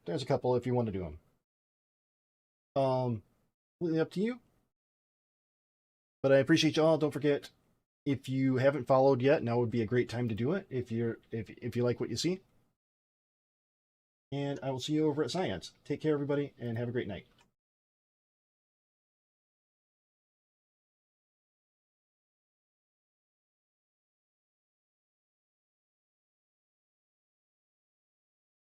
There's a couple if you want to do them. Completely up to you. But I appreciate y'all. Don't forget, if you haven't followed yet, now would be a great time to do it if you like what you see. And I will see you over at Science. Take care, everybody, and have a great night.